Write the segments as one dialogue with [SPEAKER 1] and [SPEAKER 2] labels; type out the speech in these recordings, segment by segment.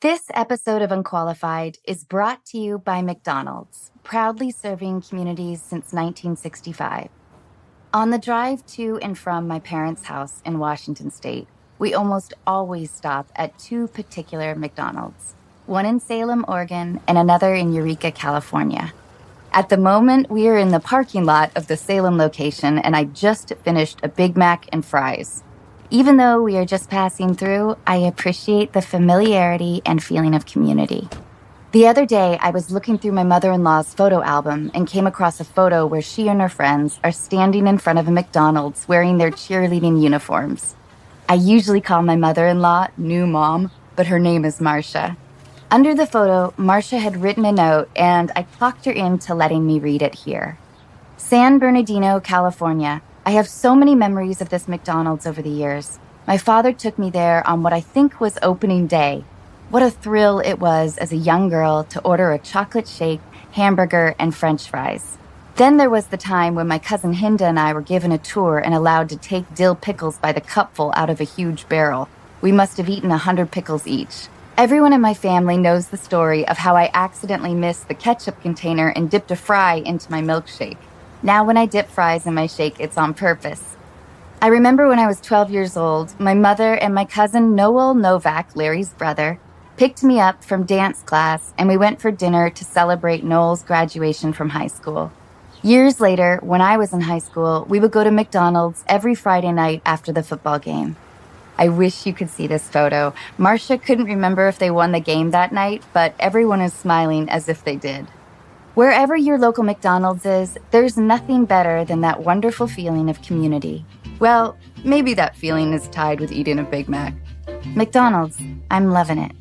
[SPEAKER 1] This episode of Unqualified is brought to you by McDonald's, proudly serving communities since 1965. On the drive to and from my parents' house in Washington State, we almost always stop at two particular McDonald's, one in Salem, Oregon, and another in Eureka, California. At the moment, we are in the parking lot of the Salem location, and I just finished a Big Mac and fries. Even though we are just passing through, I appreciate the familiarity and feeling of community. The other day, I was looking through my mother-in-law's photo album and came across a photo where she and her friends are standing in front of a McDonald's wearing their cheerleading uniforms. I usually call my mother-in-law New Mom, but her name is Marcia. Under the photo, Marcia had written a note, and I talked her into letting me read it here. San Bernardino, California. I have so many memories of this McDonald's over the years. My father took me there on what I think was opening day. What a thrill it was as a young girl to order a chocolate shake, hamburger, and French fries. Then there was the time when my cousin Hinda and I were given a tour and allowed to take dill pickles by the cupful out of a huge barrel. We must have eaten 100 pickles each. Everyone in my family knows the story of how I accidentally missed the ketchup container and dipped a fry into my milkshake. Now when I dip fries in my shake, it's on purpose. I remember when I was 12 years old, my mother and my cousin Noel Novak, Larry's brother, picked me up from dance class, and we went for dinner to celebrate Noel's graduation from high school. Years later, when I was in high school, we would go to McDonald's every Friday night after the football game. I wish you could see this photo. Marcia couldn't remember if they won the game that night, but everyone is smiling as if they did. Wherever your local McDonald's is, there's nothing better than that wonderful feeling of community. Well, maybe that feeling is tied with eating a Big Mac. McDonald's, I'm loving it.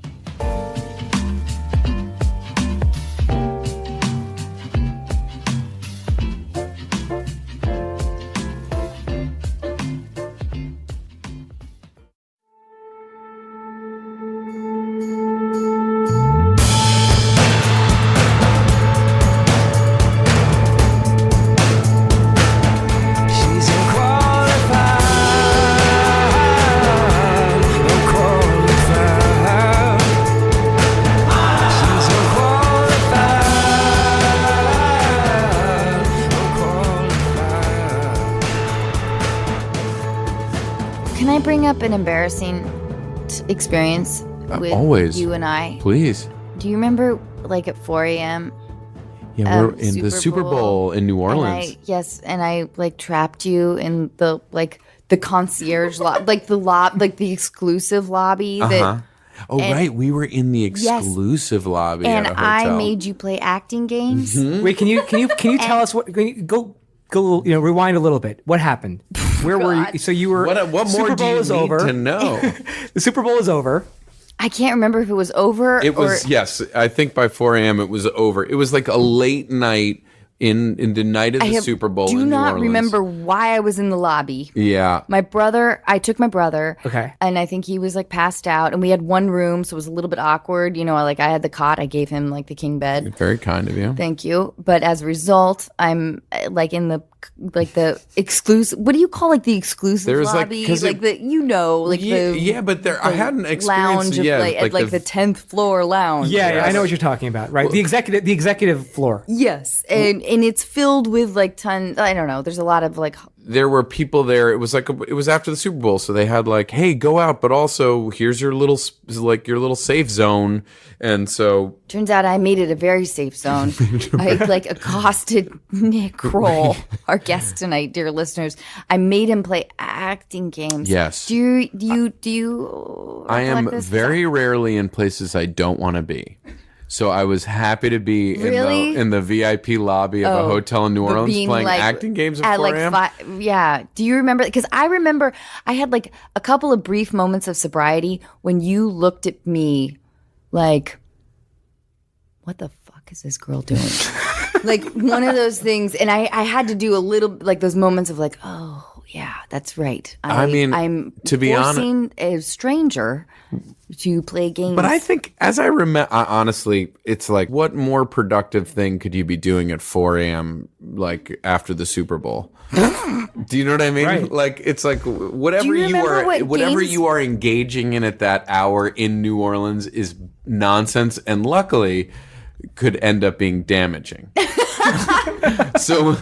[SPEAKER 1] Bring up an embarrassing experience with
[SPEAKER 2] always.
[SPEAKER 1] You and I.
[SPEAKER 2] Please.
[SPEAKER 1] Do you remember, like, at 4 a.m.?
[SPEAKER 2] Yeah, we're in the Super Bowl in New Orleans.
[SPEAKER 1] And I like trapped you in the concierge lobby, the exclusive lobby.
[SPEAKER 2] Right, we were in the exclusive lobby
[SPEAKER 1] and
[SPEAKER 2] at a hotel.
[SPEAKER 1] I made you play acting games.
[SPEAKER 3] Mm-hmm. Wait, can you tell us what? Go, rewind a little bit. What happened? Where were you? So you were.
[SPEAKER 2] What more
[SPEAKER 3] Super
[SPEAKER 2] do
[SPEAKER 3] Bowl
[SPEAKER 2] you
[SPEAKER 3] is
[SPEAKER 2] need
[SPEAKER 3] over.
[SPEAKER 2] to know?
[SPEAKER 3] The Super Bowl is over.
[SPEAKER 1] I can't remember if it was over.
[SPEAKER 2] It was, yes. I think by 4 a.m. it was over. It was like a late night in the night of the Super Bowl in New Orleans.
[SPEAKER 1] I do not remember why I was in the lobby.
[SPEAKER 2] Yeah.
[SPEAKER 1] I took my brother.
[SPEAKER 3] Okay.
[SPEAKER 1] And I think he was like passed out, and we had one room, so it was a little bit awkward. You know, like I had the cot. I gave him like the king bed.
[SPEAKER 2] Very kind of you.
[SPEAKER 1] Thank you. But as a result, I'm like in the exclusive. What do you call like the exclusive lobby? But
[SPEAKER 2] I hadn't experienced
[SPEAKER 1] lounge
[SPEAKER 2] the
[SPEAKER 1] 10th floor lounge.
[SPEAKER 3] Yeah, I know what you're talking about, right? The executive floor.
[SPEAKER 1] Yes, and it's filled with like tons. I don't know. There's a lot of like.
[SPEAKER 2] There were people there. It was after the Super Bowl, so they had like, hey, go out, but also here's your little safe zone. And so
[SPEAKER 1] turns out I made it a very safe zone. I accosted Nick Kroll, our guest tonight, dear listeners. I made him play acting games.
[SPEAKER 2] Yes.
[SPEAKER 1] Do you?
[SPEAKER 2] I am very rarely in places I don't want to be. So I was happy to be in the VIP lobby of a hotel in New Orleans playing acting games at 4 a.m.
[SPEAKER 1] Yeah. Do you remember? Because I remember I had like a couple of brief moments of sobriety when you looked at me like, what the fuck is this girl doing? Like one of those things. And I had to do a little like those moments of like, oh, yeah, that's right. I'm
[SPEAKER 2] to be
[SPEAKER 1] forcing a stranger to play games.
[SPEAKER 2] But I think, as I remember, honestly, it's like, what more productive thing could you be doing at 4 a.m. like after the Super Bowl? Do you know what I mean?
[SPEAKER 3] Right.
[SPEAKER 2] Like, it's like whatever you are engaging in at that hour in New Orleans is nonsense, and luckily could end up being damaging. So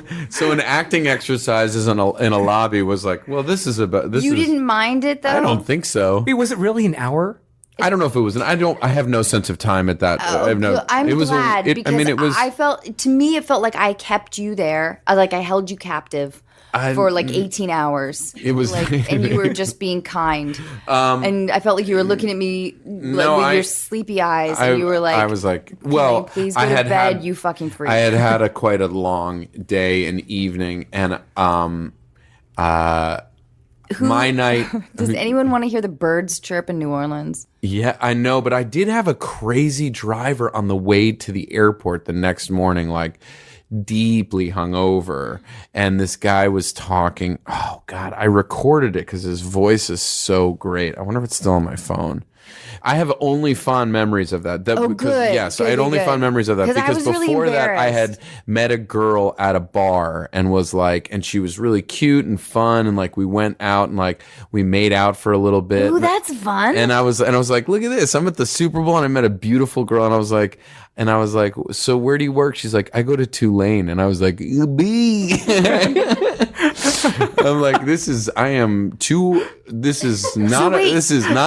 [SPEAKER 2] an acting exercises in a lobby was like, well, this is about this.
[SPEAKER 1] You didn't mind it though?
[SPEAKER 2] I don't think so.
[SPEAKER 3] Wait, was it really an hour?
[SPEAKER 2] I don't know if it was. I have no sense of time at that.
[SPEAKER 1] I'm glad because I felt, to me, it felt like I kept you there. Like I held you captive for like 18 hours.
[SPEAKER 2] It was,
[SPEAKER 1] and you were just being kind. And I felt like you were looking at me with your sleepy eyes, and you were like,
[SPEAKER 2] I was like, well,
[SPEAKER 1] please go to bed, you fucking freak.
[SPEAKER 2] I had quite a long day and evening, and my night.
[SPEAKER 1] Does anyone want to hear the birds chirp in New Orleans?
[SPEAKER 2] Yeah, I know, but I did have a crazy driver on the way to the airport the next morning, like deeply hungover, and this guy was talking. Oh God, I recorded it because his voice is so great. I wonder if it's still on my phone. I have only fond memories of that.
[SPEAKER 1] Good.
[SPEAKER 2] Yes, I had only fond memories of that because before that I had met a girl at a bar and was like, and she was really cute and fun, and like we went out and like we made out for a little bit.
[SPEAKER 1] Ooh, that's fun.
[SPEAKER 2] And I was like, look at this. I'm at the Super Bowl and I met a beautiful girl, and I was like, so where do you work? She's like, I go to Tulane, and I was like, B. I'm like, this is not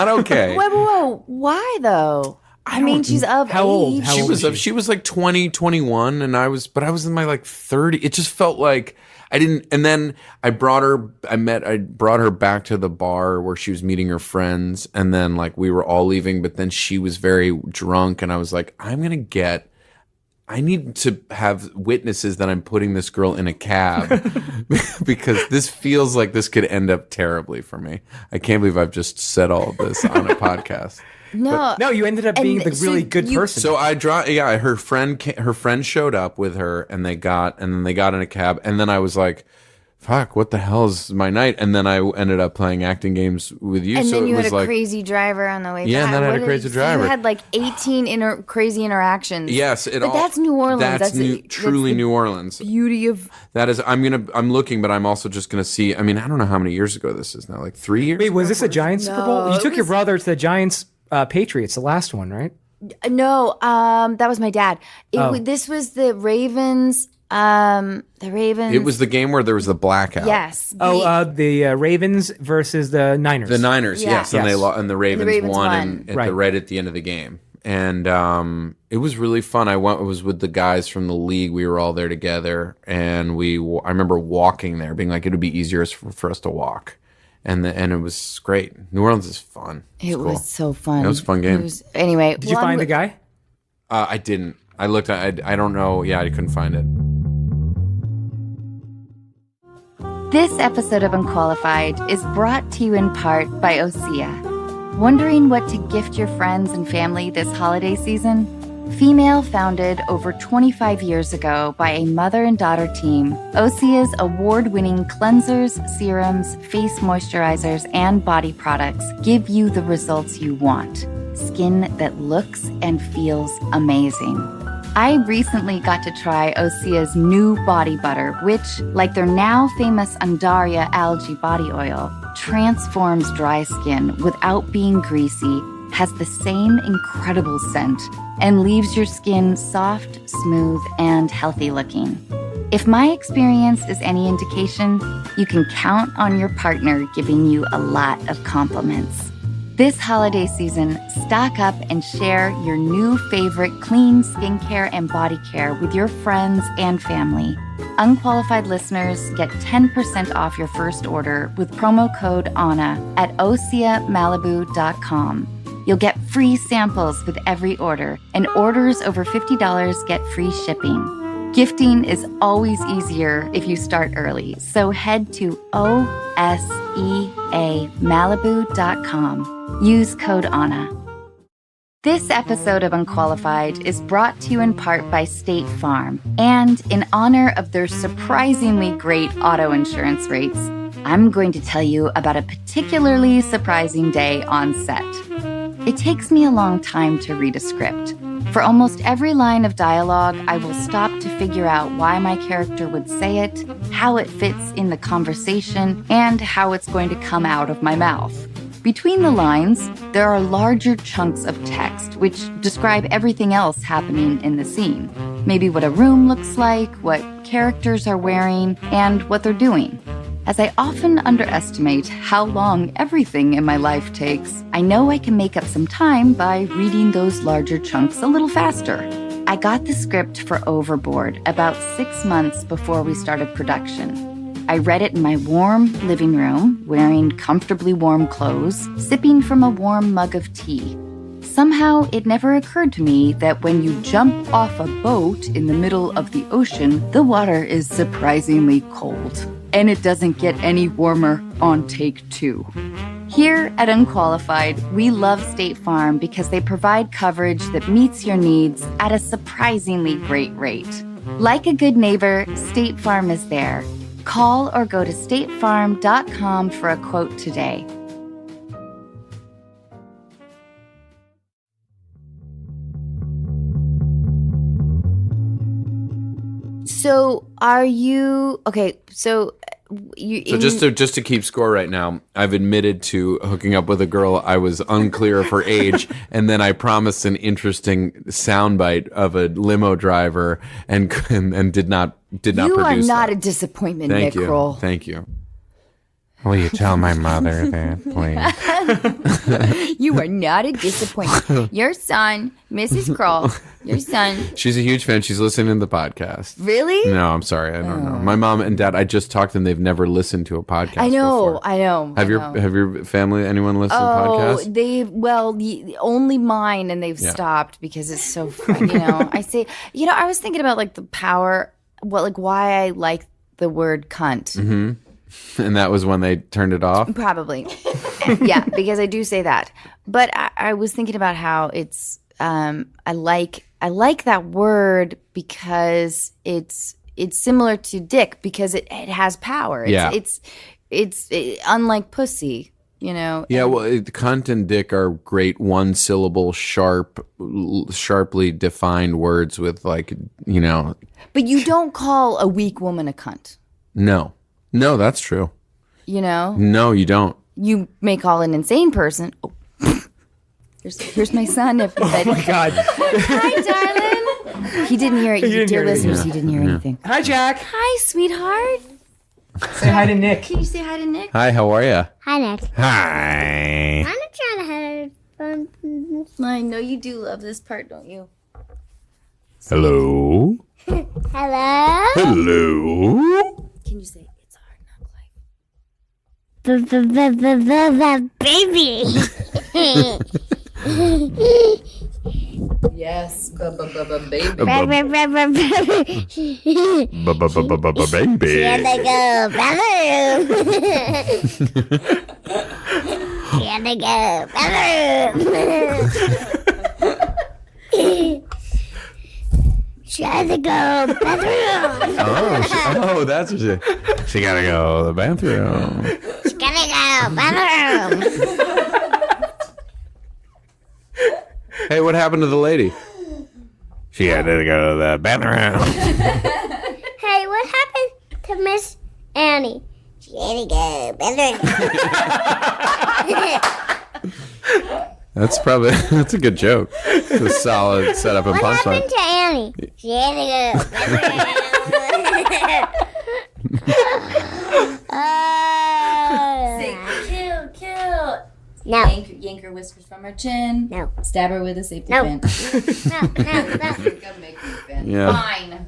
[SPEAKER 2] okay.
[SPEAKER 1] Whoa. Why though? I mean, she's of
[SPEAKER 3] how
[SPEAKER 1] age.
[SPEAKER 3] Old?
[SPEAKER 2] She was like 20, 21, and I was in my like 30. It just felt like I didn't. And then I brought her back to the bar where she was meeting her friends, and then like we were all leaving, but then she was very drunk, and I was like, I need to have witnesses that I'm putting this girl in a cab because this feels like this could end up terribly for me. I can't believe I've just said all of this on a podcast.
[SPEAKER 1] No,
[SPEAKER 3] you ended up being the really good person.
[SPEAKER 2] So her friend showed up with her, and they got in a cab, and then I was like, fuck, what the hell is my night? And then I ended up playing acting games with you.
[SPEAKER 1] And
[SPEAKER 2] so
[SPEAKER 1] then you
[SPEAKER 2] it was
[SPEAKER 1] had a
[SPEAKER 2] like,
[SPEAKER 1] crazy driver on the way back.
[SPEAKER 2] Yeah, and then I had a crazy driver.
[SPEAKER 1] You had like 18 crazy interactions.
[SPEAKER 2] Yes,
[SPEAKER 1] that's New Orleans.
[SPEAKER 2] That's truly New Orleans.
[SPEAKER 1] Beauty of
[SPEAKER 2] that is. I'm looking, but I'm also just gonna see. I mean, I don't know how many years ago this is now. Like 3 years.
[SPEAKER 3] Wait, was this a Giants Super Bowl? You took your brother to the Giants Patriots, the last one, right?
[SPEAKER 1] No, that was my dad. This was the Ravens. The Ravens.
[SPEAKER 2] It was the game where there was the blackout.
[SPEAKER 1] Yes.
[SPEAKER 3] The Ravens versus the Niners.
[SPEAKER 2] The Niners, yes. And the Ravens won right at the end of the game. And it was really fun. I was with the guys from the league. We were all there together, and I remember walking there, being like, it would be easier for us to walk. And it was great. New Orleans is fun. It was
[SPEAKER 1] so fun.
[SPEAKER 2] It was a fun game.
[SPEAKER 1] Anyway,
[SPEAKER 3] did you find the guy?
[SPEAKER 2] I didn't. I looked. I don't know. Yeah, I couldn't find it.
[SPEAKER 1] This episode of Unqualified is brought to you in part by Osea. Wondering what to gift your friends and family this holiday season? Female founded over 25 years ago by a mother and daughter team, Osea's award-winning cleansers, serums, face moisturizers, and body products give you the results you want. Skin that looks and feels amazing. I recently got to try Osea's new body butter, which, like their now famous Undaria algae body oil, transforms dry skin without being greasy, has the same incredible scent, and leaves your skin soft, smooth, and healthy looking. If my experience is any indication, you can count on your partner giving you a lot of compliments. This holiday season, stock up and share your new favorite clean skincare and body care with your friends and family. Unqualified listeners get 10% off your first order with promo code ANNA at OseaMalibu.com. You'll get free samples with every order, and orders over $50 get free shipping. Gifting is always easier if you start early, so head to OSEAMalibu.com. Use code ANNA. This episode of Unqualified is brought to you in part by State Farm, and in honor of their surprisingly great auto insurance rates, I'm going to tell you about a particularly surprising day on set. It takes me a long time to read a script. For almost every line of dialogue, I will stop to figure out why my character would say it, how it fits in the conversation, and how it's going to come out of my mouth. Between the lines, there are larger chunks of text which describe everything else happening in the scene. Maybe what a room looks like, what characters are wearing, and what they're doing. As I often underestimate how long everything in my life takes, I know I can make up some time by reading those larger chunks a little faster. I got the script for Overboard about 6 months before we started production. I read it in my warm living room, wearing comfortably warm clothes, sipping from a warm mug of tea. Somehow, it never occurred to me that when you jump off a boat in the middle of the ocean, the water is surprisingly cold. And it doesn't get any warmer on take 2. Here at Unqualified, we love State Farm because they provide coverage that meets your needs at a surprisingly great rate. Like a good neighbor, State Farm is there. Call or go to statefarm.com for a quote today. So are you okay? So
[SPEAKER 2] just to keep score right now, I've admitted to hooking up with a girl. I was unclear of her age, and then I promised an interesting soundbite of a limo driver, and did not produce.
[SPEAKER 1] You are not
[SPEAKER 2] that.
[SPEAKER 1] a disappointment,
[SPEAKER 2] Thank
[SPEAKER 1] Nick
[SPEAKER 2] you.
[SPEAKER 1] Kroll.
[SPEAKER 2] Thank you. Will you tell my mother that, please?
[SPEAKER 1] You are not a disappointment. Your son, Mrs. Kroll, your son.
[SPEAKER 2] She's a huge fan. She's listening to the podcast.
[SPEAKER 1] Really?
[SPEAKER 2] No, I'm sorry. I don't know. My mom and dad, I just talked to them. They've never listened to a podcast
[SPEAKER 1] I know.
[SPEAKER 2] before.
[SPEAKER 1] I know.
[SPEAKER 2] Have your family, anyone listened to podcasts?
[SPEAKER 1] Only mine, and they've stopped because it's so fun. I say, I was thinking about like the power, why I like the word cunt.
[SPEAKER 2] Mm-hmm. And that was when they turned it off?
[SPEAKER 1] Probably. Yeah, because I do say that. But I was thinking about how it's I like that word because it's similar to dick because it has power. It's unlike pussy, Yeah,
[SPEAKER 2] cunt and dick are great one-syllable, sharply defined words with But
[SPEAKER 1] you don't call a weak woman a cunt.
[SPEAKER 2] No, that's true. No, you don't.
[SPEAKER 1] You may call an insane person. Oh. Here's my son.
[SPEAKER 3] Oh my God.
[SPEAKER 1] Hi, darling. He didn't hear it. Dear listeners, he didn't hear anything.
[SPEAKER 3] Hi, Jack.
[SPEAKER 1] Hi, sweetheart.
[SPEAKER 3] Say hi to Nick.
[SPEAKER 1] Can you say hi to Nick?
[SPEAKER 2] Hi, how are you?
[SPEAKER 4] Hi, Nick.
[SPEAKER 2] Hi.
[SPEAKER 4] I'm not trying to have fun.
[SPEAKER 1] I know you do love this part, don't you?
[SPEAKER 2] Hello.
[SPEAKER 4] Hello?
[SPEAKER 2] Hello.
[SPEAKER 1] Can you say it's hard not like?
[SPEAKER 4] Baby.
[SPEAKER 1] Yes, baby.
[SPEAKER 2] Baby.
[SPEAKER 4] Here they go, bathroom. Here they go, bathroom. Try to go bathroom.
[SPEAKER 2] Oh, that's what she gotta go to the bathroom.
[SPEAKER 4] She gotta go bathroom.
[SPEAKER 2] Hey, what happened to the lady? She had to go to the bathroom.
[SPEAKER 4] Hey, what happened to Miss Annie? She had to go bathroom.
[SPEAKER 2] That's a good joke. It's a solid setup and
[SPEAKER 4] What
[SPEAKER 2] punchline.
[SPEAKER 4] happened to Annie? She had to go bathroom.
[SPEAKER 1] Say, kill.
[SPEAKER 4] No.
[SPEAKER 1] Yank her whiskers from her chin.
[SPEAKER 4] No.
[SPEAKER 1] Stab her with a safety
[SPEAKER 4] No.
[SPEAKER 1] pin.
[SPEAKER 4] No.
[SPEAKER 1] You gotta make me fin.
[SPEAKER 2] Yeah.
[SPEAKER 1] Fine.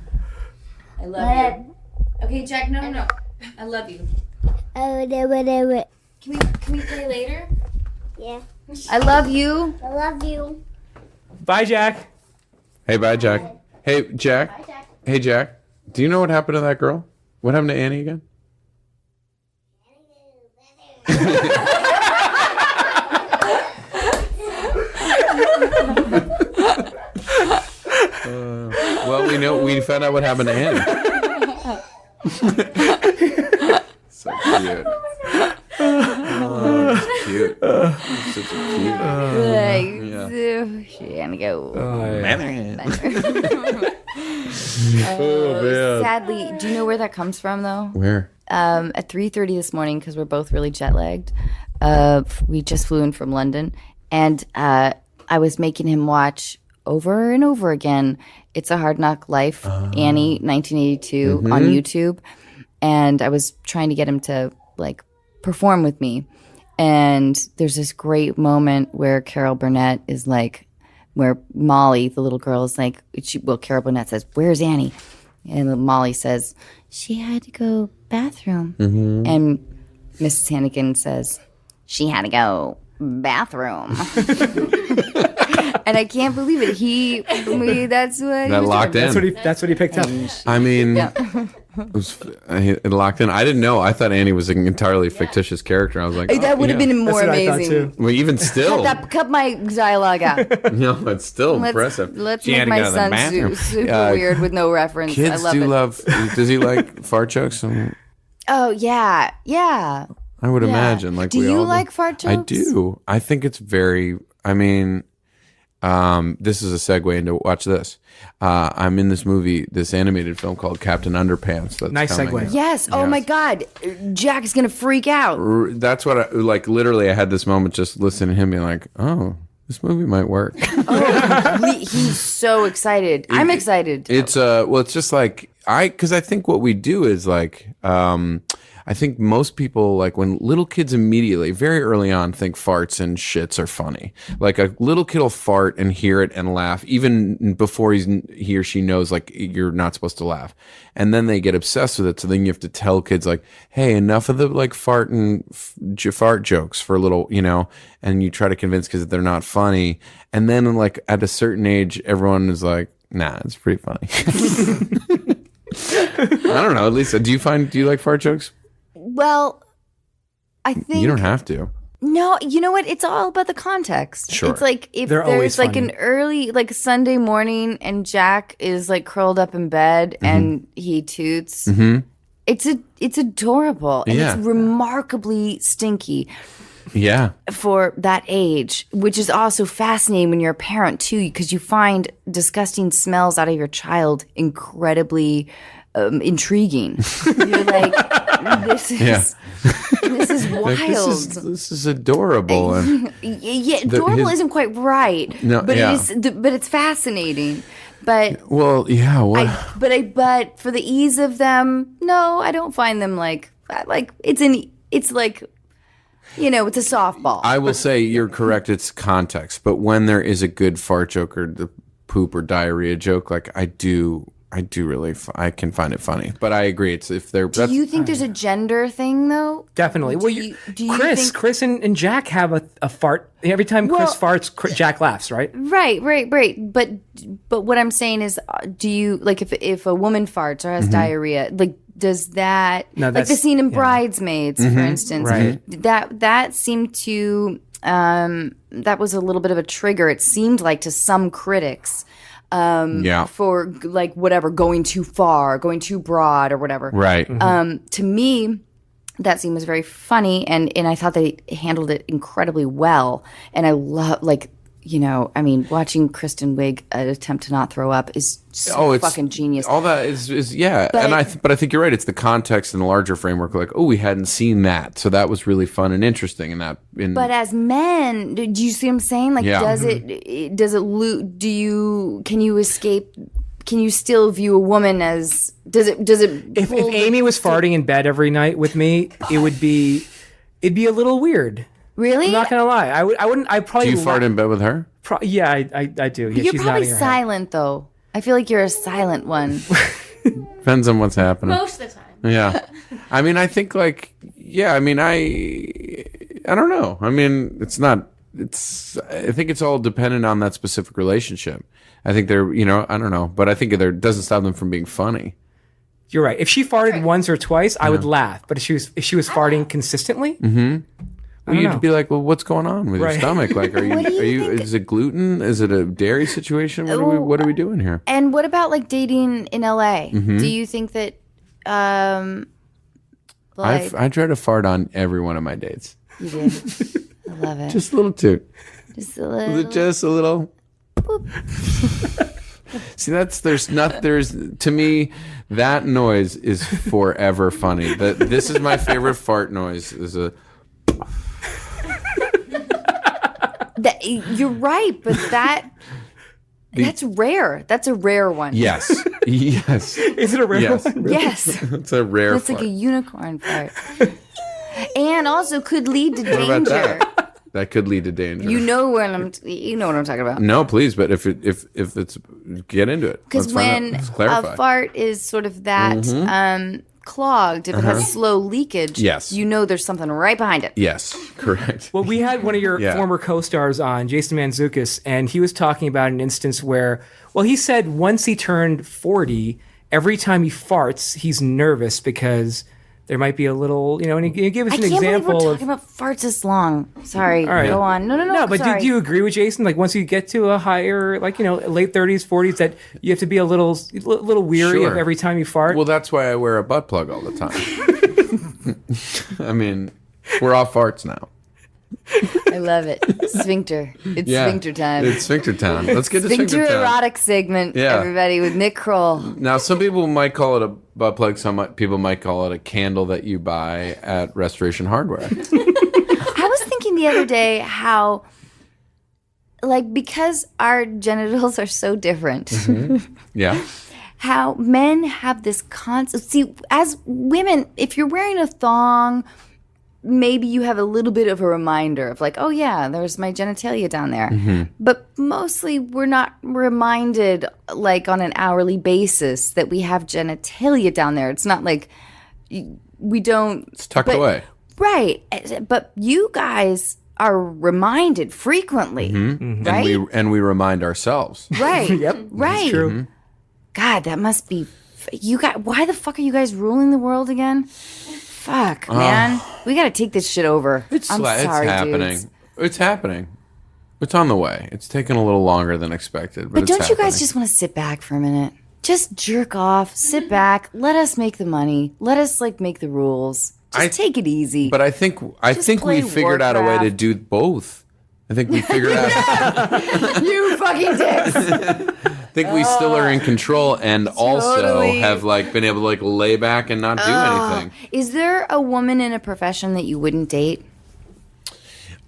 [SPEAKER 1] I love you. Okay, Jack. No. I love you.
[SPEAKER 4] Oh, no.
[SPEAKER 1] Can we play later?
[SPEAKER 4] Yeah.
[SPEAKER 1] I love you.
[SPEAKER 4] I love you.
[SPEAKER 3] Bye, Jack.
[SPEAKER 2] Hey, bye, Jack. Hey, Jack.
[SPEAKER 4] Bye, Jack.
[SPEAKER 2] Hey, Jack. Do you know what happened to that girl? What happened to Annie again? We found out what happened to Annie. So cute. Oh, that's cute. Such a cute.
[SPEAKER 1] She gonna go.
[SPEAKER 2] Oh, man.
[SPEAKER 1] Sadly, do you know where that comes from, though?
[SPEAKER 2] Where?
[SPEAKER 1] At 3:30 this morning, because we're both really jet lagged. We just flew in from London, and I was making him watch over and over again It's a Hard Knock Life, Annie, 1982 on YouTube. And I was trying to get him to like perform with me. And there's this great moment where Carol Burnett is like, where Molly, the little girl, is like, Carol Burnett says, "Where's Annie?" And Molly says, "She had to go bathroom." And Mrs. Hannigan says, "She had to go bathroom." And I can't believe it. That's what he was
[SPEAKER 2] locked in.
[SPEAKER 3] That's what he picked up.
[SPEAKER 2] I mean, it locked in. I didn't know. I thought Annie was an entirely fictitious character. I was like,
[SPEAKER 1] that would have been more
[SPEAKER 3] That's what I thought,
[SPEAKER 1] amazing.
[SPEAKER 3] too.
[SPEAKER 2] well, even still,
[SPEAKER 1] Cut my dialogue out.
[SPEAKER 2] no, it's still impressive.
[SPEAKER 1] Let's
[SPEAKER 2] She had
[SPEAKER 1] make
[SPEAKER 2] to
[SPEAKER 1] my
[SPEAKER 2] go to the
[SPEAKER 1] son
[SPEAKER 2] bathroom.
[SPEAKER 1] super weird with no reference. I
[SPEAKER 2] Kids
[SPEAKER 1] love
[SPEAKER 2] do
[SPEAKER 1] it.
[SPEAKER 2] love. Does he like fart jokes?
[SPEAKER 1] Oh yeah.
[SPEAKER 2] I would imagine. Like,
[SPEAKER 1] do
[SPEAKER 2] we
[SPEAKER 1] you
[SPEAKER 2] all
[SPEAKER 1] like fart jokes?
[SPEAKER 2] I do. I think it's very. I mean, this is a segue into watch this. I'm in this movie, this animated film called Captain Underpants. That's
[SPEAKER 3] Nice
[SPEAKER 2] coming
[SPEAKER 3] segue.
[SPEAKER 2] out.
[SPEAKER 1] Yes. Oh my God, Jack's gonna freak out.
[SPEAKER 2] That's what I like. Literally, I had this moment just listening to him being like, "Oh, this movie might work."
[SPEAKER 1] He's so excited. I'm excited.
[SPEAKER 2] It's well, it's just like because I think what we do is like I think most people, like when little kids immediately, very early on, think farts and shits are funny. Like a little kid will fart and hear it and laugh, even before he or she knows like you're not supposed to laugh. And then they get obsessed with it. So then you have to tell kids like, hey, enough of the like fart jokes for a little, and you try to convince kids that they're not funny. And then like at a certain age, everyone is like, nah, it's pretty funny. I don't know. Lisa, do you like fart jokes?
[SPEAKER 1] Well, I think
[SPEAKER 2] You don't have to.
[SPEAKER 1] No, you know what? It's all about the context.
[SPEAKER 2] Sure.
[SPEAKER 1] It's like if
[SPEAKER 3] They're always
[SPEAKER 1] there's like
[SPEAKER 3] funny.
[SPEAKER 1] an early like Sunday morning and Jack is like curled up in bed and he toots. It's adorable and
[SPEAKER 2] Yeah.
[SPEAKER 1] it's remarkably stinky
[SPEAKER 2] Yeah.
[SPEAKER 1] for that age, which is also fascinating when you're a parent too, because you find disgusting smells out of your child incredibly intriguing. You're like, this is wild.
[SPEAKER 2] Like, this is adorable. And
[SPEAKER 1] Yeah, adorable isn't quite right.
[SPEAKER 2] No,
[SPEAKER 1] but
[SPEAKER 2] yeah.
[SPEAKER 1] it is. But it's fascinating. But
[SPEAKER 2] well, yeah. Well,
[SPEAKER 1] but for the ease of them, no, I don't find them like it's like it's a softball.
[SPEAKER 2] I will say you're correct. It's context, but when there is a good fart joke or the poop or diarrhea joke, like I can find it funny. But I agree. It's if they're.
[SPEAKER 1] Do you think there's a gender thing though?
[SPEAKER 3] Definitely. Well,
[SPEAKER 1] do you think-
[SPEAKER 3] Chris and Jack have a fart. Every time Chris farts, Jack laughs, right?
[SPEAKER 1] Right. But what I'm saying is, do you like if a woman farts or has diarrhea, like does that like the
[SPEAKER 3] that's-
[SPEAKER 1] scene in Bridesmaids, for instance,
[SPEAKER 3] Right.
[SPEAKER 1] that seemed to that was a little bit of a trigger. It seemed like to some critics. For like whatever, going too far, going too broad or whatever.
[SPEAKER 2] right.
[SPEAKER 1] To me, that scene was very funny and I thought they handled it incredibly well. And I love watching Kristen Wiig attempt to not throw up is so fucking genius.
[SPEAKER 2] All that is yeah.
[SPEAKER 1] But-
[SPEAKER 2] But I think you're right. It's the context and the larger framework. Like, oh, we hadn't seen that, so that was really fun and interesting. In that,
[SPEAKER 1] But as men, do you see what I'm saying? Like,
[SPEAKER 2] Yeah.
[SPEAKER 1] can you escape? Can you still view a woman as? Does it?
[SPEAKER 3] If Amy was farting in bed every night with me, it'd be a little weird.
[SPEAKER 1] Really?
[SPEAKER 3] I'm not gonna lie. I wouldn't. I probably.
[SPEAKER 2] do you fart in bed with her?
[SPEAKER 3] Yeah, I do. Yeah,
[SPEAKER 1] You're
[SPEAKER 3] she's
[SPEAKER 1] probably
[SPEAKER 3] nodding her head.
[SPEAKER 1] silent though. I feel like you're a silent one.
[SPEAKER 2] Depends on what's happening.
[SPEAKER 5] Most of the time.
[SPEAKER 2] Yeah. I mean, I think like, yeah, I mean, I don't know. I mean, I think it's all dependent on that specific relationship. I think they're, I don't know, but I think it doesn't stop them from being funny.
[SPEAKER 3] You're right. If she farted once or twice, I would laugh. But if she was farting consistently,
[SPEAKER 2] You'd
[SPEAKER 3] know.
[SPEAKER 2] be like, well, what's going on with your
[SPEAKER 3] Right.
[SPEAKER 2] stomach? Like,
[SPEAKER 1] do you think-
[SPEAKER 2] is it gluten? Is it a dairy situation? What are we doing here?
[SPEAKER 1] And what about like dating in LA? Do you think that like
[SPEAKER 2] I try to fart on every one of my dates.
[SPEAKER 1] you did? I love it.
[SPEAKER 2] Just a little toot.
[SPEAKER 1] Just a little.
[SPEAKER 2] Just a little. See, there's to me, that noise is forever funny. This is my favorite fart noise. Is a
[SPEAKER 1] You're right, but that's rare. That's a rare one.
[SPEAKER 2] Yes. Yes.
[SPEAKER 3] Is it a rare one?
[SPEAKER 1] Yes.
[SPEAKER 2] It's a rare
[SPEAKER 1] It's like a unicorn fart. And also could lead to
[SPEAKER 2] What about
[SPEAKER 1] danger.
[SPEAKER 2] that could lead to danger.
[SPEAKER 1] You know what I'm talking about.
[SPEAKER 2] No, please, but if it's get into it.
[SPEAKER 1] Because when a fart is sort of that clogged, if it has slow leakage,
[SPEAKER 2] Yes.
[SPEAKER 1] you know there's something right behind it.
[SPEAKER 2] Yes, correct.
[SPEAKER 3] Well, we had one of your former co-stars on, Jason Mantzoukas, and he was talking about an instance where, well, he said once he turned 40, every time he farts, he's nervous because there might be a little, and he gave us an example
[SPEAKER 1] I can't believe we're talking about farts this long. Sorry,
[SPEAKER 3] All right.
[SPEAKER 1] go on. No,
[SPEAKER 3] but
[SPEAKER 1] sorry.
[SPEAKER 3] do you agree with Jason? Like once you get to a higher, late 30s, 40s, that you have to be a little weary of every time you fart?
[SPEAKER 2] Well, that's why I wear a butt plug all the time. I mean, we're off farts now.
[SPEAKER 1] I love it. Sphincter. It's sphincter time.
[SPEAKER 2] It's sphincter time. Let's get to sphincter time.
[SPEAKER 1] erotic segment, everybody, with Nick Kroll.
[SPEAKER 2] Now, some people might call it a butt plug. Some people might call it a candle that you buy at Restoration Hardware.
[SPEAKER 1] I was thinking the other day how, because our genitals are so different,
[SPEAKER 2] Yeah.
[SPEAKER 1] how men have this constant. See, as women, if you're wearing a thong, maybe you have a little bit of a reminder of oh yeah, there's my genitalia down there. But mostly we're not reminded on an hourly basis that we have genitalia down there. It's not like we don't.
[SPEAKER 2] It's tucked away.
[SPEAKER 1] Right. But you guys are reminded frequently, right?
[SPEAKER 2] And we remind ourselves.
[SPEAKER 1] Right.
[SPEAKER 3] Yep.
[SPEAKER 1] Right.
[SPEAKER 3] That's true.
[SPEAKER 1] God, that must be. You guys, why the fuck are you guys ruling the world again? Fuck, man. We got to take this shit over. I'm sorry,
[SPEAKER 2] it's happening.
[SPEAKER 1] dudes.
[SPEAKER 2] It's happening. It's on the way. It's taking a little longer than expected.
[SPEAKER 1] But
[SPEAKER 2] it's
[SPEAKER 1] don't you guys
[SPEAKER 2] happening.
[SPEAKER 1] just want to sit back for a minute? Just jerk off, sit back, let us make the money, let us make the rules. Just take it easy.
[SPEAKER 2] But I think
[SPEAKER 1] play
[SPEAKER 2] we figured out a way to
[SPEAKER 1] Warcraft.
[SPEAKER 2] do both. I think we figured out.
[SPEAKER 1] You fucking dicks.
[SPEAKER 2] I think we still are in control and also
[SPEAKER 1] Totally.
[SPEAKER 2] have been able to lay back and not do anything.
[SPEAKER 1] Is there a woman in a profession that you wouldn't date?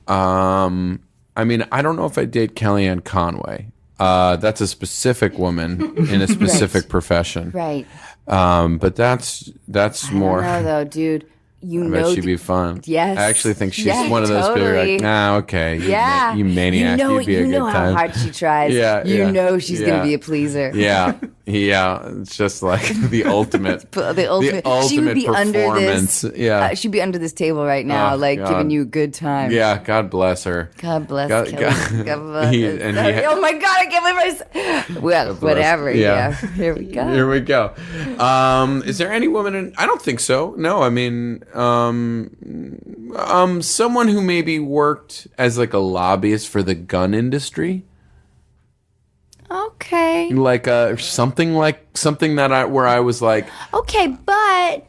[SPEAKER 2] I mean, I don't know if I date Kellyanne Conway. That's a specific woman in a specific profession.
[SPEAKER 1] Right.
[SPEAKER 2] But that's more.
[SPEAKER 1] I don't know, though, dude.
[SPEAKER 2] I bet she'd be fun.
[SPEAKER 1] Yes.
[SPEAKER 2] I actually think she's
[SPEAKER 1] Yeah,
[SPEAKER 2] one of those people who are
[SPEAKER 1] totally.
[SPEAKER 2] like, nah, okay.
[SPEAKER 1] Yeah.
[SPEAKER 2] You maniac. You'd be a
[SPEAKER 1] you
[SPEAKER 2] good
[SPEAKER 1] know how
[SPEAKER 2] time.
[SPEAKER 1] hard she tries.
[SPEAKER 2] Yeah,
[SPEAKER 1] You
[SPEAKER 2] yeah,
[SPEAKER 1] know she's going
[SPEAKER 2] yeah.
[SPEAKER 1] to be a pleaser.
[SPEAKER 2] Yeah. Yeah. It's just like the ultimate.
[SPEAKER 1] The ultimate. She would be
[SPEAKER 2] performance.
[SPEAKER 1] under this.
[SPEAKER 2] Yeah.
[SPEAKER 1] She'd be under this table right now,
[SPEAKER 2] Oh, God.
[SPEAKER 1] giving you a good time.
[SPEAKER 2] Yeah. God bless her.
[SPEAKER 1] God bless
[SPEAKER 2] God-
[SPEAKER 1] Kelly.
[SPEAKER 2] God-
[SPEAKER 1] God bless.
[SPEAKER 2] He-
[SPEAKER 1] Oh my God! I can't believe Well, whatever.
[SPEAKER 2] Yeah.
[SPEAKER 1] Yeah. Here we go.
[SPEAKER 2] Here we go. Is there any woman I don't think so. No, I mean, someone who maybe worked as a lobbyist for the gun industry.
[SPEAKER 1] Okay.
[SPEAKER 2] Something that where I was like,
[SPEAKER 1] Okay, but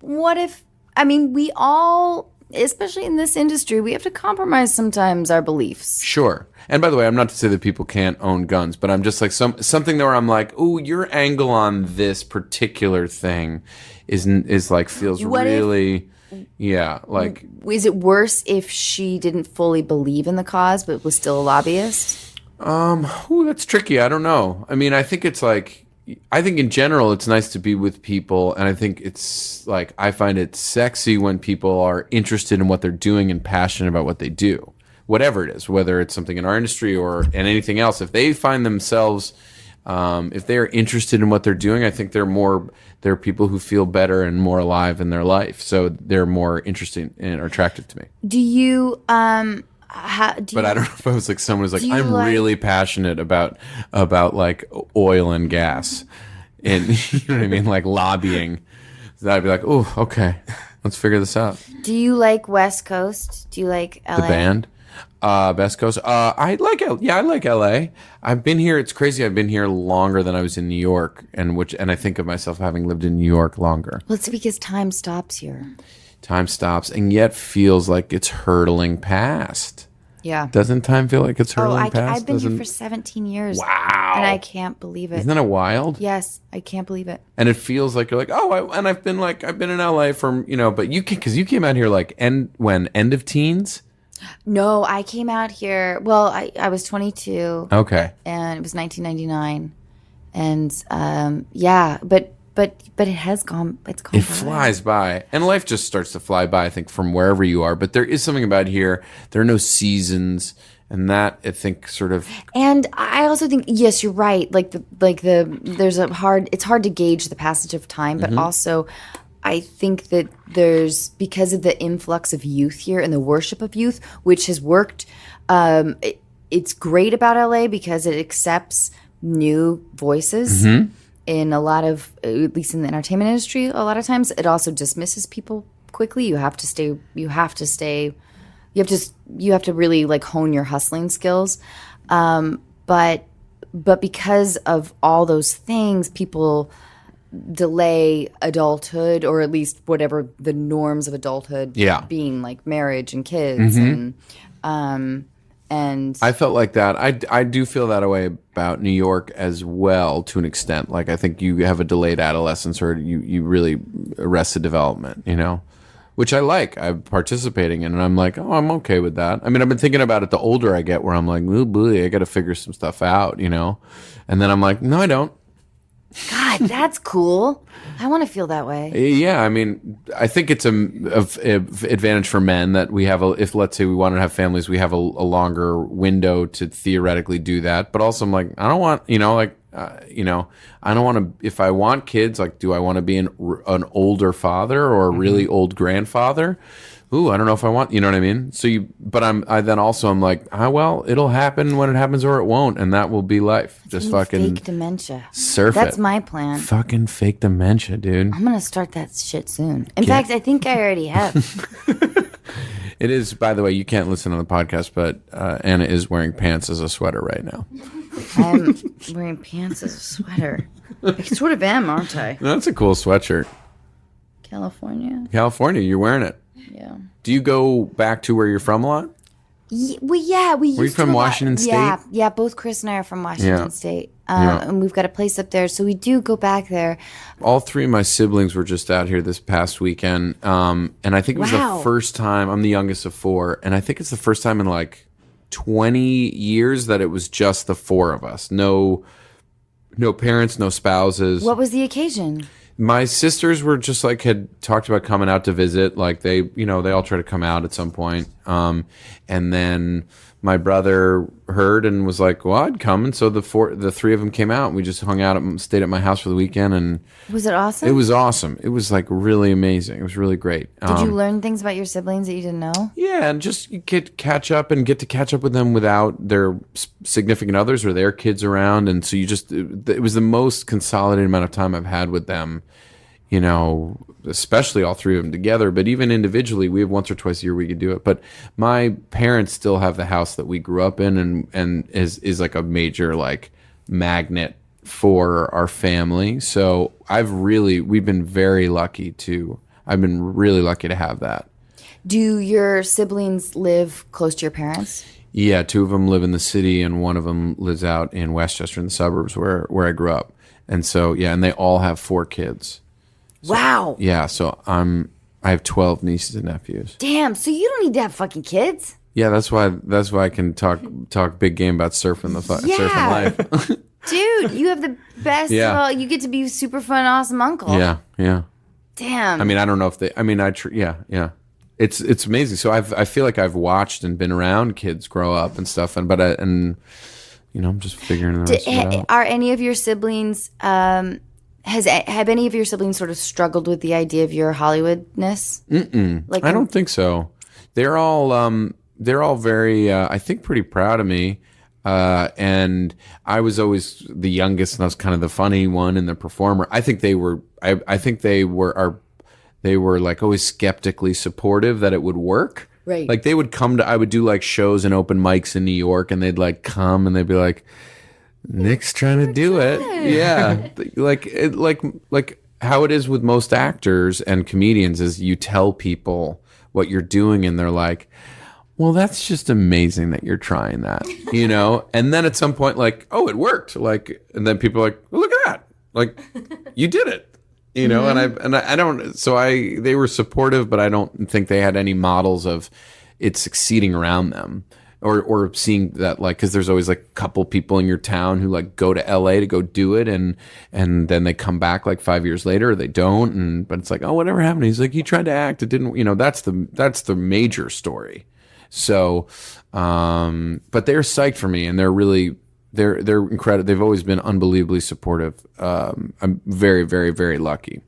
[SPEAKER 1] what if? I mean, we all, especially in this industry, we have to compromise sometimes our beliefs.
[SPEAKER 2] sure. And by the way, I'm not to say that people can't own guns, but I'm just something where I'm like, ooh, your angle on this particular thing is feels
[SPEAKER 1] What if-
[SPEAKER 2] really, yeah,
[SPEAKER 1] Is it worse if she didn't fully believe in the cause but was still a lobbyist?
[SPEAKER 2] Ooh, that's tricky. I don't know. I mean, I think it's I think in general it's nice to be with people, and I think it's I find it sexy when people are interested in what they're doing and passionate about what they do. Whatever it is, whether it's something in our industry or in anything else, if they find themselves, if they are interested in what they're doing, I think they're people who feel better and more alive in their life. So they're more interesting and attractive to me.
[SPEAKER 1] Do you
[SPEAKER 2] But I don't know if I was someone who's
[SPEAKER 1] Do you
[SPEAKER 2] I'm really passionate about oil and gas, and you know what I mean, lobbying. So I'd be like, oh, okay, let's figure this out.
[SPEAKER 1] Do you like West Coast? Do you like LA?
[SPEAKER 2] The band, Best Coast. I like LA. I've been here. It's crazy. I've been here longer than I was in New York, and I think of myself having lived in New York longer.
[SPEAKER 1] Well, it's because time stops here.
[SPEAKER 2] Time stops, and yet feels like it's hurtling past.
[SPEAKER 1] Yeah.
[SPEAKER 2] Doesn't time feel like it's hurtling past?
[SPEAKER 1] I've been here for 17 years.
[SPEAKER 2] Wow.
[SPEAKER 1] And I can't believe it.
[SPEAKER 2] Isn't that wild?
[SPEAKER 1] Yes, I can't believe it.
[SPEAKER 2] And it feels like you're like, oh, and I've been in LA from, but you came out here end of teens.
[SPEAKER 1] No, I came out here. Well, I was 22.
[SPEAKER 2] Okay.
[SPEAKER 1] And it was 1999. And yeah, but it has gone. It's gone.
[SPEAKER 2] It flies by, and life just starts to fly by. I think from wherever you are, but there is something about here. There are no seasons, and that I think sort of.
[SPEAKER 1] And I also think yes, you're right. There's it's hard to gauge the passage of time, but also I think that there's because of the influx of youth here and the worship of youth, which has worked. It's great about LA because it accepts new voices. In a lot of, at least in the entertainment industry, a lot of times it also dismisses people quickly. You have to really like hone your hustling skills. But because of all those things, people delay adulthood, or at least whatever the norms of adulthood being, like marriage and kids and
[SPEAKER 2] I felt like that. I do feel that way about New York as well, to an extent. Like I think you have a delayed adolescence, or you really arrested development, which I like. I'm participating in, and I'm like, oh, I'm okay with that. I mean, I've been thinking about it the older I get, where I'm like, oh boy, I got to figure some stuff out, and then I'm like, no, I don't.
[SPEAKER 1] God, that's cool. I want to feel that way.
[SPEAKER 2] Yeah, I mean, I think it's a advantage for men that we have if let's say we want to have families, we have a longer window to theoretically do that. But also, I'm like, I don't want, I don't want to. If I want kids, like, do I want to be an older father or a really old grandfather? Ooh, I don't know if I want, you know what I mean? But I'm like, well, it'll happen when it happens, or it won't, and that will be life. Just fucking
[SPEAKER 1] fake dementia.
[SPEAKER 2] Surf
[SPEAKER 1] That's
[SPEAKER 2] it.
[SPEAKER 1] my plan.
[SPEAKER 2] Fucking fake dementia, dude.
[SPEAKER 1] I'm gonna start that shit soon. In fact, I think I already have.
[SPEAKER 2] It is, by the way, you can't listen on the podcast, but Anna is wearing pants as a sweater right now.
[SPEAKER 1] I'm wearing pants as a sweater. I sort of am, aren't I?
[SPEAKER 2] That's a cool sweatshirt.
[SPEAKER 1] California,
[SPEAKER 2] you're wearing it.
[SPEAKER 1] Yeah.
[SPEAKER 2] Do you go back to where you're from a lot?
[SPEAKER 1] We
[SPEAKER 2] Were you from Washington State?
[SPEAKER 1] Yeah. Both Chris and I are from Washington State, and we've got a place up there, so we do go back there.
[SPEAKER 2] All three of my siblings were just out here this past weekend, and I think it was the first time. I'm the youngest of four, and I think it's the first time in like 20 years that it was just the four of us. No parents, no spouses.
[SPEAKER 1] What was the occasion?
[SPEAKER 2] My sisters were just like had talked about coming out to visit. Like they all try to come out at some point. And then my brother heard and was like, "Well, I'd come." And so the three of them came out. And we just hung out, stayed at my house for the weekend. And
[SPEAKER 1] was it awesome?
[SPEAKER 2] It was awesome. It was like really amazing. It was really great.
[SPEAKER 1] Did you learn things about your siblings that you didn't know?
[SPEAKER 2] Yeah, and just get to catch up with them without their significant others or their kids around. And so it was the most consolidated amount of time I've had with them. Especially all three of them together, but even individually, we have once or twice a year we could do it. But my parents still have the house that we grew up in, and is like a major like magnet for our family. So I've really been really lucky to have that. Do
[SPEAKER 1] your siblings live close to your parents?
[SPEAKER 2] Yeah, two of them live in the city, and one of them lives out in Westchester in the suburbs where I grew up. And so and they all have 4 kids. So,
[SPEAKER 1] wow.
[SPEAKER 2] Yeah, so I have 12 nieces and nephews.
[SPEAKER 1] Damn, so you don't need to have fucking kids.
[SPEAKER 2] Yeah, that's why I can talk big game about surfing surfing life.
[SPEAKER 1] Dude, you have the best.
[SPEAKER 2] Yeah.
[SPEAKER 1] Well, you get to be super fun, awesome uncle.
[SPEAKER 2] Yeah.
[SPEAKER 1] Damn.
[SPEAKER 2] I mean, I don't know if they. I mean, yeah. It's amazing. So I feel like I've watched and been around kids grow up and stuff, I'm just figuring the rest of it out.
[SPEAKER 1] Are any of your siblings? Have any of your siblings sort of struggled with the idea of your Hollywoodness?
[SPEAKER 2] I don't think so. They're all very, I think, pretty proud of me. And I was always the youngest, and I was kind of the funny one and the performer. I think they were. I think they were like always skeptically supportive that it would work.
[SPEAKER 1] Right.
[SPEAKER 2] Like they would come to. I would do like shows and open mics in New York, and they'd like come and they'd be like, Nick's trying to do it. Yeah. Like how it is with most actors and comedians is you tell people what you're doing and they're like, well, that's just amazing that you're trying that, And then at some point, like, oh, it worked. Like, and then people are like, well, look at that. Like, you did it, And I don't, so they were supportive, but I don't think they had any models of it's succeeding around them. Or seeing that, like, because there's always like a couple people in your town who like go to LA to go do it, and then they come back like 5 years later, or they don't, but it's like, oh, whatever happened? He's like, he tried to act, it didn't, that's the major story. So, but they're psyched for me, and they're incredible. They've always been unbelievably supportive. I'm very, very, very lucky.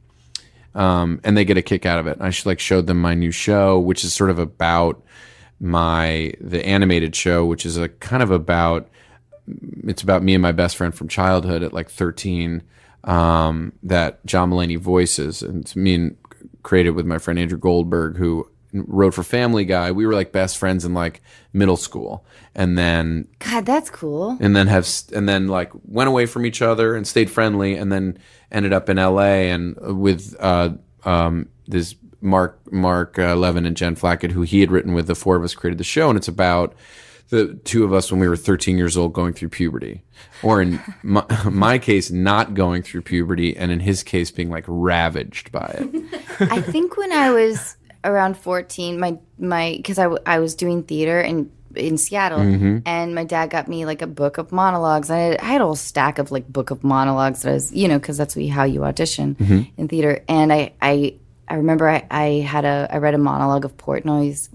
[SPEAKER 2] And they get a kick out of it. I showed them my new show, which is sort of about the animated show, which is it's about me and my best friend from childhood at like 13, that John Mulaney voices, and it's me and created with my friend Andrew Goldberg, who wrote for Family Guy. We were like best friends in like middle school, and then
[SPEAKER 1] God, that's cool.
[SPEAKER 2] And then like went away from each other and stayed friendly, and then ended up in LA and with this Mark Levin and Jen Flackett, who he had written with. The four of us created the show, and it's about the two of us when we were 13 years old going through puberty, or in my case, not going through puberty, and in his case, being like ravaged by it.
[SPEAKER 1] I think when I was around 14, because I was doing theater in Seattle, and my dad got me like a book of monologues. I had a whole stack of like book of monologues that I was, because that's how you audition in theater. And I remember I read a monologue of Portnoy's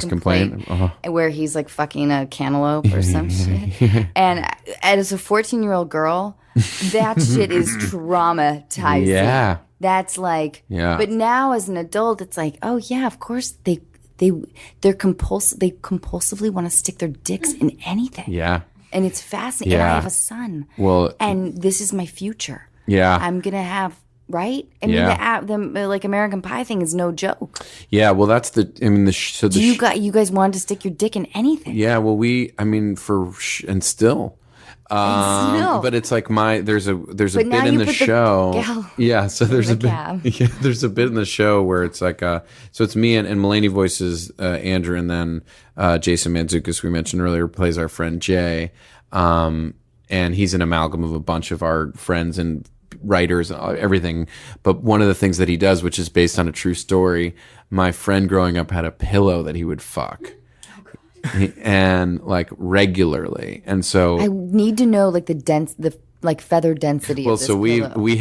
[SPEAKER 1] Complaint, where he's like fucking a cantaloupe or some shit. And as a 14-year-old girl, that shit is traumatizing.
[SPEAKER 2] Yeah.
[SPEAKER 1] That's like, but now as an adult, it's like, oh yeah, of course they compulsively want to stick their dicks in anything. Yeah. And it's fascinating. Yeah. And I have a son. Well, and this is my future. Yeah. I'm going to have, right? I mean, the like American Pie thing is no joke.
[SPEAKER 2] Yeah. Well, that's
[SPEAKER 1] you guys wanted to stick your dick in anything.
[SPEAKER 2] Yeah. Well, and still. But it's like there's a bit in the show. Yeah, so there's a bit. Yeah, there's a bit in the show where it's like so it's me and Mulaney voices Andrew, and then Jason Mantzoukas, we mentioned earlier, plays our friend Jay, and he's an amalgam of a bunch of our friends and writers and everything. But one of the things that he does, which is based on a true story, my friend growing up had a pillow that he would fuck. And like regularly, and so
[SPEAKER 1] I need to know like the feather density.
[SPEAKER 2] Well,
[SPEAKER 1] of this
[SPEAKER 2] so we
[SPEAKER 1] pillow.
[SPEAKER 2] we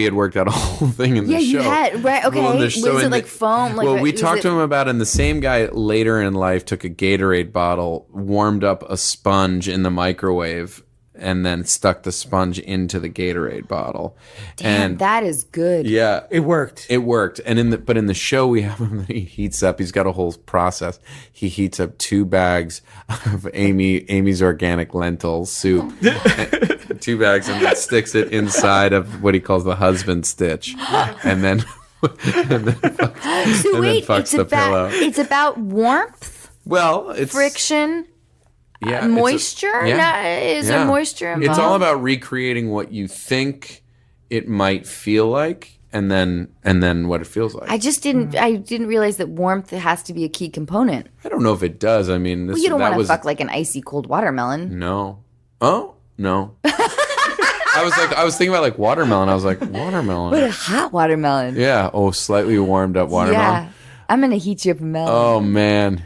[SPEAKER 2] had worked out a whole thing in the show.
[SPEAKER 1] Yeah, you had, right? Okay,
[SPEAKER 2] well,
[SPEAKER 1] was it like foam? Like
[SPEAKER 2] we talked to him about, and the same guy later in life took a Gatorade bottle, warmed up a sponge in the microwave, and then stuck the sponge into the Gatorade bottle.
[SPEAKER 1] Damn, and that is good.
[SPEAKER 2] Yeah,
[SPEAKER 3] it worked.
[SPEAKER 2] And in the show we have him. He heats up. He's got a whole process. He heats up 2 bags of Amy's organic lentil soup, 2 bags, and then sticks it inside of what he calls the husband stitch, and then fucks the pillow.
[SPEAKER 1] It's about warmth.
[SPEAKER 2] Well, it's
[SPEAKER 1] friction. Yeah, moisture? Is there moisture involved?
[SPEAKER 2] It's all about recreating what you think it might feel like, and then what it feels like.
[SPEAKER 1] I didn't realize that warmth has to be a key component.
[SPEAKER 2] I don't know if it does. I mean,
[SPEAKER 1] you don't want to fuck like an icy cold watermelon.
[SPEAKER 2] No. Oh no. I was thinking about like watermelon. I was like, watermelon.
[SPEAKER 1] What a hot watermelon.
[SPEAKER 2] Yeah. Oh, slightly warmed up watermelon. Yeah.
[SPEAKER 1] I'm gonna heat you up a melon.
[SPEAKER 2] Oh man.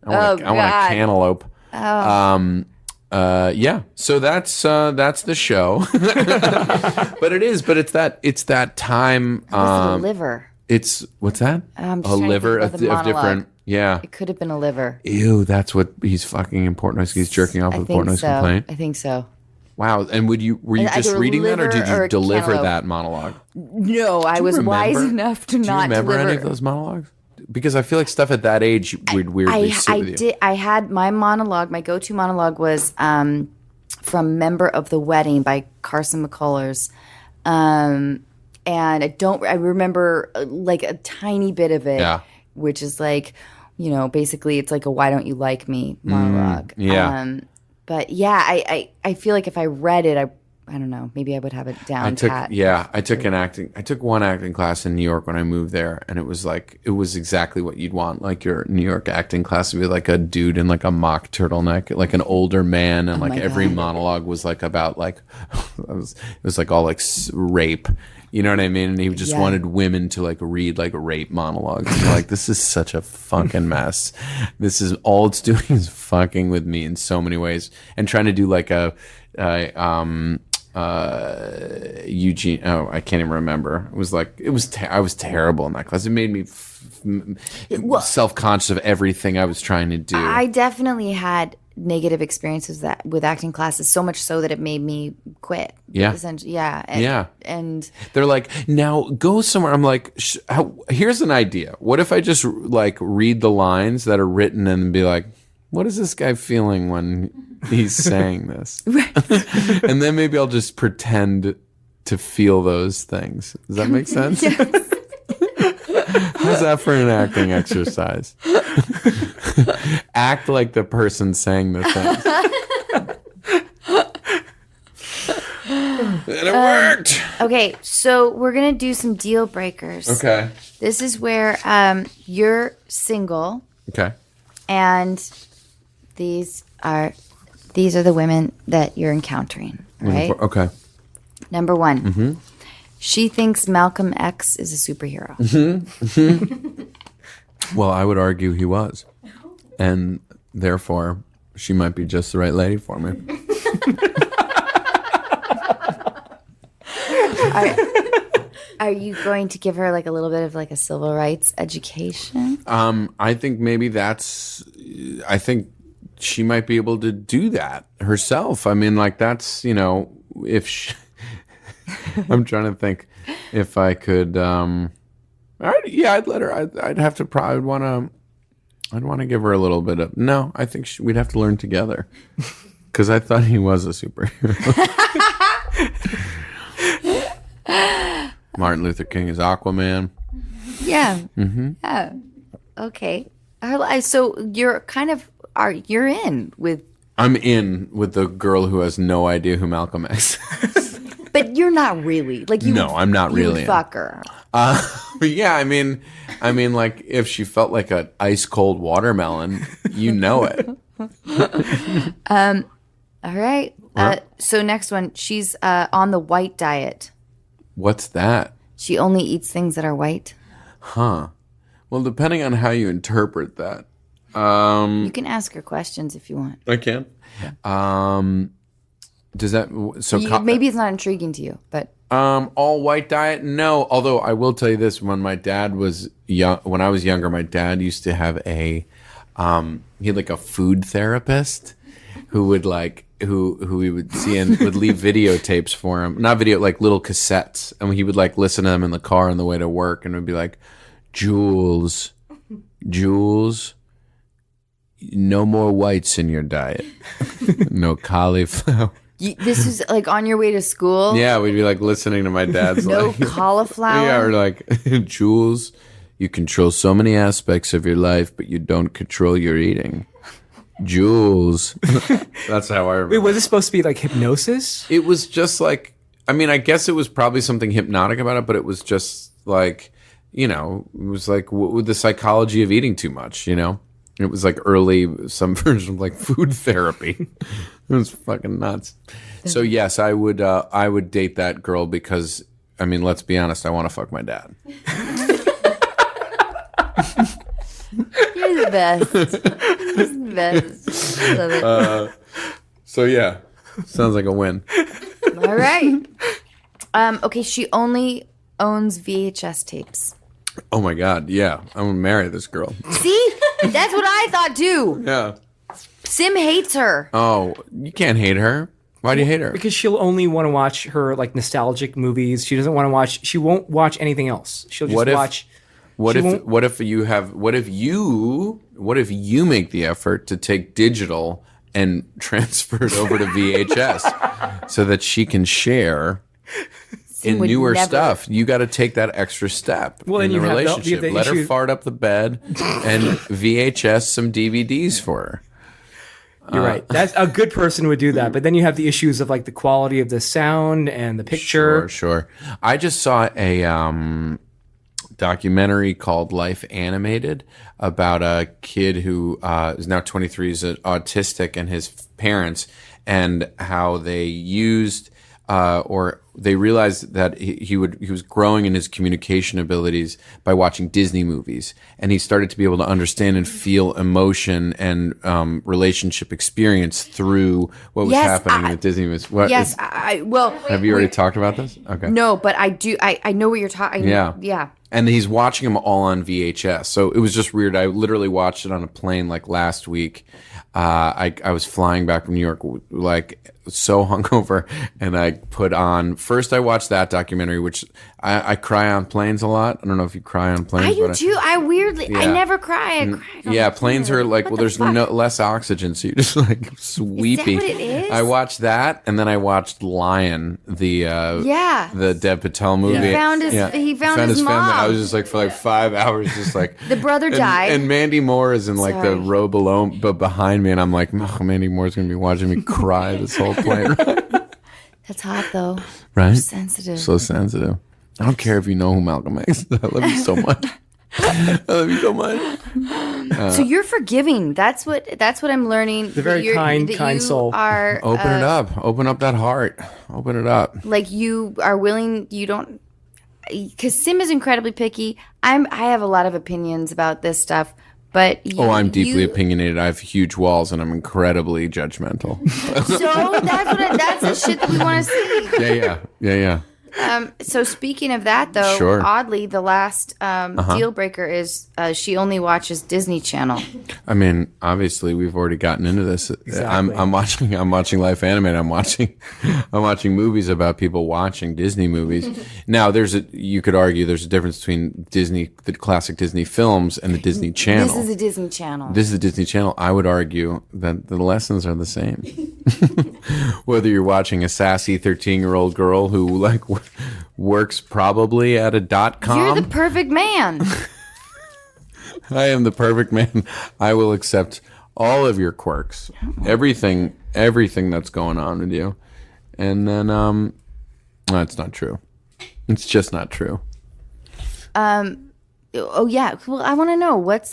[SPEAKER 2] I want a cantaloupe.
[SPEAKER 1] Oh.
[SPEAKER 2] Yeah. So that's the show. But it's that time.
[SPEAKER 1] It was a liver.
[SPEAKER 2] It's what's that?
[SPEAKER 1] A
[SPEAKER 2] liver of different. Yeah.
[SPEAKER 1] It could have been a liver.
[SPEAKER 2] Ew, that's what he's fucking in Portnoy's. He's jerking off with Portnoy's Complaint.
[SPEAKER 1] I think so.
[SPEAKER 2] Wow. And were you just reading that, or did you deliver that monologue?
[SPEAKER 1] No, I was wise enough to not
[SPEAKER 2] remember
[SPEAKER 1] deliver
[SPEAKER 2] any of those monologues? Because I feel like stuff at that age would weirdly sit with you.
[SPEAKER 1] I had my monologue. My go-to monologue was from "Member of the Wedding" by Carson McCullers, and I remember like a tiny bit of it, which is like, basically it's like a "Why don't you like me" monologue.
[SPEAKER 2] Yeah.
[SPEAKER 1] But yeah, I feel like if I read it, I don't know. Maybe I would have it down
[SPEAKER 2] I took
[SPEAKER 1] pat.
[SPEAKER 2] I took one acting class in New York when I moved there, and it was exactly what you'd want. Like your New York acting class would be like a dude in like a mock turtleneck, like an older man, and like every monologue was like about like it was like all like rape. You know what I mean? And he just wanted women to like read like rape monologues. And you're like, this is such a fucking mess. This is all it's doing is fucking with me in so many ways, and trying to do like a Eugene. Oh, I can't even remember. I was terrible in that class. It made me self-conscious of everything I was trying to do.
[SPEAKER 1] I definitely had negative experiences with acting classes, so much so that it made me quit.
[SPEAKER 2] Yeah.
[SPEAKER 1] Essentially, yeah. And
[SPEAKER 2] they're like, now go somewhere. I'm like, here's an idea. What if I just like read the lines that are written and be like, what is this guy feeling when he's saying this? And then maybe I'll just pretend to feel those things. Does that make sense?
[SPEAKER 1] Yes.
[SPEAKER 2] How's that for an acting exercise? Act like the person saying the things. And it worked.
[SPEAKER 1] Okay, so we're gonna do some deal breakers.
[SPEAKER 2] Okay.
[SPEAKER 1] This is where you're single.
[SPEAKER 2] Okay.
[SPEAKER 1] And these are the women that you're encountering, right?
[SPEAKER 2] Okay.
[SPEAKER 1] Number one, she thinks Malcolm X is a superhero.
[SPEAKER 2] Well, I would argue he was. And therefore, she might be just the right lady for me.
[SPEAKER 1] Are you going to give her like a little bit of like a civil rights education?
[SPEAKER 2] I think maybe I think she might be able to do that herself. I mean, like that's, if she, I'm trying to think if I could, I'd let her, I'd have to probably I'd want to give her a little bit of, no, I think we'd have to learn together. Because I thought he was a superhero. Martin Luther King is Aquaman.
[SPEAKER 1] Yeah. Mm-hmm. Yeah. Okay. So you're you're in with.
[SPEAKER 2] I'm in with the girl who has no idea who Malcolm X is.
[SPEAKER 1] But you're not really No,
[SPEAKER 2] I'm not really.
[SPEAKER 1] You fuck her.
[SPEAKER 2] But yeah, I mean, like if she felt like an ice cold watermelon, it.
[SPEAKER 1] All right. So next one, she's on the white diet.
[SPEAKER 2] What's that?
[SPEAKER 1] She only eats things that are white.
[SPEAKER 2] Huh. Well, depending on how you interpret that.
[SPEAKER 1] You can ask her questions if you want.
[SPEAKER 2] I can. Does that
[SPEAKER 1] maybe it's not intriguing to you, but
[SPEAKER 2] all white diet? No. Although I will tell you this: when my dad was young, when I was younger, my dad used to have he had like a food therapist who would who he would see and would leave videotapes for him. Not video, like little cassettes. And he would like listen to them in the car on the way to work and would be like, Jules, no more whites in your diet. No cauliflower.
[SPEAKER 1] This is like on your way to school?
[SPEAKER 2] Yeah, we'd be like listening to my dad's
[SPEAKER 1] no cauliflower?
[SPEAKER 2] Yeah, or like, Jules, you control so many aspects of your life, but you don't control your eating. Jules. That's how I remember.
[SPEAKER 3] Wait, was it supposed to be like hypnosis?
[SPEAKER 2] It was just like, I mean, I guess it was probably something hypnotic about it, but it was just like, it was like with the psychology of eating too much, It was like some version of like food therapy. It was fucking nuts. So yes, I would date that girl because, I mean, let's be honest, I want to fuck my dad.
[SPEAKER 1] You're the best. He's the best. Love it.
[SPEAKER 2] So yeah, sounds like a win.
[SPEAKER 1] All right. Okay, she only owns VHS tapes.
[SPEAKER 2] Oh my God, yeah. I'm gonna marry this girl.
[SPEAKER 1] See? That's what I thought too.
[SPEAKER 2] Yeah.
[SPEAKER 1] Sim hates her.
[SPEAKER 2] Oh, you can't hate her. Why do you hate her?
[SPEAKER 3] Because she'll only want to watch her like nostalgic movies. She won't watch anything else. She'll just watch.
[SPEAKER 2] What if you make the effort to take digital and transfer it over to VHS so that she can share in newer stuff? You got to take that extra step in the relationship. Let her fart up the bed and VHS some DVDs for her.
[SPEAKER 3] You're right. That's a good person would do that. But then you have the issues of like the quality of the sound and the picture.
[SPEAKER 2] Sure. I just saw a documentary called Life Animated about a kid who is now 23, is autistic, and his parents, and how they used or they realized that he was growing in his communication abilities by watching Disney movies, and he started to be able to understand and feel emotion and relationship experience through what was happening with Disney movies. Have you already talked about this? Okay.
[SPEAKER 1] No, but I do. I know what you're talking. Yeah.
[SPEAKER 2] And he's watching them all on VHS. So it was just weird. I literally watched it on a plane like last week. I was flying back from New York, like so hungover, and I put on. First, I watched that documentary, which I cry on planes a lot. I don't know if you cry on planes.
[SPEAKER 1] I do too. I never cry. I cry.
[SPEAKER 2] Planes are like, there's less oxygen, so you're just like sweepy.
[SPEAKER 1] Is that what it is?
[SPEAKER 2] I watched that, and then I watched Lion, the Dev Patel movie.
[SPEAKER 1] He found his mom.
[SPEAKER 2] Family. I was just like for like 5 hours, just like
[SPEAKER 1] the brother died,
[SPEAKER 2] and Mandy Moore is in like the row below, but behind me, and I'm like, oh, Mandy Moore's gonna be watching me cry this whole plane ride.
[SPEAKER 1] That's hot though,
[SPEAKER 2] right?
[SPEAKER 1] Sensitive,
[SPEAKER 2] so sensitive. I don't care if you know who Malcolm X is. I love you so much. I love you so much.
[SPEAKER 1] So you're forgiving. That's what I'm learning.
[SPEAKER 3] The very kind soul.
[SPEAKER 2] Open it up. Open up that heart. Open it up.
[SPEAKER 1] Like you are willing. You don't. Because Sim is incredibly picky. I have a lot of opinions about this stuff, but
[SPEAKER 2] I'm deeply opinionated. I have huge walls, and I'm incredibly judgmental.
[SPEAKER 1] So that's the shit that we want to see.
[SPEAKER 2] Yeah.
[SPEAKER 1] So speaking of that, though, oddly, the last deal breaker is she only watches Disney Channel.
[SPEAKER 2] I mean, obviously, we've already gotten into this.
[SPEAKER 3] Exactly.
[SPEAKER 2] I'm watching Life Animated. I'm watching movies about people watching Disney movies. Now, you could argue there's a difference between the classic Disney films, and the Disney Channel.
[SPEAKER 1] This is a Disney Channel.
[SPEAKER 2] This is the Disney Channel. I would argue that the lessons are the same. Whether you're watching a sassy 13-year-old girl who like works probably at a .com.
[SPEAKER 1] You're the perfect man.
[SPEAKER 2] I am the perfect man. I will accept all of your quirks, everything that's going on with you. And then, no, it's not true. It's just not true.
[SPEAKER 1] Oh yeah. Well, I want to know what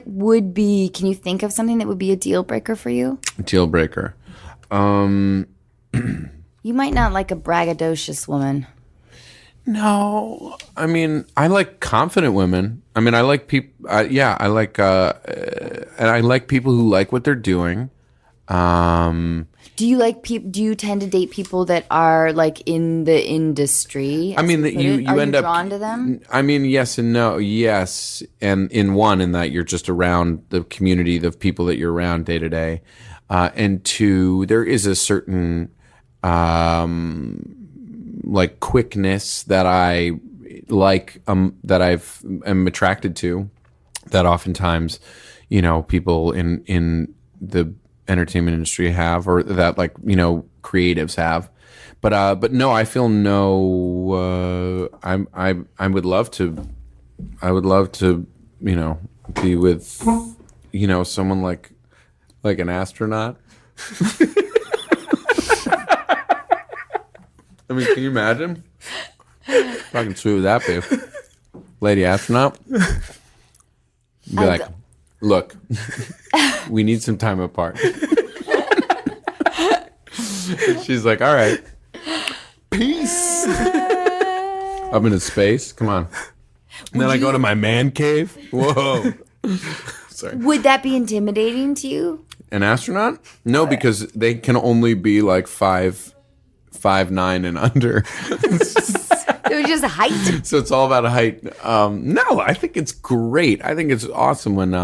[SPEAKER 1] would be, can you think of something that would be a deal breaker for you?
[SPEAKER 2] Deal breaker.
[SPEAKER 1] You might not like a braggadocious woman.
[SPEAKER 2] No, I mean, I like confident women. I mean, I like people. I like, and I like people who like what they're doing.
[SPEAKER 1] Do you like people? Do you tend to date people that are like in the industry?
[SPEAKER 2] I mean, that you end up
[SPEAKER 1] drawn to them.
[SPEAKER 2] I mean, yes and no. Yes, and in that you're just around the community, the people that you're around day to day, and two, there is a certain like quickness that I like, that am attracted to, that oftentimes, people in the entertainment industry have, or that creatives have, but no, I feel no. I would love to be with someone like an astronaut. I mean, can you imagine? Fucking sweet with that, babe. Lady astronaut. Be like, look, we need some time apart. And she's like, all right. Peace. Up into space. Come on. And then I go to my man cave. Whoa. Sorry.
[SPEAKER 1] Would that be intimidating to you?
[SPEAKER 2] An astronaut? No, because they can only be like 5'9" and under.
[SPEAKER 1] It was just height.
[SPEAKER 2] So it's all about height. No, I think it's great. I think it's awesome when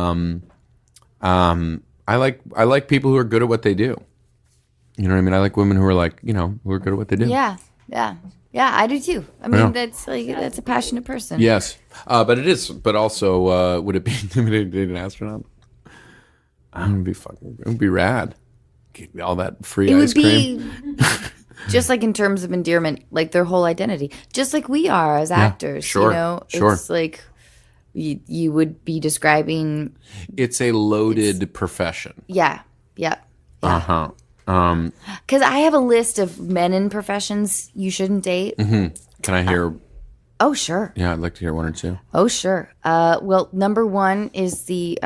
[SPEAKER 2] I like people who are good at what they do. You know what I mean? I like women who are like, who are good at what they do.
[SPEAKER 1] Yeah. I do too. I mean, that's a passionate person.
[SPEAKER 2] Yes, but it is. But also, would it be intimidating to date an astronaut? It would be rad. Give me all that free ice cream.
[SPEAKER 1] Be just like in terms of endearment, like their whole identity, just like we are as actors.
[SPEAKER 2] Sure.
[SPEAKER 1] It's like you would be describing.
[SPEAKER 2] It's a loaded profession.
[SPEAKER 1] Yeah. Yep.
[SPEAKER 2] Uh-huh.
[SPEAKER 1] Because I have a list of men in professions you shouldn't date.
[SPEAKER 2] Can I hear?
[SPEAKER 1] Oh, sure.
[SPEAKER 2] Yeah, I'd like to hear one or two.
[SPEAKER 1] Oh, sure. Well, number one is the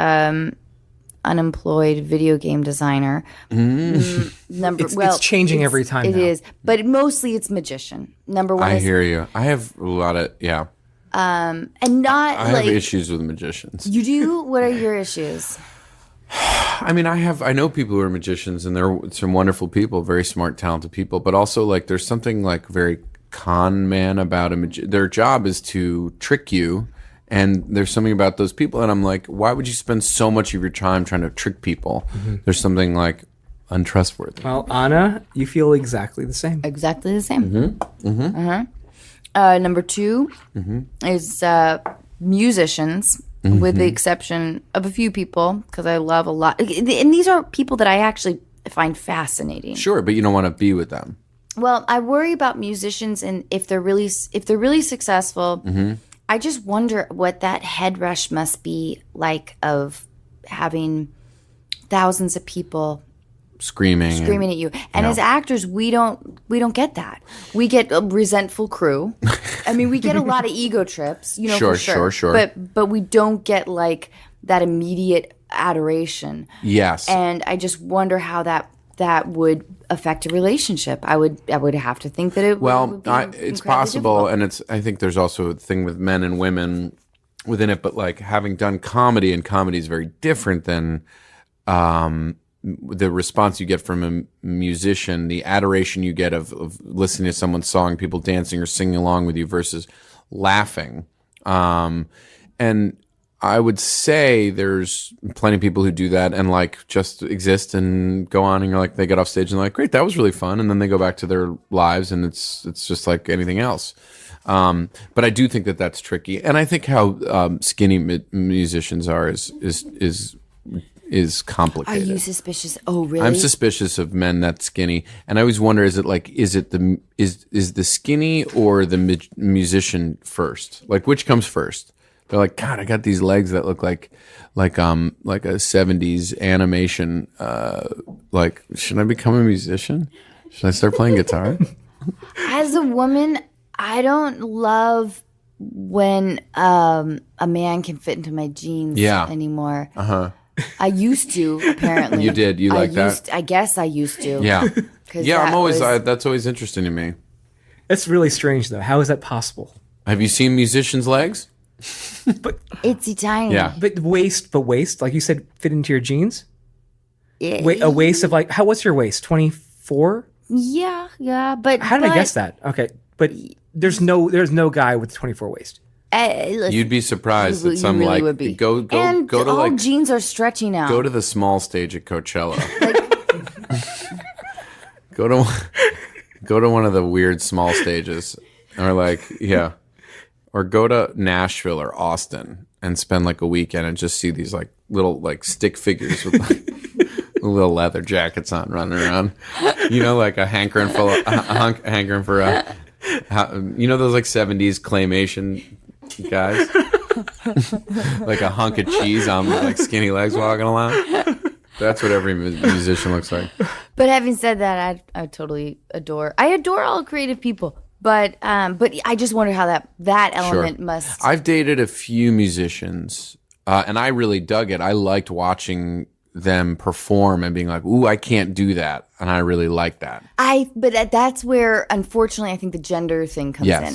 [SPEAKER 1] unemployed video game designer.
[SPEAKER 3] It's changing every time.
[SPEAKER 1] It
[SPEAKER 3] now.
[SPEAKER 1] is, but mostly it's magician. Number one.
[SPEAKER 2] I
[SPEAKER 1] is,
[SPEAKER 2] hear you. I have a lot of
[SPEAKER 1] and not
[SPEAKER 2] I
[SPEAKER 1] like
[SPEAKER 2] have issues with magicians.
[SPEAKER 1] you do. What are your issues?
[SPEAKER 2] I mean, I know people who are magicians, and they're some wonderful people, very smart, talented people. But also, like, there's something like very con man about their job is to trick you, and there's something about those people. And I'm like, why would you spend so much of your time trying to trick people? There's something like untrustworthy.
[SPEAKER 3] Well, Anna, you feel exactly the same.
[SPEAKER 1] Exactly the same. Number two is musicians. With the exception of a few people, because I love a lot. And these are people that I actually find fascinating.
[SPEAKER 2] Sure, but you don't want to be with them.
[SPEAKER 1] Well, I worry about musicians, and if they're really successful, I just wonder what that head rush must be like of having thousands of people
[SPEAKER 2] screaming
[SPEAKER 1] at you. And as actors, we don't get that. We get a resentful crew. I mean, we get a lot of ego trips, for sure.
[SPEAKER 2] Sure.
[SPEAKER 1] But we don't get like that immediate adoration.
[SPEAKER 2] Yes.
[SPEAKER 1] And I just wonder how that would affect a relationship. I would have to think that it would be
[SPEAKER 2] it's possible,
[SPEAKER 1] difficult.
[SPEAKER 2] and I think there's also a thing with men and women within it. But like having done comedy, and comedy is very different than the response you get from a musician, the adoration you get of listening to someone's song, people dancing or singing along with you versus laughing. And I would say there's plenty of people who do that and like just exist and go on, and you're like, they get off stage and they're like, great, that was really fun. And then they go back to their lives, and it's just like anything else. But I do think that that's tricky. And I think how skinny musicians are is complicated.
[SPEAKER 1] Are you suspicious? Oh, really?
[SPEAKER 2] I'm suspicious of men that skinny, and I always wonder: is the skinny or the musician first? Like, which comes first? They're like, God, I got these legs that look like a 70s animation. Like, should I become a musician? Should I start playing guitar?
[SPEAKER 1] As a woman, I don't love when a man can fit into my jeans anymore. I used to, apparently.
[SPEAKER 2] You did. You like that?
[SPEAKER 1] I guess I used to.
[SPEAKER 2] Yeah. Yeah, that's always interesting to me.
[SPEAKER 3] That's really strange, though. How is that possible?
[SPEAKER 2] Have you seen musicians' legs?
[SPEAKER 3] But
[SPEAKER 1] itsy tiny.
[SPEAKER 2] Yeah.
[SPEAKER 3] But waist, like you said, fit into your jeans?
[SPEAKER 1] Yeah.
[SPEAKER 3] A waist of like, what's your waist? 24?
[SPEAKER 1] Yeah, but
[SPEAKER 3] how did I guess that? Okay, but there's no guy with 24 waist.
[SPEAKER 1] Listen,
[SPEAKER 2] You'd be surprised that some
[SPEAKER 1] really
[SPEAKER 2] like
[SPEAKER 1] would be.
[SPEAKER 2] go
[SPEAKER 1] and
[SPEAKER 2] to
[SPEAKER 1] all
[SPEAKER 2] like
[SPEAKER 1] jeans are stretchy now.
[SPEAKER 2] go to the small stage at Coachella. Go to one of the weird small stages, or or go to Nashville or Austin and spend like a weekend and just see these like little like stick figures with like little leather jackets on running around. Like a hankering for those like 70s claymation guys, like a hunk of cheese on with like skinny legs walking along. That's what every musician looks like.
[SPEAKER 1] But having said that, I totally adore all creative people. But I just wonder how that element must.
[SPEAKER 2] I've dated a few musicians, and I really dug it. I liked watching them perform and being like, "Ooh, I can't do that," and I really like that.
[SPEAKER 1] But that's where, unfortunately, I think the gender thing comes in,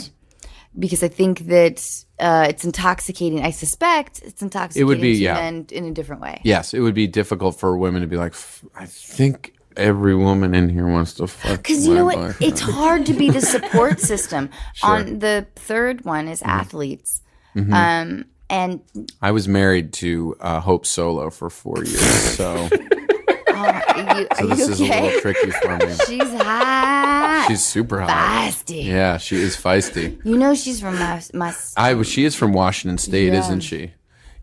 [SPEAKER 1] because I think that it's intoxicating. I suspect it's intoxicating.
[SPEAKER 2] It would be,
[SPEAKER 1] to men in a different way.
[SPEAKER 2] Yes, it would be difficult for women to be like, I think every woman in here wants to fuck.
[SPEAKER 1] Because you know what? It's hard to be the support system. On the third one is athletes. And
[SPEAKER 2] I was married to Hope Solo for 4 years, so this is a little tricky for me.
[SPEAKER 1] She's hot.
[SPEAKER 2] She's super hot.
[SPEAKER 1] Feisty.
[SPEAKER 2] Yeah, she is feisty.
[SPEAKER 1] She's from my
[SPEAKER 2] She is from Washington State, isn't she?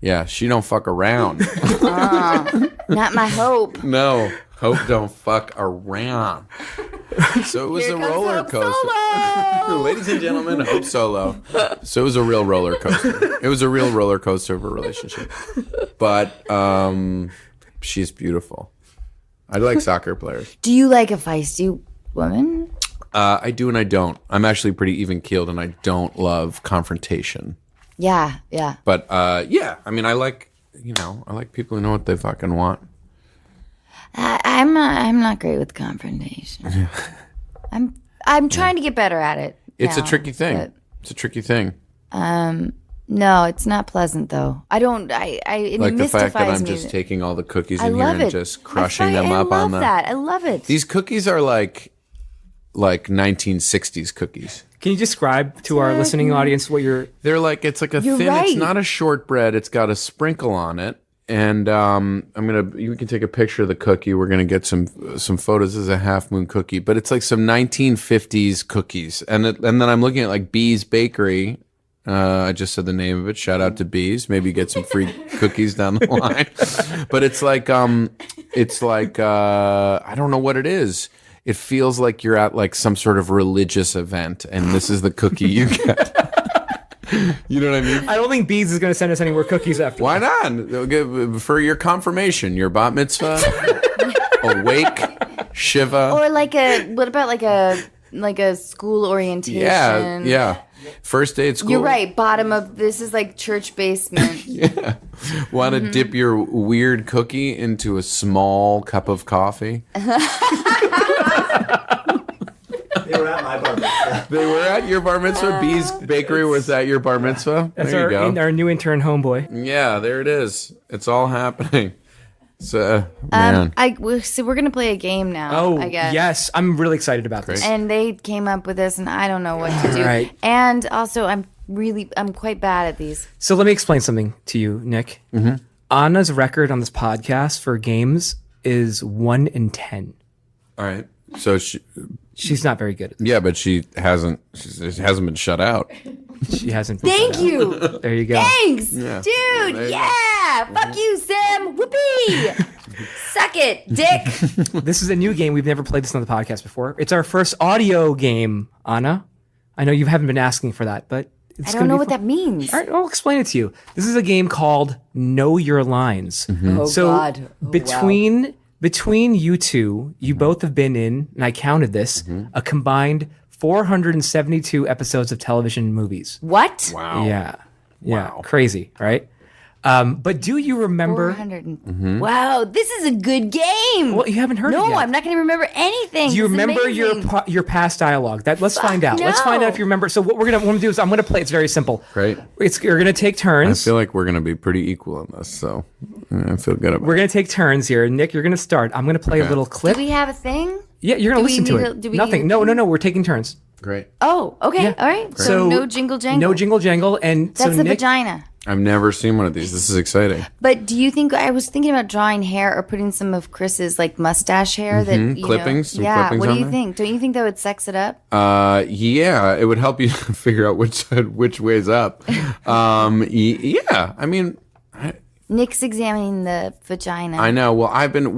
[SPEAKER 2] Yeah, she don't fuck around.
[SPEAKER 1] not my Hope.
[SPEAKER 2] No, Hope don't fuck around. So it was
[SPEAKER 1] Here
[SPEAKER 2] a
[SPEAKER 1] comes
[SPEAKER 2] roller
[SPEAKER 1] Hope
[SPEAKER 2] coaster.
[SPEAKER 1] Solo.
[SPEAKER 2] Ladies and gentlemen, Hope Solo. So it was a real roller coaster. It was a real roller coaster of a relationship. But she's beautiful. I like soccer players.
[SPEAKER 1] Do you like a feisty woman?
[SPEAKER 2] I do and I don't. I'm actually pretty even keeled, and I don't love confrontation.
[SPEAKER 1] Yeah.
[SPEAKER 2] But yeah, I mean, I like people who know what they fucking want.
[SPEAKER 1] I'm not great with confrontation. I'm trying to get better at it.
[SPEAKER 2] It's
[SPEAKER 1] now,
[SPEAKER 2] a tricky thing.
[SPEAKER 1] but,
[SPEAKER 2] It's a tricky thing.
[SPEAKER 1] No, it's not pleasant though. I don't. It
[SPEAKER 2] Like the fact that
[SPEAKER 1] mystifies
[SPEAKER 2] I'm
[SPEAKER 1] me.
[SPEAKER 2] just taking all the cookies
[SPEAKER 1] I
[SPEAKER 2] in here
[SPEAKER 1] love
[SPEAKER 2] and
[SPEAKER 1] it.
[SPEAKER 2] just crushing them up
[SPEAKER 1] I
[SPEAKER 2] on
[SPEAKER 1] love
[SPEAKER 2] the.
[SPEAKER 1] that. I love it.
[SPEAKER 2] These cookies are like 1960s cookies.
[SPEAKER 3] Can you describe to our listening audience what you're?
[SPEAKER 2] They're like it's like a
[SPEAKER 1] You're
[SPEAKER 2] thin.
[SPEAKER 1] right.
[SPEAKER 2] It's not a shortbread. It's got a sprinkle on it. And you can take a picture of the cookie. We're gonna get some photos. This is a Half Moon cookie, but it's like some 1950s cookies. And then I'm looking at like Bee's Bakery. I just said the name of it. Shout out to Bees. Maybe get some free cookies down the line. But it's like I don't know what it is. It feels like you're at like some sort of religious event, and this is the cookie you get. You know what I mean?
[SPEAKER 3] I don't think Bees is going to send us any more cookies after.
[SPEAKER 2] Why not? They'll give for your confirmation, your bat mitzvah, a wake, shiva.
[SPEAKER 1] Or what about like a school orientation?
[SPEAKER 2] Yeah. First day at school.
[SPEAKER 1] You're right. This is like church basement.
[SPEAKER 2] Want to dip your weird cookie into a small cup of coffee?
[SPEAKER 5] They were at my bar mitzvah.
[SPEAKER 2] They were at your bar mitzvah. Bee's Bakery was at your bar mitzvah.
[SPEAKER 3] That's
[SPEAKER 2] There you go.
[SPEAKER 3] our new intern homeboy.
[SPEAKER 2] Yeah, there it is. It's all happening. So, man.
[SPEAKER 1] So we're gonna play a game now. I guess.
[SPEAKER 3] Yes, I'm really excited about this.
[SPEAKER 1] And they came up with this, and I don't know what to do.
[SPEAKER 3] Right.
[SPEAKER 1] And also, I'm quite bad at these.
[SPEAKER 3] So let me explain something to you, Nick. Mm-hmm. Anna's record on this podcast for games is 1 in 10.
[SPEAKER 2] All right. So
[SPEAKER 3] She's not very good at this.
[SPEAKER 2] yeah, but she hasn't been shut out.
[SPEAKER 3] She hasn't. been
[SPEAKER 1] Thank
[SPEAKER 3] good
[SPEAKER 1] you.
[SPEAKER 3] at it. There you go.
[SPEAKER 1] Thanks,
[SPEAKER 2] Yeah.
[SPEAKER 1] dude.
[SPEAKER 2] There you
[SPEAKER 1] Yeah. Fuck you, Sim. Whoopee. Suck it, dick.
[SPEAKER 3] This is a new game. We've never played this on the podcast before. It's our first audio game, Anna. I know you haven't been asking for that, but
[SPEAKER 1] I don't know what that means.
[SPEAKER 3] All right, I'll explain it to you. This is a game called Know Your Lines.
[SPEAKER 1] Oh,
[SPEAKER 3] So
[SPEAKER 1] God. Oh,
[SPEAKER 3] between you two, you both have been in, and I counted this, a combined 472 episodes of television and movies.
[SPEAKER 1] What?
[SPEAKER 2] Wow.
[SPEAKER 3] Yeah.
[SPEAKER 2] Wow.
[SPEAKER 3] Crazy, right? But do you remember?
[SPEAKER 1] 400. Wow, this is a good game.
[SPEAKER 3] Well, you haven't heard it
[SPEAKER 1] No,
[SPEAKER 3] yet.
[SPEAKER 1] I'm not going to remember anything.
[SPEAKER 3] Do you
[SPEAKER 1] This is
[SPEAKER 3] remember
[SPEAKER 1] amazing.
[SPEAKER 3] your past dialogue? Let's find out.
[SPEAKER 1] no.
[SPEAKER 3] Let's find out if you remember. So what we're gonna do is I'm gonna play. It's very simple.
[SPEAKER 2] Great.
[SPEAKER 3] You're gonna take
[SPEAKER 2] I
[SPEAKER 3] turns.
[SPEAKER 2] feel like we're gonna be pretty equal in this, so I feel good about
[SPEAKER 3] We're gonna take turns here. Nick, you're gonna start. I'm gonna play a
[SPEAKER 2] Okay.
[SPEAKER 3] little
[SPEAKER 1] Do
[SPEAKER 3] clip.
[SPEAKER 1] we have a thing?
[SPEAKER 3] Yeah, you're gonna
[SPEAKER 1] do we
[SPEAKER 3] listen to
[SPEAKER 1] need
[SPEAKER 3] it.
[SPEAKER 1] to- do we
[SPEAKER 3] Nothing.
[SPEAKER 1] need a
[SPEAKER 3] No. We're taking turns.
[SPEAKER 2] Great.
[SPEAKER 1] Oh, okay.
[SPEAKER 3] Yeah.
[SPEAKER 1] All right. So,
[SPEAKER 3] So
[SPEAKER 1] no jingle jangle.
[SPEAKER 3] No jingle jangle. And
[SPEAKER 1] That's
[SPEAKER 3] so
[SPEAKER 1] the
[SPEAKER 3] Nick,
[SPEAKER 1] vagina.
[SPEAKER 2] I've never seen one of these. This is exciting.
[SPEAKER 1] But do you think I was thinking about drawing hair or putting some of Chris's like mustache hair that you
[SPEAKER 2] Clippings, some
[SPEAKER 1] Know, yeah.
[SPEAKER 2] clippings
[SPEAKER 1] What do
[SPEAKER 2] on
[SPEAKER 1] you
[SPEAKER 2] there?
[SPEAKER 1] think? Don't you think that would sex it up?
[SPEAKER 2] Yeah, it would help you figure out which way's up. Yeah, I mean,
[SPEAKER 1] Nick's examining the vagina.
[SPEAKER 2] I know. Well, I've been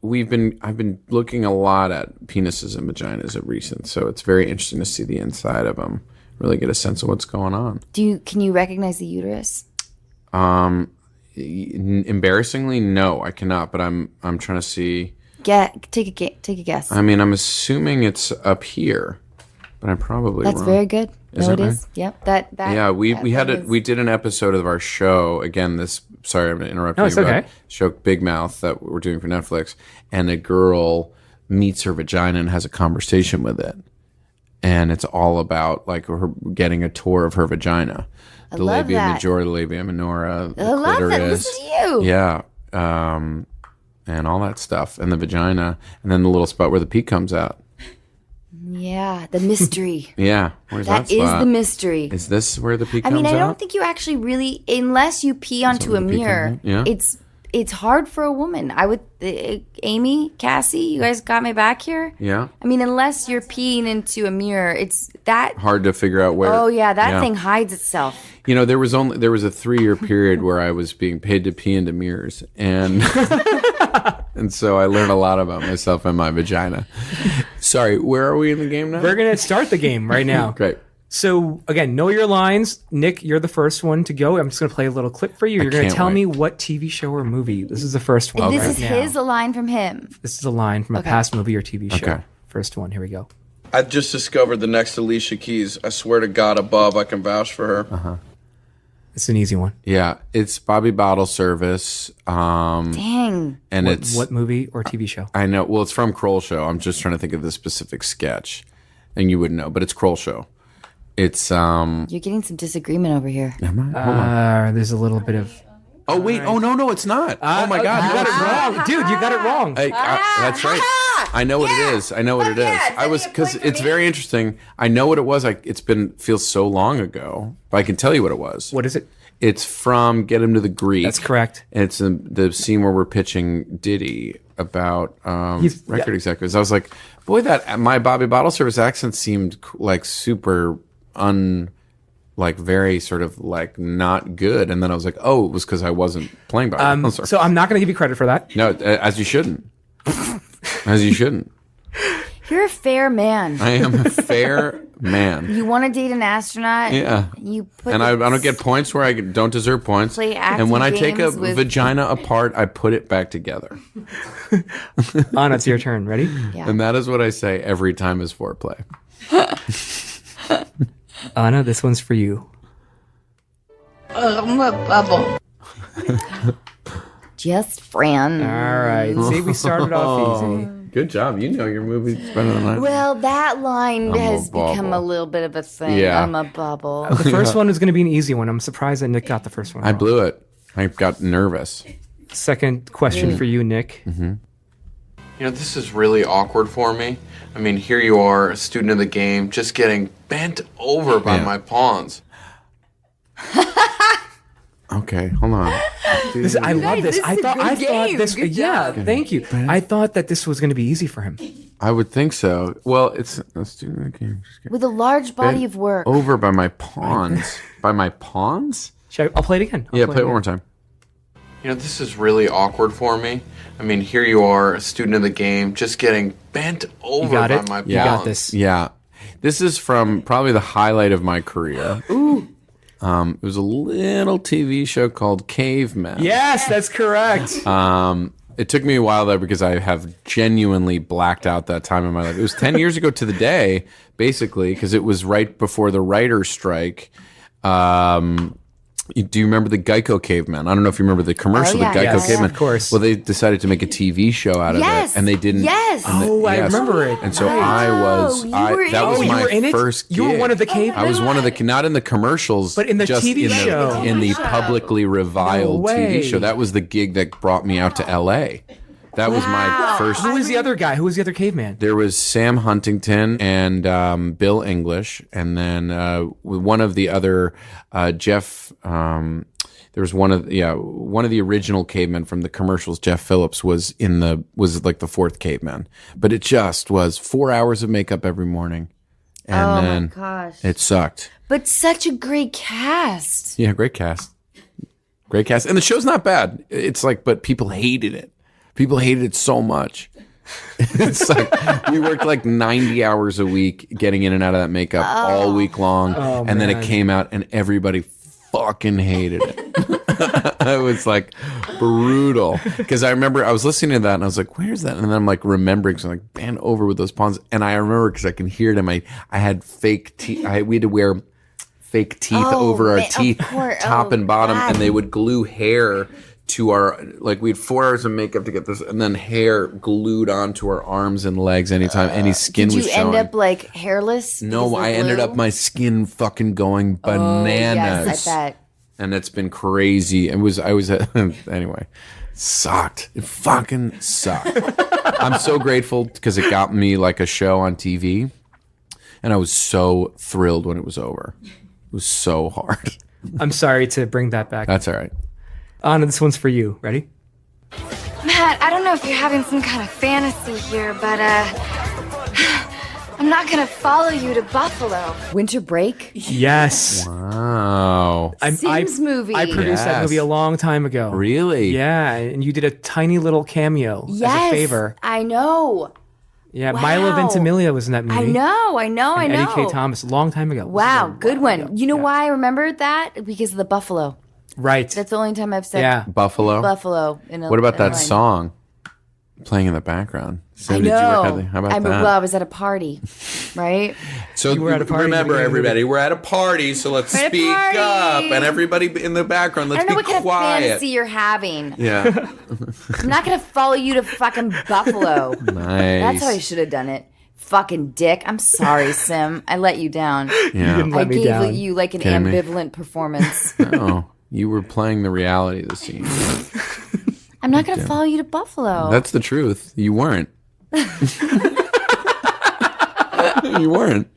[SPEAKER 2] looking a lot at penises and vaginas at recent, so it's very interesting to see the inside of them. Really get a sense of what's going on.
[SPEAKER 1] Can you recognize the uterus?
[SPEAKER 2] Embarrassingly, no, I cannot. But I'm trying to see.
[SPEAKER 1] Take a guess.
[SPEAKER 2] I mean, I'm assuming it's up here, but I'm probably
[SPEAKER 1] That's
[SPEAKER 2] wrong.
[SPEAKER 1] very good.
[SPEAKER 2] Is
[SPEAKER 1] No,
[SPEAKER 2] it
[SPEAKER 1] it
[SPEAKER 2] right?
[SPEAKER 1] is. Yep. That.
[SPEAKER 2] Yeah, we had
[SPEAKER 1] it.
[SPEAKER 2] it. We did an episode of our show again. Sorry, I'm interrupting
[SPEAKER 3] No, it's
[SPEAKER 2] you. but
[SPEAKER 3] okay.
[SPEAKER 2] Show Big Mouth that we're doing for Netflix, and a girl meets her vagina and has a conversation with it, and it's all about like her getting a tour of her vagina, the
[SPEAKER 1] love
[SPEAKER 2] labia
[SPEAKER 1] that.
[SPEAKER 2] majora, the labia minora, the
[SPEAKER 1] I love that.
[SPEAKER 2] clitoris.
[SPEAKER 1] Listen to you.
[SPEAKER 2] Yeah, and all that stuff, and the vagina, and then the little spot where the pee comes out.
[SPEAKER 1] Yeah, the mystery.
[SPEAKER 2] Yeah, where's that,
[SPEAKER 1] That is
[SPEAKER 2] spot?
[SPEAKER 1] the mystery.
[SPEAKER 2] Is this where the pee
[SPEAKER 1] I
[SPEAKER 2] comes
[SPEAKER 1] mean, I
[SPEAKER 2] out?
[SPEAKER 1] don't think you actually really, unless you pee onto a
[SPEAKER 2] where the pee
[SPEAKER 1] mirror.
[SPEAKER 2] comes in? Yeah.
[SPEAKER 1] It's hard for a woman. I would, Amy, Cassie, you guys got me back here.
[SPEAKER 2] Yeah.
[SPEAKER 1] I mean, unless you're peeing into a mirror, it's that.
[SPEAKER 2] Hard to figure out where.
[SPEAKER 1] Oh yeah, that thing hides itself.
[SPEAKER 2] You know, there was a 3-year period where I was being paid to pee into mirrors, and And so I learned a lot about myself and my vagina. Sorry, where are we in the game now?
[SPEAKER 3] We're going to start the game right now.
[SPEAKER 2] Great.
[SPEAKER 3] So, again, know your lines. Nick, you're the first one to go. I'm just going to play a little clip for you. You're going to tell me what TV show or movie. This is the first one.
[SPEAKER 1] This is a line from him.
[SPEAKER 3] This is a line from a past movie or TV show.
[SPEAKER 2] Okay.
[SPEAKER 3] First one. Here we go.
[SPEAKER 6] I just discovered the next Alicia Keys. I swear to God above, I can vouch for her.
[SPEAKER 2] Uh-huh.
[SPEAKER 3] It's an easy one.
[SPEAKER 2] Yeah, it's Bobby Bottle Service.
[SPEAKER 1] Dang.
[SPEAKER 2] And
[SPEAKER 3] What movie or TV show?
[SPEAKER 2] I know. Well, it's from Kroll Show. I'm just trying to think of the specific sketch, and you would know, but it's Kroll Show. It's
[SPEAKER 1] You're getting some disagreement over here.
[SPEAKER 2] Am I? Hold on.
[SPEAKER 3] There's a little bit of...
[SPEAKER 2] Oh wait! Oh no, it's not. Oh my God!
[SPEAKER 3] You got it wrong. Dude, you got it wrong.
[SPEAKER 2] That's right. I know what it is. I know what it is. I was because it's very interesting. I know what it was. Feels so long ago, but I can tell you what it was.
[SPEAKER 3] What is it?
[SPEAKER 2] It's from Get Him to the Greek.
[SPEAKER 3] That's correct.
[SPEAKER 2] And it's the scene where we're pitching Diddy about record executives. I was like, boy, that my Bobby Bottle Service accent seemed like super very sort of like not good. And then I was like, oh, it was because I wasn't playing Bobby Bottle Service.
[SPEAKER 3] So I'm not going to give you credit for that.
[SPEAKER 2] No, as you shouldn't. As you shouldn't.
[SPEAKER 1] You're a fair man.
[SPEAKER 2] I am a fair man.
[SPEAKER 1] You want to date an astronaut?
[SPEAKER 2] Yeah.
[SPEAKER 1] You put
[SPEAKER 2] And I don't get points where I don't deserve points.
[SPEAKER 1] Play acting
[SPEAKER 2] And when I take a
[SPEAKER 1] games with-
[SPEAKER 2] vagina apart, I put it back together.
[SPEAKER 3] Anna, it's your turn. Ready?
[SPEAKER 1] Yeah.
[SPEAKER 2] And that is what I say every time is foreplay.
[SPEAKER 3] Anna, this one's for you.
[SPEAKER 1] Just friends.
[SPEAKER 3] All right. See, we started off easy.
[SPEAKER 2] Good job. You know your movie's better than I do.
[SPEAKER 1] Well, that line
[SPEAKER 2] I'm a
[SPEAKER 1] has become
[SPEAKER 2] bubble.
[SPEAKER 1] a little bit of a thing.
[SPEAKER 2] Yeah.
[SPEAKER 1] I'm a bubble.
[SPEAKER 3] The first one is going to be an easy one. I'm surprised that Nick got the first one
[SPEAKER 2] I
[SPEAKER 3] wrong.
[SPEAKER 2] blew it. I got nervous.
[SPEAKER 3] Second question for you, Nick.
[SPEAKER 2] Mm-hmm.
[SPEAKER 6] You know, this is really awkward for me. I mean, here you are, a student of the game, just getting bent over by
[SPEAKER 2] Yeah.
[SPEAKER 6] my pawns.
[SPEAKER 2] Okay, hold on.
[SPEAKER 3] I love this.
[SPEAKER 1] this is a good game.
[SPEAKER 3] This.
[SPEAKER 1] Good
[SPEAKER 3] Yeah,
[SPEAKER 1] job.
[SPEAKER 3] thank you. I thought that this was going to be easy for him.
[SPEAKER 2] I would think so. Well, it's a student of the game. Just get
[SPEAKER 1] With a large body
[SPEAKER 2] bent
[SPEAKER 1] of work.
[SPEAKER 2] over by my pawns. By my pawns?
[SPEAKER 3] I'll play it again.
[SPEAKER 2] Yeah, play it one more time.
[SPEAKER 6] You know, this is really awkward for me. I mean, here you are, a student of the game, just getting bent over
[SPEAKER 3] You got
[SPEAKER 6] by
[SPEAKER 3] it.
[SPEAKER 6] my pawns.
[SPEAKER 3] You got this.
[SPEAKER 2] Yeah. This is from probably the highlight of my career. Ooh. It was a little TV show called Caveman.
[SPEAKER 3] Yes, that's correct.
[SPEAKER 2] It took me a while though because I have genuinely blacked out that time in my life. It was 10 years ago to the day, basically, because it was right before the writer's strike. Do you remember the Geico Caveman? I don't know if you remember the commercial,
[SPEAKER 1] Oh, yeah.
[SPEAKER 2] the Geico
[SPEAKER 3] Yes,
[SPEAKER 2] Caveman.
[SPEAKER 3] of course.
[SPEAKER 2] Well, they decided to make a TV show out of
[SPEAKER 1] Yes.
[SPEAKER 2] it, and they didn't.
[SPEAKER 1] Yes.
[SPEAKER 3] Oh, I remember it.
[SPEAKER 2] And so
[SPEAKER 1] Right.
[SPEAKER 2] I was.
[SPEAKER 1] Oh, you were
[SPEAKER 2] that
[SPEAKER 1] in
[SPEAKER 2] was
[SPEAKER 1] it.
[SPEAKER 3] You
[SPEAKER 2] my
[SPEAKER 3] were in it?
[SPEAKER 2] first.
[SPEAKER 3] You were
[SPEAKER 2] gig.
[SPEAKER 3] one of the cavemen?
[SPEAKER 2] I was one of the not in the commercials,
[SPEAKER 3] But in the
[SPEAKER 2] just
[SPEAKER 3] TV show.
[SPEAKER 2] in the publicly reviled
[SPEAKER 3] No way.
[SPEAKER 2] TV show. That was the gig that brought me out to L.A. That was my first.
[SPEAKER 3] Who was the other guy? Who was the other caveman?
[SPEAKER 2] There was Sam Huntington and Bill English, and then one of the other Jeff. There was one of the original cavemen from the commercials. Jeff Phillips was like the fourth caveman, but it just was 4 hours of makeup every morning, and then
[SPEAKER 1] gosh.
[SPEAKER 2] it sucked.
[SPEAKER 1] But such a great cast.
[SPEAKER 2] Yeah, great cast, and the show's not bad. It's like, but people hated it. People hated it so much. It's like we worked like 90 hours a week getting in and out of that makeup all week long, and then it came out and everybody fucking hated it. It was like brutal because I remember I was listening to that and I was like, "Where's that?" And then I'm like remembering, so I'm like, bent over with those pawns, and I remember because I can hear them. I had fake teeth. We had to wear fake teeth over our
[SPEAKER 1] man, of
[SPEAKER 2] teeth,
[SPEAKER 1] course.
[SPEAKER 2] top
[SPEAKER 1] Oh,
[SPEAKER 2] and bottom,
[SPEAKER 1] God.
[SPEAKER 2] and they would glue hair to our, like, we had 4 hours of makeup to get this, and then hair glued onto our arms and legs anytime any skin
[SPEAKER 1] Did
[SPEAKER 2] was
[SPEAKER 1] you
[SPEAKER 2] showing.
[SPEAKER 1] end up like hairless?
[SPEAKER 2] No,
[SPEAKER 1] because of
[SPEAKER 2] I ended
[SPEAKER 1] glue?
[SPEAKER 2] up my skin fucking going bananas.
[SPEAKER 1] Yes, I bet.
[SPEAKER 2] And it's been crazy. I was anyway, sucked. It fucking sucked. I'm so grateful because it got me like a show on TV, and I was so thrilled when it was over. It was so hard.
[SPEAKER 3] I'm sorry to bring that back.
[SPEAKER 2] That's all right.
[SPEAKER 3] Anna, this one's for you. Ready?
[SPEAKER 1] Matt, I don't know if you're having some kind of fantasy here, but I'm not gonna follow you to Buffalo. Winter Break?
[SPEAKER 3] Yes.
[SPEAKER 2] Wow.
[SPEAKER 1] Sims movie.
[SPEAKER 3] I produced that
[SPEAKER 2] Yes.
[SPEAKER 3] movie a long time ago.
[SPEAKER 2] Really?
[SPEAKER 3] Yeah, and you did a tiny little cameo as a favor.
[SPEAKER 1] I know.
[SPEAKER 3] Yeah,
[SPEAKER 1] Wow.
[SPEAKER 3] Milo Ventimiglia was in that movie.
[SPEAKER 1] I know.
[SPEAKER 3] And
[SPEAKER 1] I know.
[SPEAKER 3] Eddie K. Thomas, a long time ago.
[SPEAKER 1] Wow,
[SPEAKER 3] This is a
[SPEAKER 1] good
[SPEAKER 3] while
[SPEAKER 1] one.
[SPEAKER 3] ago.
[SPEAKER 1] You know
[SPEAKER 3] Yeah.
[SPEAKER 1] why I remembered that? Because of the buffalo.
[SPEAKER 3] Right.
[SPEAKER 1] That's the only time I've said
[SPEAKER 3] Yeah.
[SPEAKER 2] Buffalo.
[SPEAKER 1] buffalo.
[SPEAKER 2] What about that
[SPEAKER 1] line.
[SPEAKER 2] song playing in the background? So
[SPEAKER 1] I
[SPEAKER 2] did you
[SPEAKER 1] know.
[SPEAKER 2] work how about that?
[SPEAKER 1] Well, I was at a party, right?
[SPEAKER 2] So
[SPEAKER 3] You were at a party
[SPEAKER 2] remember,
[SPEAKER 3] at the beginning of the
[SPEAKER 2] everybody, we're at a party, so let's
[SPEAKER 1] We're at a
[SPEAKER 2] speak
[SPEAKER 1] party.
[SPEAKER 2] up. And everybody in the background,
[SPEAKER 1] I
[SPEAKER 2] let's
[SPEAKER 1] don't know
[SPEAKER 2] be
[SPEAKER 1] what kind of
[SPEAKER 2] quiet.
[SPEAKER 1] fantasy you're having.
[SPEAKER 2] Yeah.
[SPEAKER 1] I'm not gonna follow you to fucking Buffalo.
[SPEAKER 2] Nice.
[SPEAKER 1] That's how I should have done it. Fucking dick. I'm sorry, Sim. I let you down.
[SPEAKER 2] Yeah.
[SPEAKER 3] didn't
[SPEAKER 1] I
[SPEAKER 3] let me
[SPEAKER 1] gave
[SPEAKER 3] down.
[SPEAKER 1] you like an
[SPEAKER 2] Kidding me?
[SPEAKER 1] ambivalent performance.
[SPEAKER 2] Oh, you were playing the reality of the scene.
[SPEAKER 1] I'm not gonna follow you to Buffalo.
[SPEAKER 2] That's the truth. You weren't. You weren't.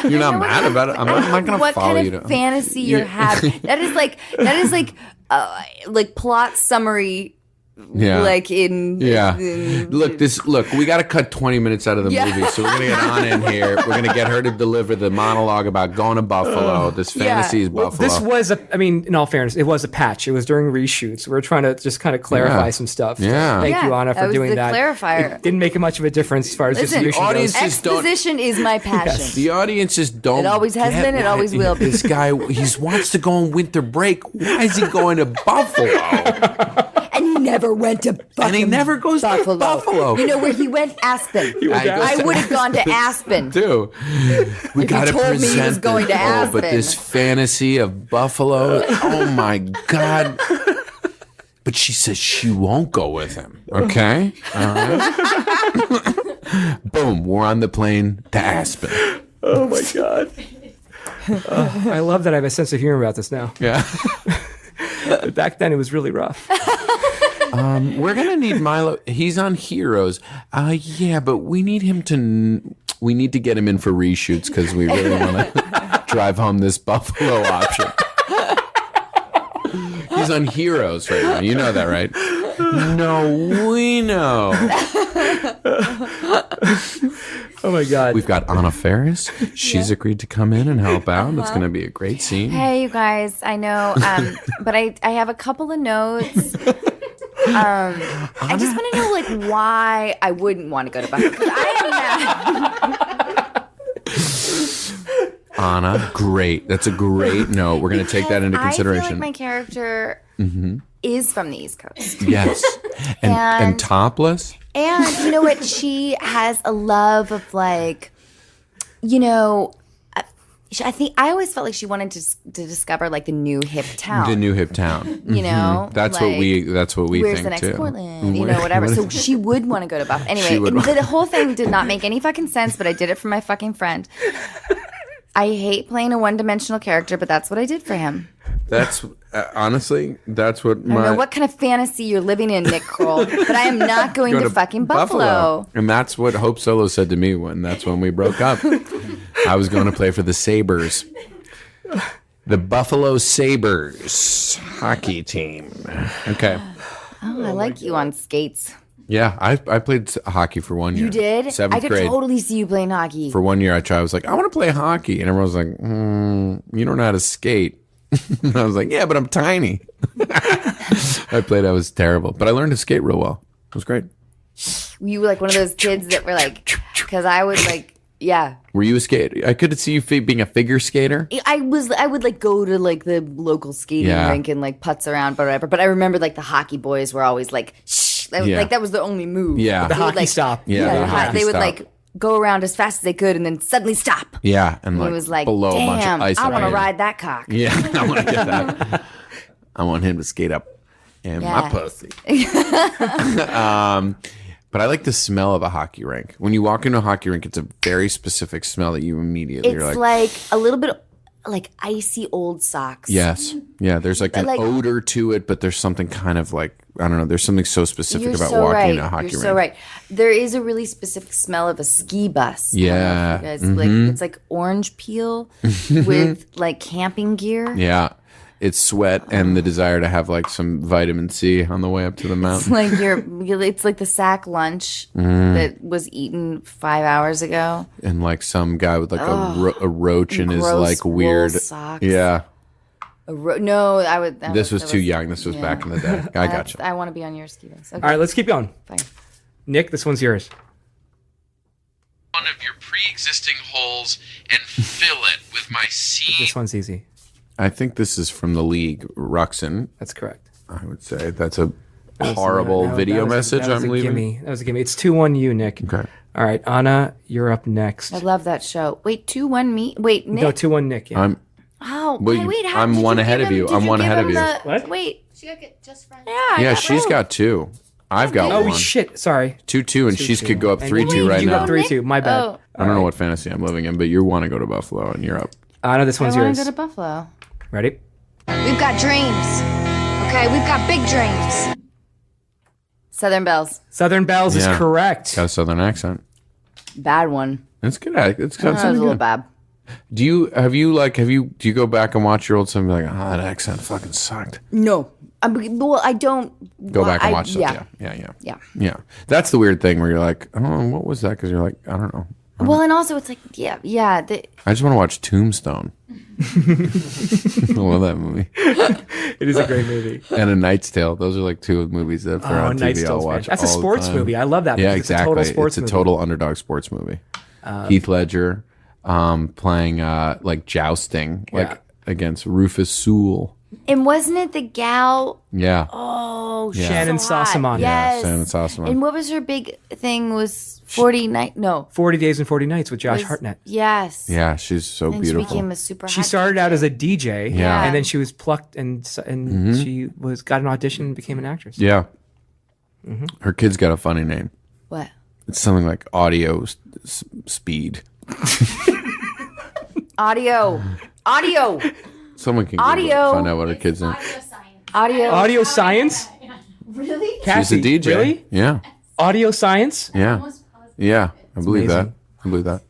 [SPEAKER 2] You're not mad about it. I'm not going to
[SPEAKER 1] what
[SPEAKER 2] follow
[SPEAKER 1] kind
[SPEAKER 2] you
[SPEAKER 1] of
[SPEAKER 2] to.
[SPEAKER 1] fantasy you're having? That is like plot summary.
[SPEAKER 2] Yeah.
[SPEAKER 1] Like in
[SPEAKER 2] Look, we got to cut 20 minutes out of the movie, so we're going to get on in here. We're going to get her to deliver the monologue about going to Buffalo. This fantasy is Buffalo.
[SPEAKER 3] This was in all fairness, it was a patch. It was during reshoots. We were trying to just kind of clarify some stuff.
[SPEAKER 2] Yeah.
[SPEAKER 3] Thank you, Anna,
[SPEAKER 1] that
[SPEAKER 3] for
[SPEAKER 1] was
[SPEAKER 3] doing
[SPEAKER 1] the
[SPEAKER 3] that.
[SPEAKER 1] clarifier.
[SPEAKER 3] It didn't make much of a difference as far as
[SPEAKER 1] Listen,
[SPEAKER 3] distribution
[SPEAKER 2] audience
[SPEAKER 3] goes.
[SPEAKER 2] just don't-
[SPEAKER 1] Exposition is my passion.
[SPEAKER 2] The audience just don't.
[SPEAKER 1] It always has
[SPEAKER 2] get
[SPEAKER 1] been, it
[SPEAKER 2] why
[SPEAKER 1] always will be.
[SPEAKER 2] This guy, he wants to go on winter break. Why is he going to Buffalo?
[SPEAKER 1] And he never went to fucking
[SPEAKER 2] And he never goes to Buffalo.
[SPEAKER 1] You know where he went? Aspen. I would have gone to Aspen.
[SPEAKER 2] Too. We got to
[SPEAKER 1] told me he
[SPEAKER 2] present
[SPEAKER 1] was going
[SPEAKER 2] this-
[SPEAKER 1] to
[SPEAKER 2] Oh, but
[SPEAKER 1] Aspen.
[SPEAKER 2] this fantasy of Buffalo. Oh my God. But she says she won't go with him. Okay. All right. Boom. We're on the plane to Aspen.
[SPEAKER 3] Oh my God. I love that I have a sense of humor about this now.
[SPEAKER 2] Yeah.
[SPEAKER 3] But back then it was really rough.
[SPEAKER 2] We're gonna need Milo. He's on Heroes. Yeah, but we need him to. We need to get him in for reshoots because we really want to drive home this Buffalo option. He's on Heroes right now. You know that, right? No, we know.
[SPEAKER 3] Oh my God.
[SPEAKER 2] We've got Anna Faris. She's agreed to come in and help out. It's gonna be a great scene.
[SPEAKER 1] Hey, you guys. I know, but I have a couple of notes. I just want to know, like, why I wouldn't want to go to Buffalo. 'Cause I am not.
[SPEAKER 2] Anna, great. That's a great note. We're gonna take that into
[SPEAKER 1] I feel
[SPEAKER 2] consideration.
[SPEAKER 1] like my character is from the East Coast.
[SPEAKER 2] Yes, and
[SPEAKER 1] And-
[SPEAKER 2] topless.
[SPEAKER 1] And you know what? She has a love of, like, you know, I think I always felt like she wanted to discover, like, the new hip town.
[SPEAKER 2] The new hip town.
[SPEAKER 1] You know,
[SPEAKER 2] That's
[SPEAKER 1] like,
[SPEAKER 2] what we. That's what we
[SPEAKER 1] where's
[SPEAKER 2] think
[SPEAKER 1] the next
[SPEAKER 2] too.
[SPEAKER 1] Portland? You know, whatever. So she would want to go to Buffalo.
[SPEAKER 2] She
[SPEAKER 1] Anyway,
[SPEAKER 2] would.
[SPEAKER 1] the whole thing did not make any fucking sense, but I did it for my fucking friend. I hate playing a one-dimensional character, but that's what I did for him.
[SPEAKER 2] That's honestly, that's what
[SPEAKER 1] I don't know what kind of fantasy you're living in, Nick Kroll, but I am not going to fucking Buffalo.
[SPEAKER 2] And that's what Hope Solo said to me that's when we broke up. I was going to play for the Sabres. The Buffalo Sabres hockey team. Okay.
[SPEAKER 1] Oh, I like you on skates.
[SPEAKER 2] Yeah, I played hockey for 1 year.
[SPEAKER 1] You did?
[SPEAKER 2] Seventh
[SPEAKER 1] I could
[SPEAKER 2] grade.
[SPEAKER 1] totally see you playing hockey.
[SPEAKER 2] For 1 year, I tried. I was like, I want to play hockey. And everyone was like, you don't know how to skate. And I was like, yeah, but I'm tiny. I was terrible. But I learned to skate real well. It was great.
[SPEAKER 1] Were you like one of those kids that were like, because I would like, yeah.
[SPEAKER 2] Were you a skater? I could see you being a figure skater.
[SPEAKER 1] I would like go to like the local skating rink and like putz around, but whatever. But I remember like the hockey boys were always like, shh. Like that was the only move.
[SPEAKER 2] Yeah.
[SPEAKER 3] The
[SPEAKER 1] They would,
[SPEAKER 3] hockey
[SPEAKER 1] like,
[SPEAKER 3] stop.
[SPEAKER 2] Yeah, the hockey
[SPEAKER 1] they would
[SPEAKER 2] stop.
[SPEAKER 1] like go around as fast as they could and then suddenly stop.
[SPEAKER 2] Yeah, and like
[SPEAKER 1] It was like,
[SPEAKER 2] below a bunch
[SPEAKER 1] damn,
[SPEAKER 2] of ice.
[SPEAKER 1] I want to
[SPEAKER 2] around.
[SPEAKER 1] ride that cock.
[SPEAKER 2] Yeah, I want to get that. I want him to skate up in my
[SPEAKER 1] Yeah.
[SPEAKER 2] pussy. But I like the smell of a hockey rink. When you walk into a hockey rink, it's a very specific smell that you immediately
[SPEAKER 1] It's
[SPEAKER 2] are
[SPEAKER 1] like a little bit like icy old socks.
[SPEAKER 2] yes, yeah. There's like an
[SPEAKER 1] Like-
[SPEAKER 2] odor to it, but there's something kind of like I don't know. There's something so specific
[SPEAKER 1] You're
[SPEAKER 2] about
[SPEAKER 1] so
[SPEAKER 2] walking
[SPEAKER 1] right.
[SPEAKER 2] into a hockey
[SPEAKER 1] You're
[SPEAKER 2] rink.
[SPEAKER 1] so right. There is a really specific smell of a ski bus. I don't know if
[SPEAKER 2] Yeah.
[SPEAKER 1] you guys, like it's like orange peel with like camping gear.
[SPEAKER 2] Yeah. It's sweat and the desire to have like some vitamin C on the way up to the
[SPEAKER 1] It's
[SPEAKER 2] mountain.
[SPEAKER 1] like it's like the sack lunch that was eaten 5 hours ago.
[SPEAKER 2] And like some guy with like a roach in his
[SPEAKER 1] Gross
[SPEAKER 2] like weird
[SPEAKER 1] wool socks.
[SPEAKER 2] Yeah.
[SPEAKER 1] No, I would.
[SPEAKER 2] This was too young. This was back in the day. I gotcha.
[SPEAKER 1] I want to be on your ski bus. Okay.
[SPEAKER 3] All right, let's keep going.
[SPEAKER 1] Fine.
[SPEAKER 3] Nick, this one's yours.
[SPEAKER 2] One of your pre-existing holes and fill it with my seed.
[SPEAKER 3] This one's easy.
[SPEAKER 2] I think this is from the league, Ruxin.
[SPEAKER 3] That's correct.
[SPEAKER 2] I would say that's a horrible
[SPEAKER 3] That
[SPEAKER 2] video
[SPEAKER 3] was a-
[SPEAKER 2] message
[SPEAKER 3] that was
[SPEAKER 2] I'm
[SPEAKER 3] a
[SPEAKER 2] leaving.
[SPEAKER 3] gimme. That was a gimme. It's 2-1 you, Nick.
[SPEAKER 2] Okay.
[SPEAKER 3] All right, Anna, you're up next.
[SPEAKER 1] I love that show. Wait, 2-1 me. Wait, Nick.
[SPEAKER 3] No, 2-1 Nick. Yeah.
[SPEAKER 2] I'm
[SPEAKER 1] Oh,
[SPEAKER 2] Wait,
[SPEAKER 1] wait. How,
[SPEAKER 2] I'm
[SPEAKER 1] did
[SPEAKER 2] one
[SPEAKER 1] you
[SPEAKER 2] ahead
[SPEAKER 1] give
[SPEAKER 2] of
[SPEAKER 1] him-
[SPEAKER 2] you.
[SPEAKER 1] did
[SPEAKER 2] I'm one
[SPEAKER 1] give
[SPEAKER 2] ahead of
[SPEAKER 1] him
[SPEAKER 2] you.
[SPEAKER 1] the-
[SPEAKER 3] What?
[SPEAKER 1] Wait.
[SPEAKER 4] She got get just friends.
[SPEAKER 1] Yeah. I
[SPEAKER 2] Yeah,
[SPEAKER 1] got
[SPEAKER 2] she's
[SPEAKER 1] both.
[SPEAKER 2] got 2. I've got
[SPEAKER 3] Oh,
[SPEAKER 2] 1.
[SPEAKER 3] shit. Sorry.
[SPEAKER 2] 2-2, and she's could go up
[SPEAKER 3] And
[SPEAKER 2] 3-2
[SPEAKER 3] you-
[SPEAKER 2] right
[SPEAKER 3] you
[SPEAKER 2] now.
[SPEAKER 3] got 3-2. My bad.
[SPEAKER 1] Oh,
[SPEAKER 2] I don't know what fantasy I'm living in, but you want to go to Buffalo, and you're up.
[SPEAKER 3] Anna, this
[SPEAKER 1] I
[SPEAKER 3] one's
[SPEAKER 1] want
[SPEAKER 3] yours.
[SPEAKER 1] to go to Buffalo.
[SPEAKER 3] Ready?
[SPEAKER 7] We've got dreams. Okay, we've got big dreams.
[SPEAKER 1] Southern Bells.
[SPEAKER 3] Southern Bells is
[SPEAKER 2] Yeah.
[SPEAKER 3] correct.
[SPEAKER 2] Got a southern accent.
[SPEAKER 1] Bad one.
[SPEAKER 2] It's good. It's got
[SPEAKER 1] That was a
[SPEAKER 2] something
[SPEAKER 1] little
[SPEAKER 2] good.
[SPEAKER 1] bad.
[SPEAKER 2] Do you go back and watch your old stuff and be like, that accent fucking sucked?
[SPEAKER 1] No. Well, I don't.
[SPEAKER 2] Go back and
[SPEAKER 1] I-
[SPEAKER 2] watch stuff.
[SPEAKER 1] Yeah.
[SPEAKER 2] Yeah. That's the weird thing where you're like, oh, what was that? Because you're like, I don't know.
[SPEAKER 1] Well, and also it's like, yeah.
[SPEAKER 2] I just want to watch Tombstone. I love that movie.
[SPEAKER 3] It is a great movie.
[SPEAKER 2] And A Knight's Tale. Those are like 2 movies that are on
[SPEAKER 3] Knight's
[SPEAKER 2] TV I'll
[SPEAKER 3] Tale's
[SPEAKER 2] watch.
[SPEAKER 3] That's a
[SPEAKER 2] all the
[SPEAKER 3] sports
[SPEAKER 2] time.
[SPEAKER 3] movie. I love that.
[SPEAKER 2] Yeah,
[SPEAKER 3] because
[SPEAKER 2] exactly.
[SPEAKER 3] It's a total sports movie.
[SPEAKER 2] total underdog sports movie. Heath Ledger playing like jousting
[SPEAKER 3] Yeah.
[SPEAKER 2] against Rufus Sewell.
[SPEAKER 1] And wasn't it the gal?
[SPEAKER 2] Yeah.
[SPEAKER 1] Oh,
[SPEAKER 2] Yeah.
[SPEAKER 3] Shannon
[SPEAKER 1] so hot.
[SPEAKER 3] Sossamon.
[SPEAKER 1] Yes.
[SPEAKER 2] Shannon Sossamon.
[SPEAKER 1] And what was her big thing? Was 40 night? No.
[SPEAKER 3] 40 Days and 40 Nights with Josh
[SPEAKER 1] was-
[SPEAKER 3] Hartnett.
[SPEAKER 1] Yes.
[SPEAKER 2] Yeah, she's so
[SPEAKER 1] And
[SPEAKER 2] beautiful.
[SPEAKER 1] she became a super.
[SPEAKER 3] She
[SPEAKER 1] hot
[SPEAKER 3] started out
[SPEAKER 1] DJ.
[SPEAKER 3] as a DJ,
[SPEAKER 2] Yeah.
[SPEAKER 3] and then she was plucked and she got an audition and became an actress.
[SPEAKER 2] Yeah. Her kid's got a funny name.
[SPEAKER 1] What?
[SPEAKER 2] It's something like Audio Speed.
[SPEAKER 1] Audio.
[SPEAKER 2] Someone can
[SPEAKER 1] Audio.
[SPEAKER 2] find out what her kid's name.
[SPEAKER 1] Audio.
[SPEAKER 3] Audio science?
[SPEAKER 4] Really?
[SPEAKER 2] She's
[SPEAKER 3] Cassie,
[SPEAKER 2] a DJ.
[SPEAKER 3] Really?
[SPEAKER 2] Yeah.
[SPEAKER 3] Audio science?
[SPEAKER 2] Yeah. Yeah. I believe that.
[SPEAKER 3] amazing.
[SPEAKER 2] I believe that.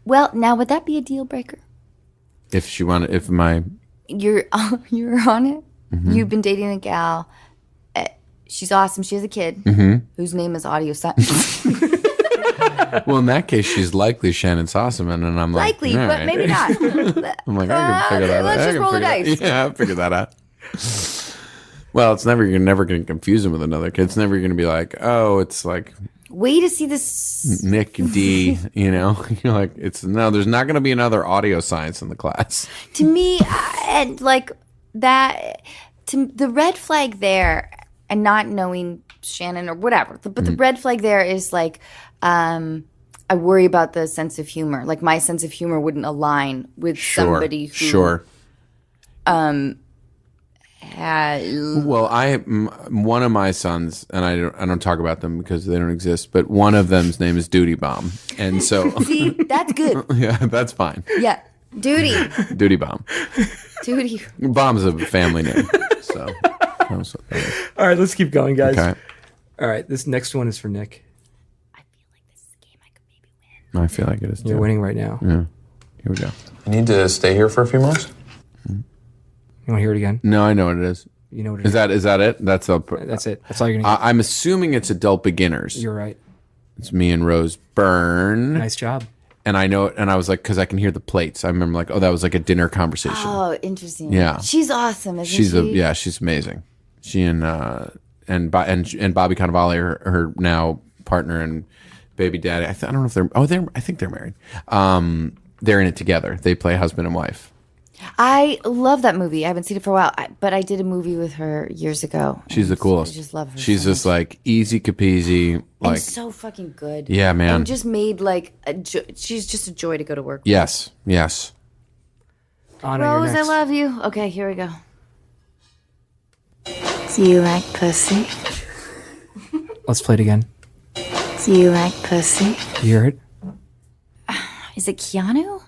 [SPEAKER 1] Well, now would that be a deal breaker?
[SPEAKER 2] If she wanted, if my,
[SPEAKER 1] You're on it.
[SPEAKER 2] Mm-hmm.
[SPEAKER 1] You've been dating a gal. She's awesome. She has a kid
[SPEAKER 2] Mm-hmm.
[SPEAKER 1] whose name is Audio Science.
[SPEAKER 2] well, in that case, she's likely Shannon Sossaman, and I'm like,
[SPEAKER 1] Likely,
[SPEAKER 2] all
[SPEAKER 1] but
[SPEAKER 2] right.
[SPEAKER 1] maybe not.
[SPEAKER 2] I'm like, I can figure that out.
[SPEAKER 1] let's
[SPEAKER 2] I
[SPEAKER 1] just
[SPEAKER 2] can
[SPEAKER 1] roll the
[SPEAKER 2] figure
[SPEAKER 1] dice.
[SPEAKER 2] Yeah, I'll figure that out. Well, you're never going to confuse him with another kid. It's never going to be like, oh, it's like
[SPEAKER 1] Way to see this.
[SPEAKER 2] Nick D, you know? You're like, there's not going to be another audio science in the class.
[SPEAKER 1] To me, and like that, to the red flag there, and not knowing Shannon or whatever, but the red flag there is like, I worry about the sense of humor. Like my sense of humor wouldn't align with somebody who
[SPEAKER 2] Sure.
[SPEAKER 1] had,
[SPEAKER 2] Well, one of my sons, and I don't talk about them because they don't exist, but one of them's name is Duty Bomb, and so
[SPEAKER 1] see, that's good.
[SPEAKER 2] yeah, that's fine.
[SPEAKER 1] Yeah, duty,
[SPEAKER 2] Duty Bomb.
[SPEAKER 1] duty.
[SPEAKER 2] Bomb's a family name, so. That's what that is.
[SPEAKER 3] All right, let's keep going, guys.
[SPEAKER 2] Okay.
[SPEAKER 3] All right, this next one is for Nick.
[SPEAKER 1] I feel like this is a game I could maybe win.
[SPEAKER 2] I feel like it is.
[SPEAKER 3] You're
[SPEAKER 2] too.
[SPEAKER 3] winning right now.
[SPEAKER 2] Yeah. Here we go.
[SPEAKER 6] You need to stay here for a few months?
[SPEAKER 3] You want to hear it again?
[SPEAKER 2] No, I know what it is.
[SPEAKER 3] You know what it
[SPEAKER 2] Is that it? That's a.
[SPEAKER 3] That's it. That's all you're going to get.
[SPEAKER 2] I'm assuming it's adult beginners.
[SPEAKER 3] You're right.
[SPEAKER 2] It's me and Rose Byrne.
[SPEAKER 3] Nice job.
[SPEAKER 2] And I know it, and I was like, because I can hear the plates. I remember like, oh, that was like a dinner conversation.
[SPEAKER 1] Oh, interesting.
[SPEAKER 2] Yeah.
[SPEAKER 1] She's awesome, isn't
[SPEAKER 2] she's
[SPEAKER 1] she?
[SPEAKER 2] she's amazing. She and Bobby Cannavale, her now partner and baby daddy. I don't know if I think they're married. They're in it together. They play husband and wife.
[SPEAKER 1] I love that movie. I haven't seen it for a while, but I did a movie with her years ago.
[SPEAKER 2] She's the
[SPEAKER 1] and
[SPEAKER 2] coolest.
[SPEAKER 1] I just love her.
[SPEAKER 2] She's
[SPEAKER 1] so
[SPEAKER 2] just
[SPEAKER 1] much.
[SPEAKER 2] like easy capeasy. Like
[SPEAKER 1] and so fucking good.
[SPEAKER 2] Yeah, man.
[SPEAKER 1] And just made like she's just a joy to go to work.
[SPEAKER 2] yes.
[SPEAKER 3] Anna, you're
[SPEAKER 1] Rose, I
[SPEAKER 3] next.
[SPEAKER 1] love you. Okay, here we go. Do you like pussy?
[SPEAKER 3] Let's play it again.
[SPEAKER 1] Do you like pussy?
[SPEAKER 3] You hear it?
[SPEAKER 1] Is it Keanu?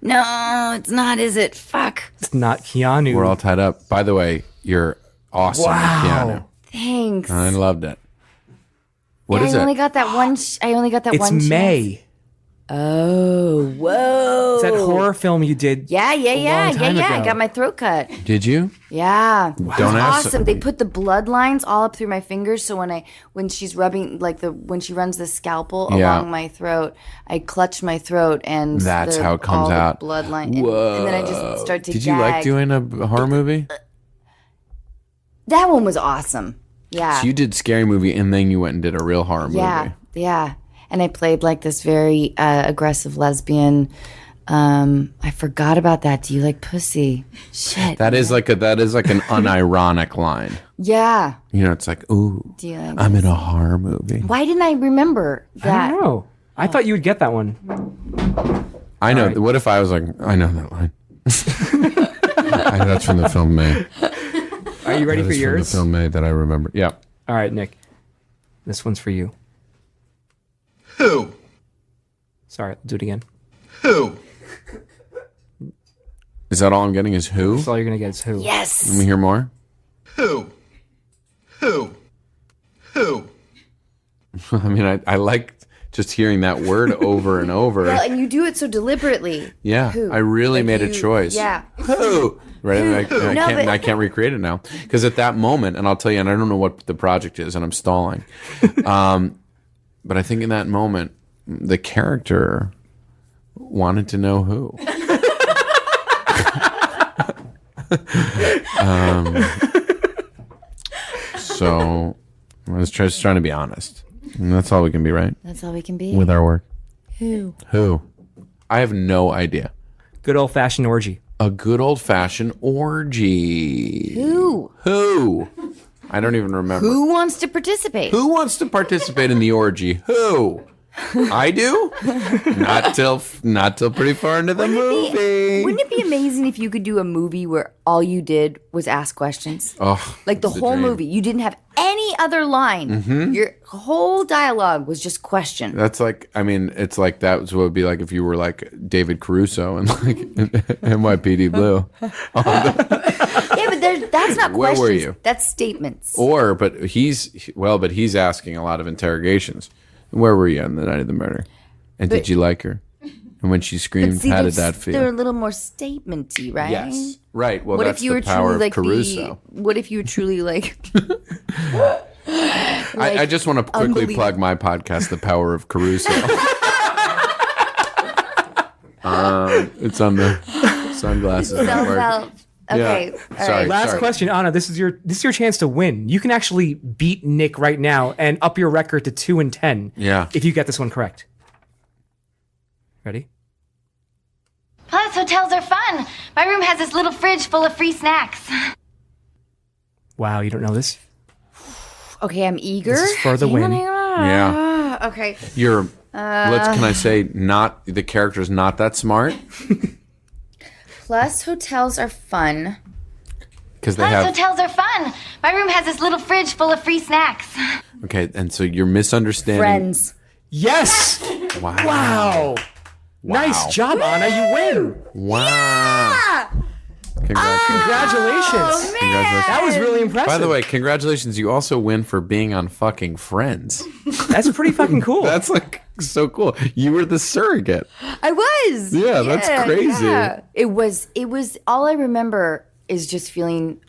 [SPEAKER 1] No, it's not, is it? Fuck.
[SPEAKER 3] It's not Keanu.
[SPEAKER 2] We're all tied up. By the way, you're awesome,
[SPEAKER 3] Wow.
[SPEAKER 1] Thanks.
[SPEAKER 2] Keanu. I loved it. What is
[SPEAKER 1] I
[SPEAKER 2] it?
[SPEAKER 1] only got that one. I only got that
[SPEAKER 3] It's
[SPEAKER 1] one. chance.
[SPEAKER 3] May.
[SPEAKER 1] Oh, whoa.
[SPEAKER 3] It's that horror horror film you did.
[SPEAKER 1] Yeah.
[SPEAKER 3] long time
[SPEAKER 1] I
[SPEAKER 3] ago.
[SPEAKER 1] got my throat cut.
[SPEAKER 2] Did you?
[SPEAKER 1] Yeah.
[SPEAKER 2] Don't ask.
[SPEAKER 1] Awesome. They put the bloodlines all up through my fingers, so when she's rubbing when she runs the scalpel along my throat, I clutch my throat and
[SPEAKER 2] That's how it comes
[SPEAKER 1] all
[SPEAKER 2] out.
[SPEAKER 1] The bloodline.
[SPEAKER 2] Whoa.
[SPEAKER 1] And then I just start to
[SPEAKER 2] Did you like doing a horror movie?
[SPEAKER 1] That one was awesome. Yeah.
[SPEAKER 2] So you did Scary Movie and then you went and did a real horror movie.
[SPEAKER 1] Yeah. And I played like this very aggressive lesbian. I forgot about that. Do you like pussy? Shit.
[SPEAKER 2] That is like an unironic line.
[SPEAKER 1] Yeah.
[SPEAKER 2] You know, it's like, ooh,
[SPEAKER 1] Do you like
[SPEAKER 2] I'm in a horror movie.
[SPEAKER 1] Why didn't I remember that?
[SPEAKER 3] I don't know. I thought you would get that one.
[SPEAKER 2] I know. What if I was like, I know that line. That's from the film May.
[SPEAKER 3] Are you ready for yours?
[SPEAKER 2] From the film May that I remember. Yeah.
[SPEAKER 3] All right, Nick. This one's for you.
[SPEAKER 6] Who?
[SPEAKER 3] Sorry, I'll do it again.
[SPEAKER 6] Who?
[SPEAKER 2] Is that all I'm getting is who?
[SPEAKER 3] That's all you're going to get is who.
[SPEAKER 1] Yes.
[SPEAKER 2] Let me hear more.
[SPEAKER 6] Who? Who? Who?
[SPEAKER 2] I mean, I like just hearing that word over and over.
[SPEAKER 1] Well, and you do it so deliberately.
[SPEAKER 2] Yeah.
[SPEAKER 1] Who?
[SPEAKER 2] I really
[SPEAKER 1] Like
[SPEAKER 2] made a
[SPEAKER 1] you-
[SPEAKER 2] choice.
[SPEAKER 1] Yeah.
[SPEAKER 2] Who? Right? I can't recreate it now. Because at that moment, and I'll tell you, and I don't know what the project is, and I'm stalling. But I think in that moment, the character wanted to know who. So I was just trying to be honest. And that's all we can be, right?
[SPEAKER 1] That's all we can be.
[SPEAKER 2] With our work.
[SPEAKER 1] Who?
[SPEAKER 2] Who? I have no idea.
[SPEAKER 3] Good old-fashioned orgy.
[SPEAKER 2] A good old-fashioned orgy.
[SPEAKER 1] Who?
[SPEAKER 2] Who? I don't even remember.
[SPEAKER 1] Who wants to participate?
[SPEAKER 2] Who wants to participate in the orgy? Who? I do. Not till pretty far into the movie.
[SPEAKER 1] Wouldn't it be amazing if you could do a movie where all you did was ask questions?
[SPEAKER 2] Oh,
[SPEAKER 1] Like the
[SPEAKER 2] it's a
[SPEAKER 1] whole
[SPEAKER 2] dream.
[SPEAKER 1] movie. You didn't have any other line.
[SPEAKER 2] Mm-hmm.
[SPEAKER 1] Your whole dialogue was just question.
[SPEAKER 2] That's like, I mean, it's like that was what it would be like if you were like David Caruso and like NYPD Blue.
[SPEAKER 1] Yeah, but that's not
[SPEAKER 2] Where
[SPEAKER 1] questions.
[SPEAKER 2] were you?
[SPEAKER 1] That's statements.
[SPEAKER 2] But he's asking a lot of interrogations. Where were you on the night of the murder? And did you like her? And when she screamed,
[SPEAKER 1] See,
[SPEAKER 2] how did
[SPEAKER 1] they're-
[SPEAKER 2] that feel?
[SPEAKER 1] They're a little more statementy, right?
[SPEAKER 2] Yes. Right. Well,
[SPEAKER 1] What
[SPEAKER 2] that's
[SPEAKER 1] if you were
[SPEAKER 2] the power
[SPEAKER 1] truly
[SPEAKER 2] of
[SPEAKER 1] like
[SPEAKER 2] Caruso.
[SPEAKER 1] what if you were truly like?
[SPEAKER 2] I just want to quickly
[SPEAKER 1] unbelievable.
[SPEAKER 2] plug my podcast, The Power of Caruso. It's on the sunglasses network.
[SPEAKER 1] Self-help. Okay.
[SPEAKER 2] Yeah.
[SPEAKER 1] All
[SPEAKER 2] Sorry.
[SPEAKER 1] right.
[SPEAKER 3] Last question, Anna. This is your chance to win. You can actually beat Nick right now and up your record to 2-10.
[SPEAKER 2] Yeah.
[SPEAKER 3] If you get this one correct. Ready?
[SPEAKER 7] Plus, hotels are fun. My room has this little fridge full of free snacks.
[SPEAKER 3] Wow, you don't know this?
[SPEAKER 1] Okay, I'm eager.
[SPEAKER 3] This is for the win.
[SPEAKER 2] Yeah.
[SPEAKER 1] Okay.
[SPEAKER 2] Can I say the character's not that smart?
[SPEAKER 1] Plus, hotels are fun.
[SPEAKER 2] Because they
[SPEAKER 7] Plus,
[SPEAKER 2] have
[SPEAKER 7] hotels are fun. My room has this little fridge full of free snacks.
[SPEAKER 2] okay, and so you're misunderstanding.
[SPEAKER 1] Friends.
[SPEAKER 3] Yes!
[SPEAKER 2] Wow.
[SPEAKER 3] Wow. Nice job, Anna. You win.
[SPEAKER 2] Wow. Congratulations.
[SPEAKER 3] Congratulations.
[SPEAKER 2] Congratulations.
[SPEAKER 3] That was really impressive.
[SPEAKER 2] By the way, congratulations. You also win for being on fucking Friends.
[SPEAKER 3] That's pretty fucking cool.
[SPEAKER 2] That's like so cool. You were the surrogate.
[SPEAKER 1] I was.
[SPEAKER 2] Yeah, that's crazy.
[SPEAKER 1] Yeah. It was all I remember is just feeling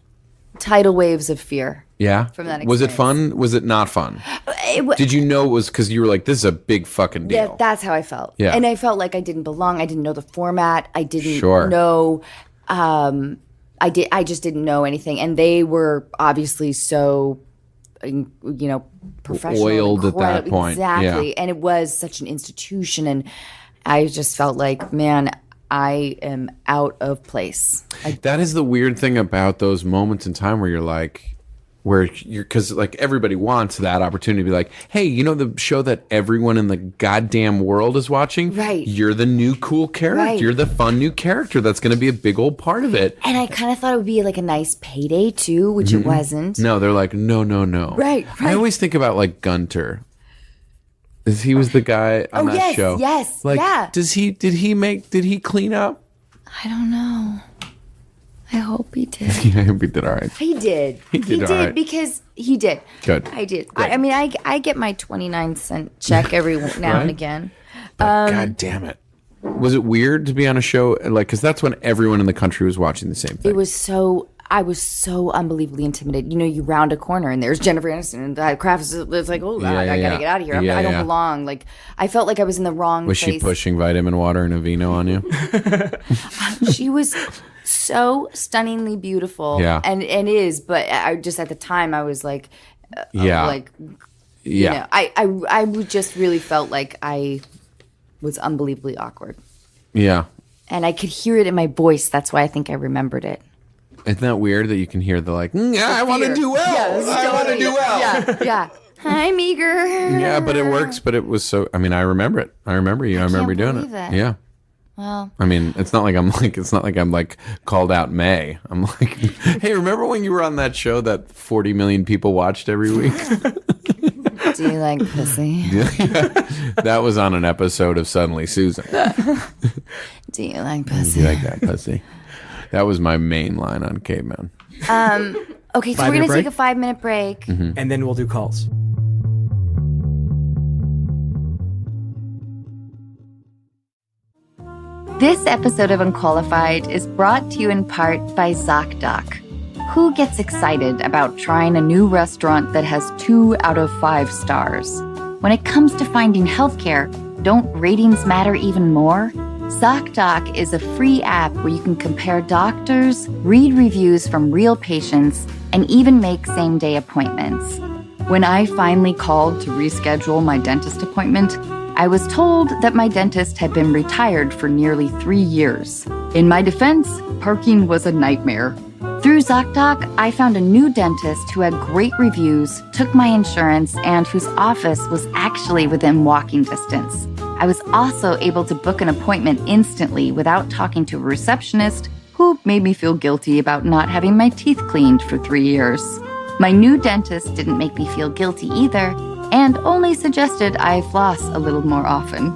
[SPEAKER 1] tidal waves of fear.
[SPEAKER 2] Yeah.
[SPEAKER 1] From that
[SPEAKER 2] Was it
[SPEAKER 1] experience.
[SPEAKER 2] fun? Was it not fun?
[SPEAKER 1] It
[SPEAKER 2] Did you know it was because you were like, this is a big fucking deal?
[SPEAKER 1] Yeah, that's how I felt.
[SPEAKER 2] Yeah.
[SPEAKER 1] And I felt like I didn't belong. I didn't know the format. I didn't
[SPEAKER 2] Sure.
[SPEAKER 1] know. I just didn't know anything. And they were obviously so, professional.
[SPEAKER 2] Oiled at that
[SPEAKER 1] incredible-
[SPEAKER 2] point.
[SPEAKER 1] Exactly.
[SPEAKER 2] Yeah.
[SPEAKER 1] And it was such an institution. And I just felt like, man, I am out of place.
[SPEAKER 2] That is the weird thing about those moments in time where you're like, because like everybody wants that opportunity to be like, hey, you know the show that everyone in the goddamn world is watching?
[SPEAKER 1] Right.
[SPEAKER 2] You're the new cool character.
[SPEAKER 1] Right.
[SPEAKER 2] You're the fun new character that's going to be a big old part of it.
[SPEAKER 1] And I kind of thought it would be like a nice payday too, which it wasn't.
[SPEAKER 2] No, they're like, no.
[SPEAKER 1] Right,
[SPEAKER 2] I
[SPEAKER 1] right.
[SPEAKER 2] always think about like Gunter. He was the guy on that
[SPEAKER 1] yes,
[SPEAKER 2] show.
[SPEAKER 1] yes,
[SPEAKER 2] Like,
[SPEAKER 1] yeah.
[SPEAKER 2] did he clean up?
[SPEAKER 1] I don't know. I hope he did.
[SPEAKER 2] Yeah, he did all right.
[SPEAKER 1] He did. He
[SPEAKER 2] did all right.
[SPEAKER 1] because he did.
[SPEAKER 2] Good.
[SPEAKER 1] I did.
[SPEAKER 2] Good.
[SPEAKER 1] I mean, I get my 29-cent check every now and again.
[SPEAKER 2] But God damn it. Was it weird to be on a show like? Because that's when everyone in the country was watching the same thing.
[SPEAKER 1] It was so. I was so unbelievably intimidated. You know, you round a corner and there's Jennifer Aniston and Kraft is it's like, oh, I gotta get out of here. I don't belong. Like, I felt like I was in the wrong
[SPEAKER 2] place. Was she pushing vitamin water and Aveeno on you?
[SPEAKER 1] She was so stunningly beautiful.
[SPEAKER 2] Yeah.
[SPEAKER 1] And is, but I just at the time I was like, you know, I just really felt like I was unbelievably awkward.
[SPEAKER 2] Yeah.
[SPEAKER 1] And I could hear it in my voice. That's why I think I remembered it.
[SPEAKER 2] Isn't that weird that you can hear the like, I want to do well. I want to do well.
[SPEAKER 1] Yeah. I'm eager.
[SPEAKER 2] Yeah, but it works. But it was so, I mean, I remember it. I remember you. I remember doing it. Yeah.
[SPEAKER 1] Well,
[SPEAKER 2] I mean, it's not like I'm like called out May. I'm like, hey, remember when you were on that show that 40 million people watched every week?
[SPEAKER 1] Do you like pussy?
[SPEAKER 2] That was on an episode of Suddenly Susan.
[SPEAKER 1] Do you like pussy?
[SPEAKER 2] Do you like that pussy? That was my main line on Caveman.
[SPEAKER 1] Okay, so we're going to take a 5-minute break.
[SPEAKER 3] Mm-hmm. And then we'll do calls.
[SPEAKER 1] This episode of Unqualified is brought to you in part by ZocDoc. Who gets excited about trying a new restaurant that has 2 out of 5 stars? When it comes to finding healthcare, don't ratings matter even more? ZocDoc is a free app where you can compare doctors, read reviews from real patients, and even make same-day appointments. When I finally called to reschedule my dentist appointment, I was told that my dentist had been retired for nearly 3 years. In my defense, parking was a nightmare. Through ZocDoc, I found a new dentist who had great reviews, took my insurance, and whose office was actually within walking distance. I was also able to book an appointment instantly without talking to a receptionist who made me feel guilty about not having my teeth cleaned for 3 years. My new dentist didn't make me feel guilty either, and only suggested I floss a little more often.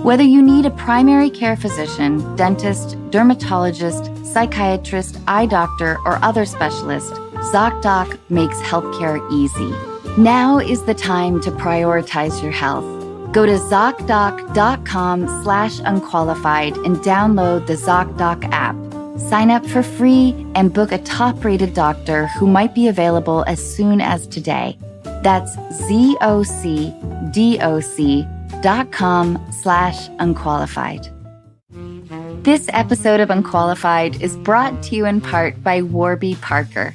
[SPEAKER 1] Whether you need a primary care physician, dentist, dermatologist, psychiatrist, eye doctor, or other specialist, ZocDoc makes healthcare easy. Now is the time to prioritize your health. Go to ZocDoc.com/unqualified and download the ZocDoc app. Sign up for free and book a top-rated doctor who might be available as soon as today. That's ZocDoc.com/unqualified. This episode of Unqualified is brought to you in part by Warby Parker.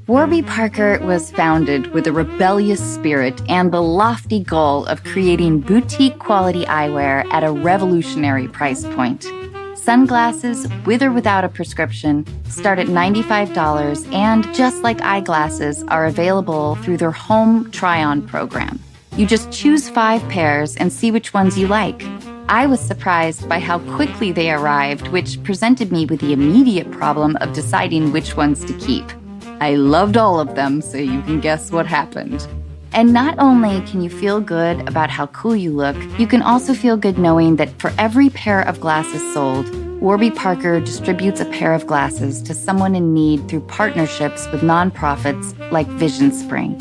[SPEAKER 1] Warby Parker was founded with a rebellious spirit and the lofty goal of creating boutique quality eyewear at a revolutionary price point. Sunglasses, with or without a prescription, start at $95 and, just like eyeglasses, are available through their home try-on program. You just choose 5 pairs and see which ones you like. I was surprised by how quickly they arrived, which presented me with the immediate problem of deciding which ones to keep. I loved all of them, so you can guess what happened. And not only can you feel good about how cool you look, you can also feel good knowing that for every pair of glasses sold, Warby Parker distributes a pair of glasses to someone in need through partnerships with nonprofits like Vision Spring.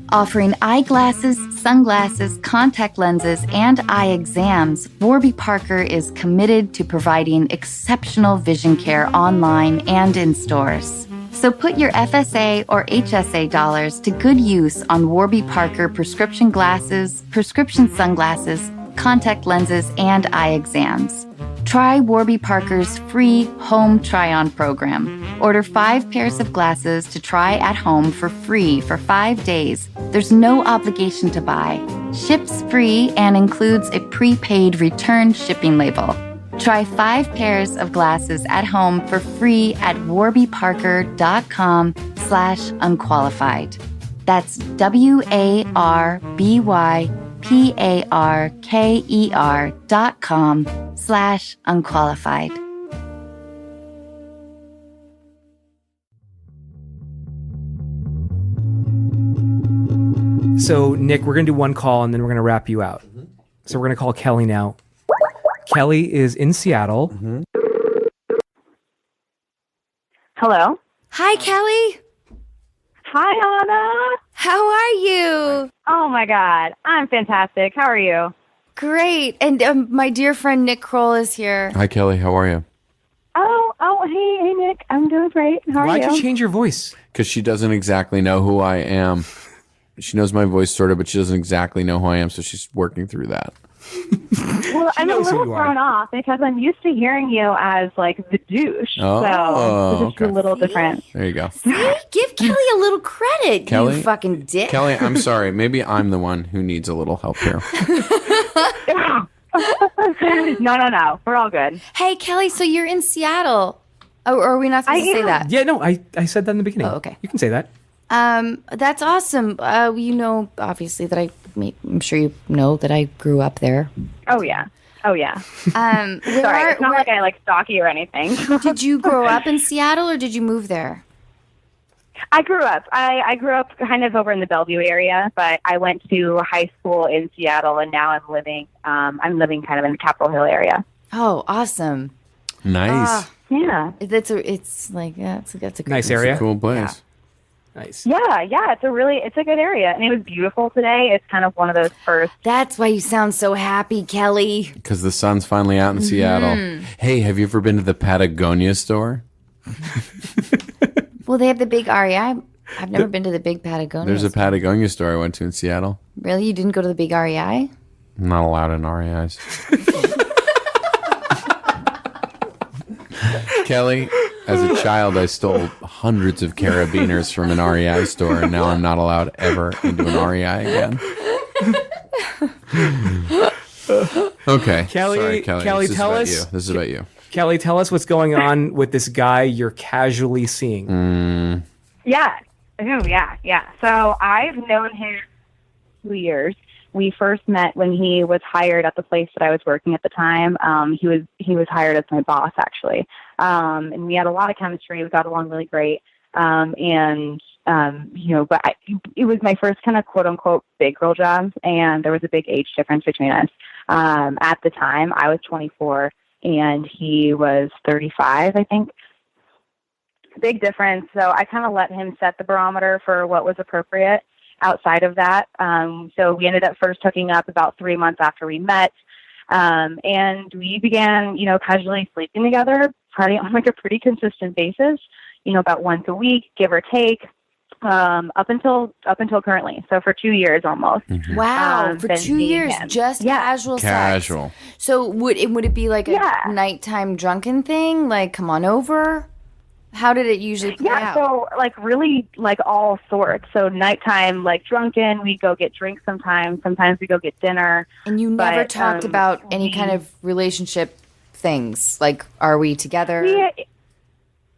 [SPEAKER 1] Offering eyeglasses, sunglasses, contact lenses, and eye exams, Warby Parker is committed to providing exceptional vision care online and in stores. So put your FSA or HSA dollars to good use on Warby Parker prescription glasses, prescription sunglasses, contact lenses, and eye exams. Try Warby Parker's free home try-on program. Order 5 pairs of glasses to try at home for free for 5 days. There's no obligation to buy. Ships free and includes a prepaid return shipping label. Try 5 pairs of glasses at home for free at warbyparker.com/unqualified. That's warbyparker.com/unqualified.
[SPEAKER 3] So, Nick, we're going to do one call and then we're going to wrap you out. Mm-hmm. So we're going to call Kelly now. Kelly is in Seattle. Mm-hmm.
[SPEAKER 8] Hello.
[SPEAKER 1] Hi, Kelly.
[SPEAKER 8] Hi, Anna.
[SPEAKER 1] How are you?
[SPEAKER 8] Oh, my God. I'm fantastic. How are you?
[SPEAKER 1] Great. And my dear friend Nick Kroll is here.
[SPEAKER 2] Hi, Kelly. How are you?
[SPEAKER 8] Hey, Nick. I'm doing great. How are
[SPEAKER 3] Why'd
[SPEAKER 8] you?
[SPEAKER 3] you change your voice?
[SPEAKER 2] Because she doesn't exactly know who I am. She knows my voice sort of, but she doesn't exactly know who I am, so she's working through that.
[SPEAKER 8] Well, I'm a
[SPEAKER 3] knows who
[SPEAKER 8] little
[SPEAKER 3] you are.
[SPEAKER 8] thrown off because I'm used to hearing you as like the douche.
[SPEAKER 2] Oh,
[SPEAKER 8] so this is
[SPEAKER 2] okay.
[SPEAKER 8] a little different.
[SPEAKER 2] There you go.
[SPEAKER 1] See? Give Kelly a little credit,
[SPEAKER 2] Kelly?
[SPEAKER 1] you fucking dick.
[SPEAKER 2] Kelly, I'm sorry. Maybe I'm the one who needs a little help here.
[SPEAKER 8] No. We're all good.
[SPEAKER 1] Hey, Kelly, so you're in Seattle. Oh, or are we not supposed to say that?
[SPEAKER 3] Yeah, no, I said that in the beginning.
[SPEAKER 1] Oh, okay.
[SPEAKER 3] You can say that.
[SPEAKER 1] That's awesome. You know, obviously, that I'm sure you know that I grew up there.
[SPEAKER 8] Oh yeah.
[SPEAKER 1] Sorry,
[SPEAKER 8] Sorry, it's not like I like stalk you or anything.
[SPEAKER 1] Did you grow up in Seattle or did you move there?
[SPEAKER 8] I grew up. I grew up kind of over in the Bellevue area, but I went to high school in Seattle, and now I'm living kind of in the Capitol Hill area.
[SPEAKER 1] Oh, awesome.
[SPEAKER 2] Nice.
[SPEAKER 8] Yeah.
[SPEAKER 1] That's a good
[SPEAKER 3] Nice area.
[SPEAKER 2] Cool place.
[SPEAKER 3] Nice.
[SPEAKER 8] Yeah, it's a good area, and it was beautiful today. It's kind of one of those first.
[SPEAKER 1] That's why you sound so happy, Kelly.
[SPEAKER 2] Because the sun's finally out in Seattle. Hey, have you ever been to the Patagonia store?
[SPEAKER 1] Well, they have the big REI. I've never been to the big Patagonia.
[SPEAKER 2] There's a Patagonia store I went to in Seattle.
[SPEAKER 1] Really? You didn't go to the big REI?
[SPEAKER 2] I'm not allowed in REIs. Kelly, as a child, I stole hundreds of carabiners from an REI store, and now I'm not allowed ever into an REI again. Okay.
[SPEAKER 3] Kelly,
[SPEAKER 2] Sorry, Kelly.
[SPEAKER 3] Kelly,
[SPEAKER 2] This is
[SPEAKER 3] tell
[SPEAKER 2] about
[SPEAKER 3] us.
[SPEAKER 2] you. This is about you.
[SPEAKER 3] Kelly, tell us what's going on with this guy you're casually seeing.
[SPEAKER 8] Yeah. Oh, yeah. So I've known him 2 years. We first met when he was hired at the place that I was working at the time. He was hired as my boss, actually. And we had a lot of chemistry. We got along really great. But it was my first kind of quote unquote big girl job, and there was a big age difference between us. At the time, I was 24 and he was 35, I think. Big difference. So I kind of let him set the barometer for what was appropriate outside of that. So we ended up first hooking up about 3 months after we met. And we began, casually sleeping together, probably on like a pretty consistent basis, about once a week, give or take, up until currently. So for 2 years almost.
[SPEAKER 2] Mm-hmm.
[SPEAKER 1] Wow, for
[SPEAKER 8] been
[SPEAKER 1] 2
[SPEAKER 8] seeing
[SPEAKER 1] years,
[SPEAKER 8] him.
[SPEAKER 1] just casual sex.
[SPEAKER 2] Casual.
[SPEAKER 1] So would it be like a nighttime drunken thing? Like, come on over? How did it usually play out?
[SPEAKER 8] So like really like all sorts. So nighttime, like drunken, we go get drinks sometimes. Sometimes we go get dinner.
[SPEAKER 1] And you never talked about any kind of relationship things? Like, are we together?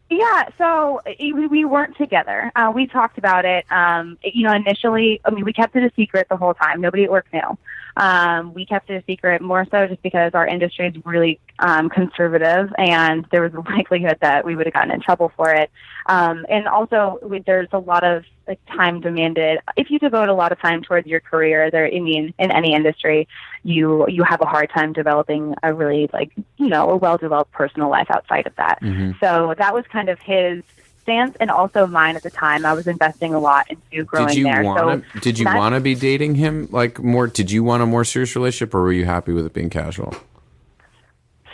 [SPEAKER 8] Yeah, so we weren't together. We talked about it. Initially, we kept it a secret the whole time. Nobody at work knew. We kept it a secret more so just because our industry is really conservative, and there was a likelihood that we would have gotten in trouble for it. And also, there's a lot of time demanded. If you devote a lot of time towards your career, in any industry, you have a hard time developing a really a well-developed personal life outside of that.
[SPEAKER 2] Mm-hmm.
[SPEAKER 8] So that was kind of his stance, and also mine at the time. I was investing a lot into growing there.
[SPEAKER 2] Did you want to be dating him more? Did you want a more serious relationship, or were you happy with it being casual?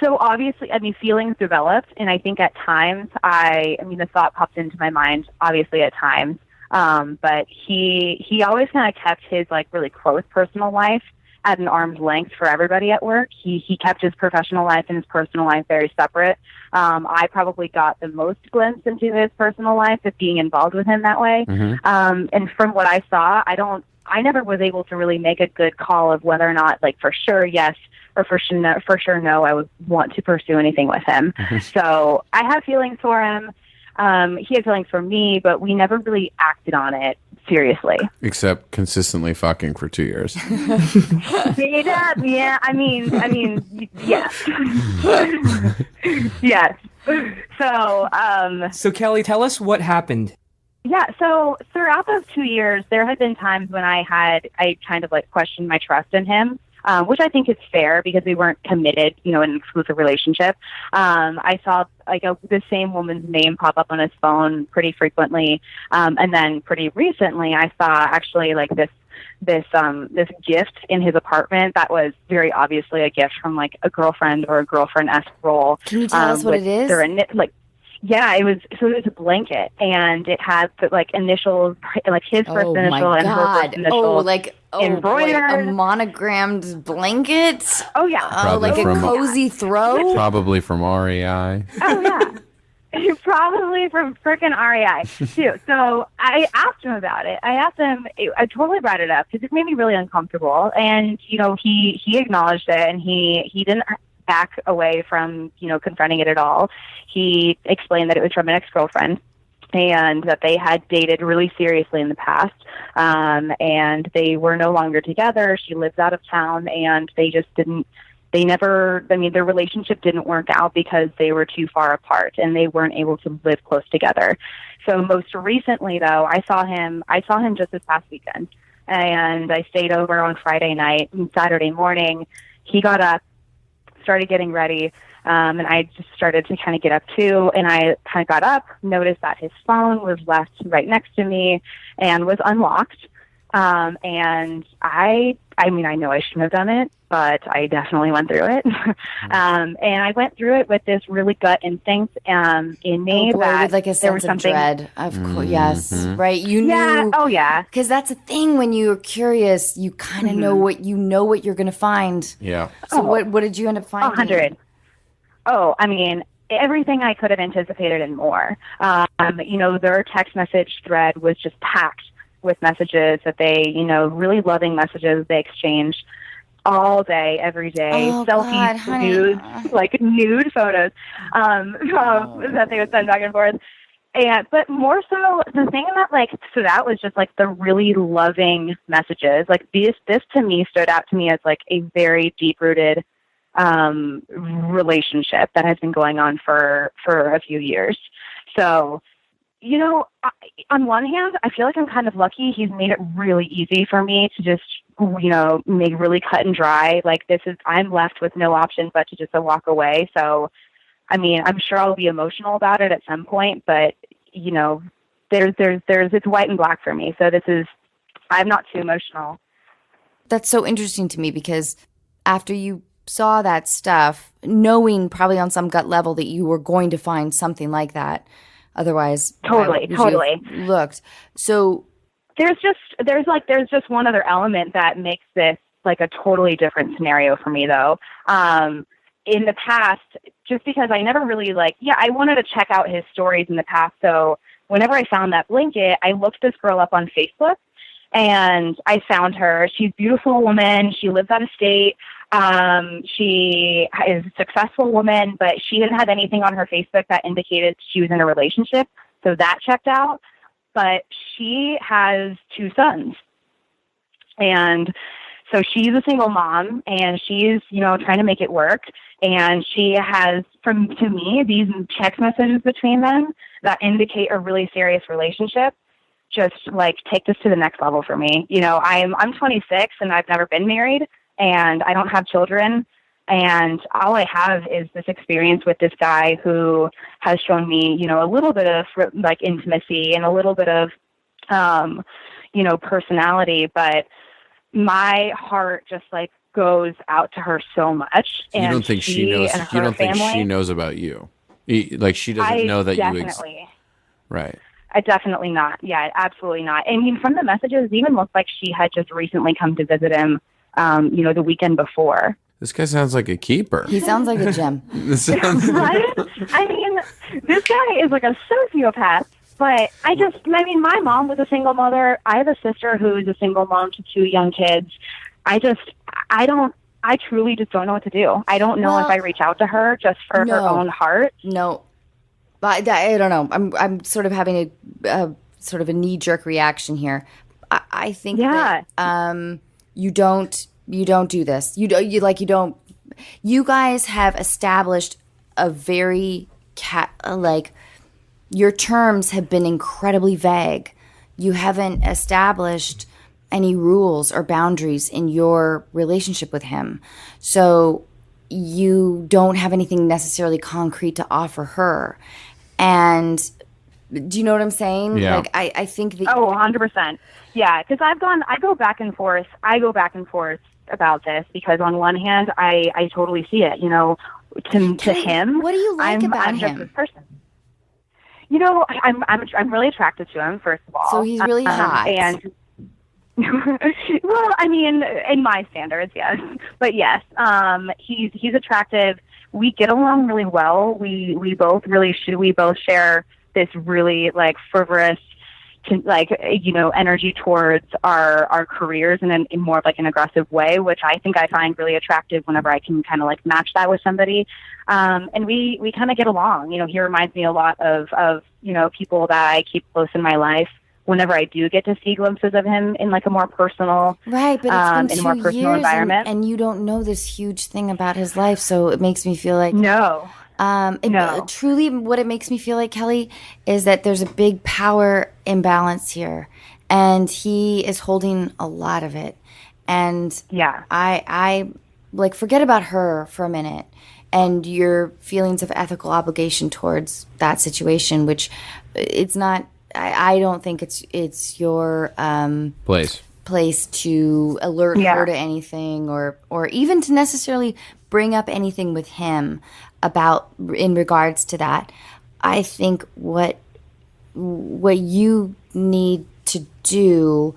[SPEAKER 8] So obviously, feelings developed, and I think at times, the thought popped into my mind, obviously at times, but he always kind of kept his really close personal life at an arm's length for everybody at work. He kept his professional life and his personal life very separate. I probably got the most glimpse into his personal life of being involved with him that way.
[SPEAKER 2] Mm-hmm.
[SPEAKER 8] And from what I saw, I never was able to really make a good call of whether or not, for sure, yes, or for sure, no, I would want to pursue anything with him.
[SPEAKER 2] Mm-hmm.
[SPEAKER 8] So I have feelings for him. He had feelings for me, but we never really acted on it seriously.
[SPEAKER 2] Except consistently fucking for 2 years.
[SPEAKER 8] Yeah, yes. Yes.
[SPEAKER 3] So Kelly, tell us what happened.
[SPEAKER 8] Yeah, so throughout those 2 years, there had been times when I kind of questioned my trust in him. which I think is fair because we weren't committed, in an exclusive relationship. I saw the same woman's name pop up on his phone pretty frequently. And then pretty recently I saw actually like this gift in his apartment that was very obviously a gift from like a girlfriend or a girlfriend-esque role.
[SPEAKER 1] Can you tell us what it is?
[SPEAKER 8] Yeah, it was a blanket, and it had the like initials, like his first initial and her first initial. Embroidered.
[SPEAKER 1] A monogrammed blanket.
[SPEAKER 8] Oh yeah.
[SPEAKER 2] Probably
[SPEAKER 1] like
[SPEAKER 2] from
[SPEAKER 1] a cozy throw.
[SPEAKER 2] Probably from REI.
[SPEAKER 8] Oh yeah. Probably from frickin' REI too. So I asked him about it. I totally brought it up because it made me really uncomfortable. And he acknowledged it, and he didn't back away from confronting it at all. He explained that it was from an ex-girlfriend and that they had dated really seriously in the past, and they were no longer together. She lives out of town, and their relationship didn't work out because they were too far apart and they weren't able to live close together. So most recently, though, I saw him just this past weekend, and I stayed over on Friday night and Saturday morning. He got up, started getting ready, and I just started to kind of get up too, and I kind of got up, noticed that his phone was left right next to me and was unlocked. And I know I shouldn't have done it, but I definitely went through it. And I went through it with this really gut instinct in me that
[SPEAKER 1] with like a sense of dread. Of course, yes, right. You knew.
[SPEAKER 8] Oh yeah.
[SPEAKER 1] Because that's the thing. When you're curious, you kind of know what you're going to find.
[SPEAKER 2] Yeah.
[SPEAKER 1] So what did you end up finding?
[SPEAKER 8] 100. Oh, I mean, everything I could have anticipated and more. Their text message thread was just packed with messages that they, really loving messages they exchanged all day, every day, selfies, nudes, like nude photos that they would send back and forth. But more so, the thing that like stood out was just like the really loving messages. Like this to me stood out to me as like a very deep-rooted relationship that has been going on for a few years. So, on one hand, I feel like I'm kind of lucky. He's made it really easy for me to just, make really cut and dry. Like I'm left with no option but to just walk away. So, I mean, I'm sure I'll be emotional about it at some point, but it's white and black for me. So I'm not too emotional.
[SPEAKER 1] That's so interesting to me because after you saw that stuff, knowing probably on some gut level that you were going to find something like that, otherwise,
[SPEAKER 8] totally
[SPEAKER 1] looked. So
[SPEAKER 8] there's just one other element that makes this like a totally different scenario for me, though. In the past, just because I never really I wanted to check out his stories in the past. So whenever I found that blanket, I looked this girl up on Facebook, and I found her. She's a beautiful woman. She lives out of state. She is a successful woman, but she didn't have anything on her Facebook that indicated she was in a relationship. So that checked out. But she has 2 sons. And so she's a single mom, and she's, trying to make it work. And she has, to me, these text messages between them that indicate a really serious relationship. Just take this to the next level for me. I'm 26 and I've never been married, and I don't have children, and all I have is this experience with this guy who has shown me, a little bit of intimacy and a little bit of, personality, but my heart just goes out to her so much.
[SPEAKER 2] You don't think she knows? You don't think she knows about you? She doesn't know that you exist. Right.
[SPEAKER 8] Definitely not. Yeah, absolutely not. I mean, from the messages, it even looked like she had just recently come to visit him, the weekend before.
[SPEAKER 2] This guy sounds like a keeper.
[SPEAKER 1] He sounds like a gem.
[SPEAKER 8] Right? I mean, this guy is like a sociopath. But my mom was a single mother. I have a sister who is a single mom to 2 young kids. I truly just don't know what to do. I don't know if I reach out to her just for her own heart.
[SPEAKER 1] No. But I don't know. I'm sort of having a sort of a knee-jerk reaction here. I think that you don't do this. You guys have established a very your terms have been incredibly vague. You haven't established any rules or boundaries in your relationship with him. So you don't have anything necessarily concrete to offer her. And do you know what I'm saying?
[SPEAKER 2] Yeah.
[SPEAKER 1] Like, I think that...
[SPEAKER 8] Oh, 100%. Yeah, because I go back and forth about this, because on one hand, I totally see it, you know, to him.
[SPEAKER 1] What do you like about
[SPEAKER 8] I'm just
[SPEAKER 1] him?
[SPEAKER 8] this person. You know, I'm really attracted to him, first of all.
[SPEAKER 1] So he's really hot.
[SPEAKER 8] And well, I mean, in my standards, yes. But yes, he's attractive. We get along really well. We both share this really like fervorous, energy towards our careers in more of like an aggressive way, which I think I find really attractive whenever I can kind of like match that with somebody. And we kind of get along. You know, he reminds me a lot of people that I keep close in my life. Whenever I do get to see glimpses of him in like a more personal,
[SPEAKER 1] right, but it's been
[SPEAKER 8] in a more
[SPEAKER 1] 2
[SPEAKER 8] personal
[SPEAKER 1] years
[SPEAKER 8] environment,
[SPEAKER 1] and you don't know this huge thing about his life, so it makes me feel like
[SPEAKER 8] no.
[SPEAKER 1] Truly, what it makes me feel like, Kelly, is that there's a big power imbalance here, and he is holding a lot of it. And
[SPEAKER 8] yeah,
[SPEAKER 1] I like, forget about her for a minute and your feelings of ethical obligation towards that situation, which it's not. I don't think it's your place to alert her to anything or even to necessarily bring up anything with him about in regards to that. I think what you need to do,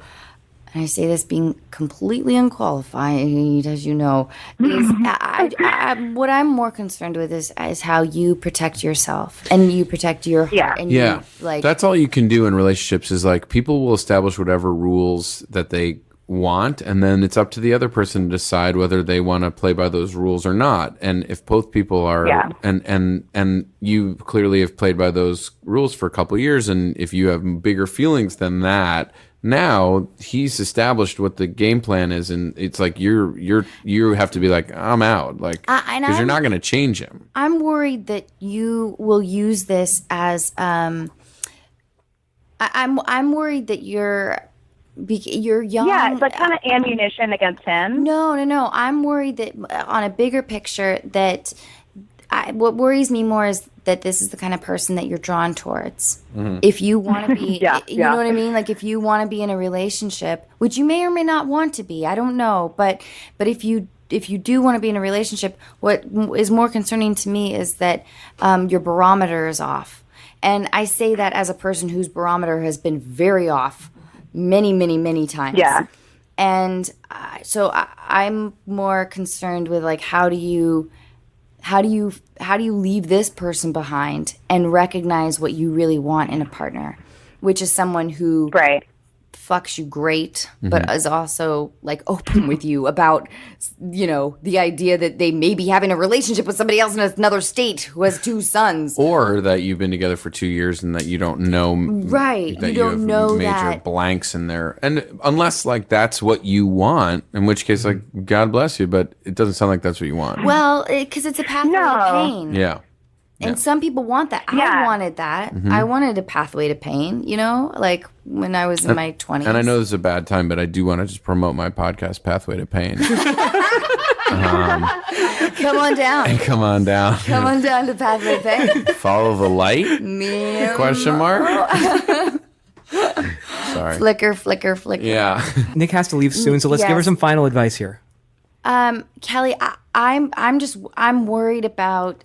[SPEAKER 1] and I say this being completely unqualified, as you know, is what I'm more concerned with is how you protect yourself and you protect your heart. And
[SPEAKER 2] yeah.
[SPEAKER 1] You, like,
[SPEAKER 2] that's all you can do in relationships is like people will establish whatever rules that they want, and then it's up to the other person to decide whether they want to play by those rules or not. And if both people are and you clearly have played by those rules for a couple of years, and if you have bigger feelings than that, now he's established what the game plan is, and it's like you have to be like, I'm out, like, because you're not going to change him.
[SPEAKER 1] I'm worried that you will use this as I'm worried that you're young.
[SPEAKER 8] Yeah, it's like kind of ammunition against him.
[SPEAKER 1] No. I'm worried that on a bigger picture that what worries me more is that this is the kind of person that you're drawn towards. Mm-hmm. If you want to be, you know what I mean? Like if you want to be in a relationship, which you may or may not want to be, I don't know. But if you do want to be in a relationship, what is more concerning to me is that your barometer is off. And I say that as a person whose barometer has been very off many, many, many times.
[SPEAKER 8] Yeah.
[SPEAKER 1] And so I'm more concerned with like, how do you leave this person behind and recognize what you really want in a partner, which is someone who fucks you great, but is also like open with you about, the idea that they may be having a relationship with somebody else in another state who has 2 sons,
[SPEAKER 2] or that you've been together for 2 years and that you don't know, that you don't know major that blanks in there, and unless like that's what you want, in which case like God bless you, but it doesn't sound like that's what you want.
[SPEAKER 1] Well, because it's a pathway to pain.
[SPEAKER 2] Yeah.
[SPEAKER 1] And some people want that. Yeah. I wanted that. Mm-hmm. I wanted a pathway to pain, like when I was in my 20s.
[SPEAKER 2] And I know this is a bad time, but I do want to just promote my podcast, Pathway to Pain.
[SPEAKER 1] Come on down.
[SPEAKER 2] Come on down.
[SPEAKER 1] Come on down to Pathway to Pain.
[SPEAKER 2] Follow the light? Question mark? Sorry.
[SPEAKER 1] Flicker.
[SPEAKER 2] Yeah.
[SPEAKER 3] Nick has to leave soon, so let's give her some final advice here.
[SPEAKER 1] Kelly, I'm worried about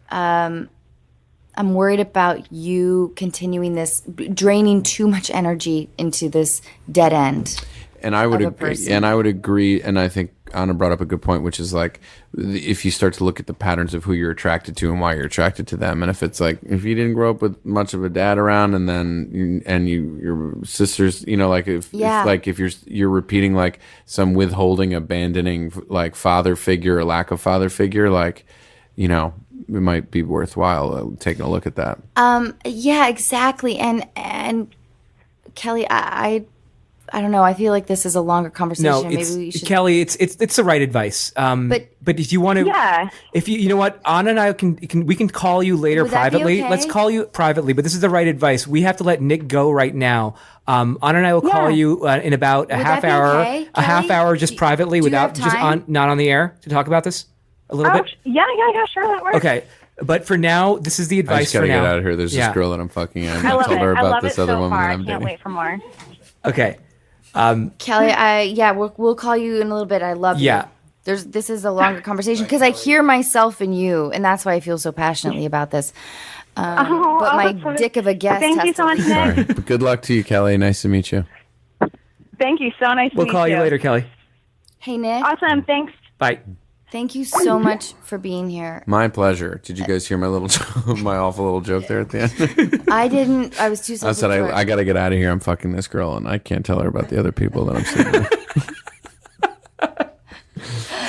[SPEAKER 1] I'm worried about you continuing this, draining too much energy into this dead end.
[SPEAKER 2] And I would agree. And I think Anna brought up a good point, which is like, if you start to look at the patterns of who you're attracted to and why you're attracted to them, and if it's like, if you didn't grow up with much of a dad around, and then your sisters, if you're repeating like some withholding, abandoning, like father figure or lack of father figure, like, it might be worthwhile taking a look at that.
[SPEAKER 1] Yeah, exactly. And Kelly, I don't know. I feel like this is a longer conversation.
[SPEAKER 3] No,
[SPEAKER 1] Maybe we should.
[SPEAKER 3] Kelly. It's the right advice. But if you want to, if you know what, Anna and I we can call you later
[SPEAKER 1] Would that be
[SPEAKER 3] privately.
[SPEAKER 1] okay?
[SPEAKER 3] Let's call you privately. But this is the right advice. We have to let Nick go right now. Anna and I will call you in about a
[SPEAKER 1] Would
[SPEAKER 3] half
[SPEAKER 1] that be
[SPEAKER 3] hour.
[SPEAKER 1] okay,
[SPEAKER 3] A half
[SPEAKER 1] Kelly?
[SPEAKER 3] hour just privately,
[SPEAKER 1] do you
[SPEAKER 3] without
[SPEAKER 1] have time?
[SPEAKER 3] not on the air to talk about this a little bit.
[SPEAKER 8] Yeah, sure, that works.
[SPEAKER 3] Okay. But for now, this is the
[SPEAKER 2] I
[SPEAKER 3] advice
[SPEAKER 2] just gotta
[SPEAKER 3] for now.
[SPEAKER 2] get out of here. There's
[SPEAKER 3] Yeah.
[SPEAKER 2] this girl that I'm fucking. I
[SPEAKER 8] I love
[SPEAKER 2] told
[SPEAKER 8] it.
[SPEAKER 2] her
[SPEAKER 8] I
[SPEAKER 2] about
[SPEAKER 8] love
[SPEAKER 2] this
[SPEAKER 8] it
[SPEAKER 2] other
[SPEAKER 8] so
[SPEAKER 2] woman
[SPEAKER 8] far.
[SPEAKER 2] that
[SPEAKER 8] I
[SPEAKER 2] I'm
[SPEAKER 8] can't
[SPEAKER 2] dating.
[SPEAKER 8] wait for more.
[SPEAKER 3] Okay.
[SPEAKER 1] Kelly, we'll call you in a little bit. I love
[SPEAKER 3] Yeah.
[SPEAKER 1] you. This is a longer conversation because I hear myself in you, and that's why I feel so passionately about this. But my
[SPEAKER 8] that's so-
[SPEAKER 1] dick of a guest.
[SPEAKER 8] Thank
[SPEAKER 1] has
[SPEAKER 8] you so
[SPEAKER 1] to
[SPEAKER 8] much,
[SPEAKER 1] leave.
[SPEAKER 8] Nick.
[SPEAKER 2] All right. But good luck to you, Kelly. Nice to meet you.
[SPEAKER 8] Thank you. So nice to
[SPEAKER 3] We'll
[SPEAKER 8] meet
[SPEAKER 3] call you later, Kelly.
[SPEAKER 1] Hey Nick,
[SPEAKER 8] Awesome. Thanks.
[SPEAKER 3] Bye.
[SPEAKER 1] thank you so much for being here.
[SPEAKER 2] My pleasure. Did you guys hear my my awful little joke there at the end?
[SPEAKER 1] I didn't. I was too.
[SPEAKER 2] I said I got to get out of here. I'm fucking this girl, and I can't tell her about the other people that I'm sleeping with.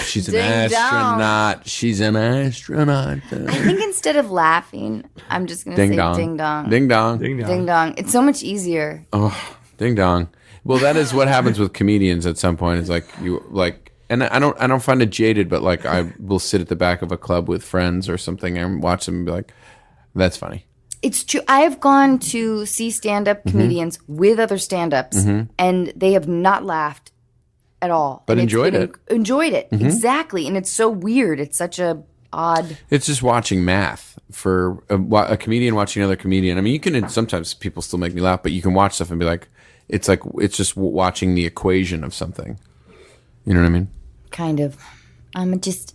[SPEAKER 2] She's an
[SPEAKER 1] Ding
[SPEAKER 2] astronaut.
[SPEAKER 1] dong.
[SPEAKER 2] She's an astronaut.
[SPEAKER 1] I think instead of laughing, I'm just gonna
[SPEAKER 2] Ding
[SPEAKER 1] say
[SPEAKER 2] dong.
[SPEAKER 1] ding dong.
[SPEAKER 2] Ding dong.
[SPEAKER 1] Ding dong. It's so much easier.
[SPEAKER 2] Oh, ding dong. Well, that is what happens with comedians at some point. It's like you like, and I don't find it jaded, but like I will sit at the back of a club with friends or something and watch them and be like, "That's funny."
[SPEAKER 1] It's true. I have gone to see stand-up
[SPEAKER 2] Mm-hmm.
[SPEAKER 1] comedians with other stand-ups, and they have not laughed at all.
[SPEAKER 2] But
[SPEAKER 1] And it's
[SPEAKER 2] enjoyed
[SPEAKER 1] been
[SPEAKER 2] it.
[SPEAKER 1] Enjoyed it exactly, and it's so weird. It's such a odd.
[SPEAKER 2] It's just watching math for a comedian watching another comedian. I mean, you can sometimes people still make me laugh, but you can watch stuff and be like it's just watching the equation of something. You know what I mean?
[SPEAKER 1] Kind of. I'm just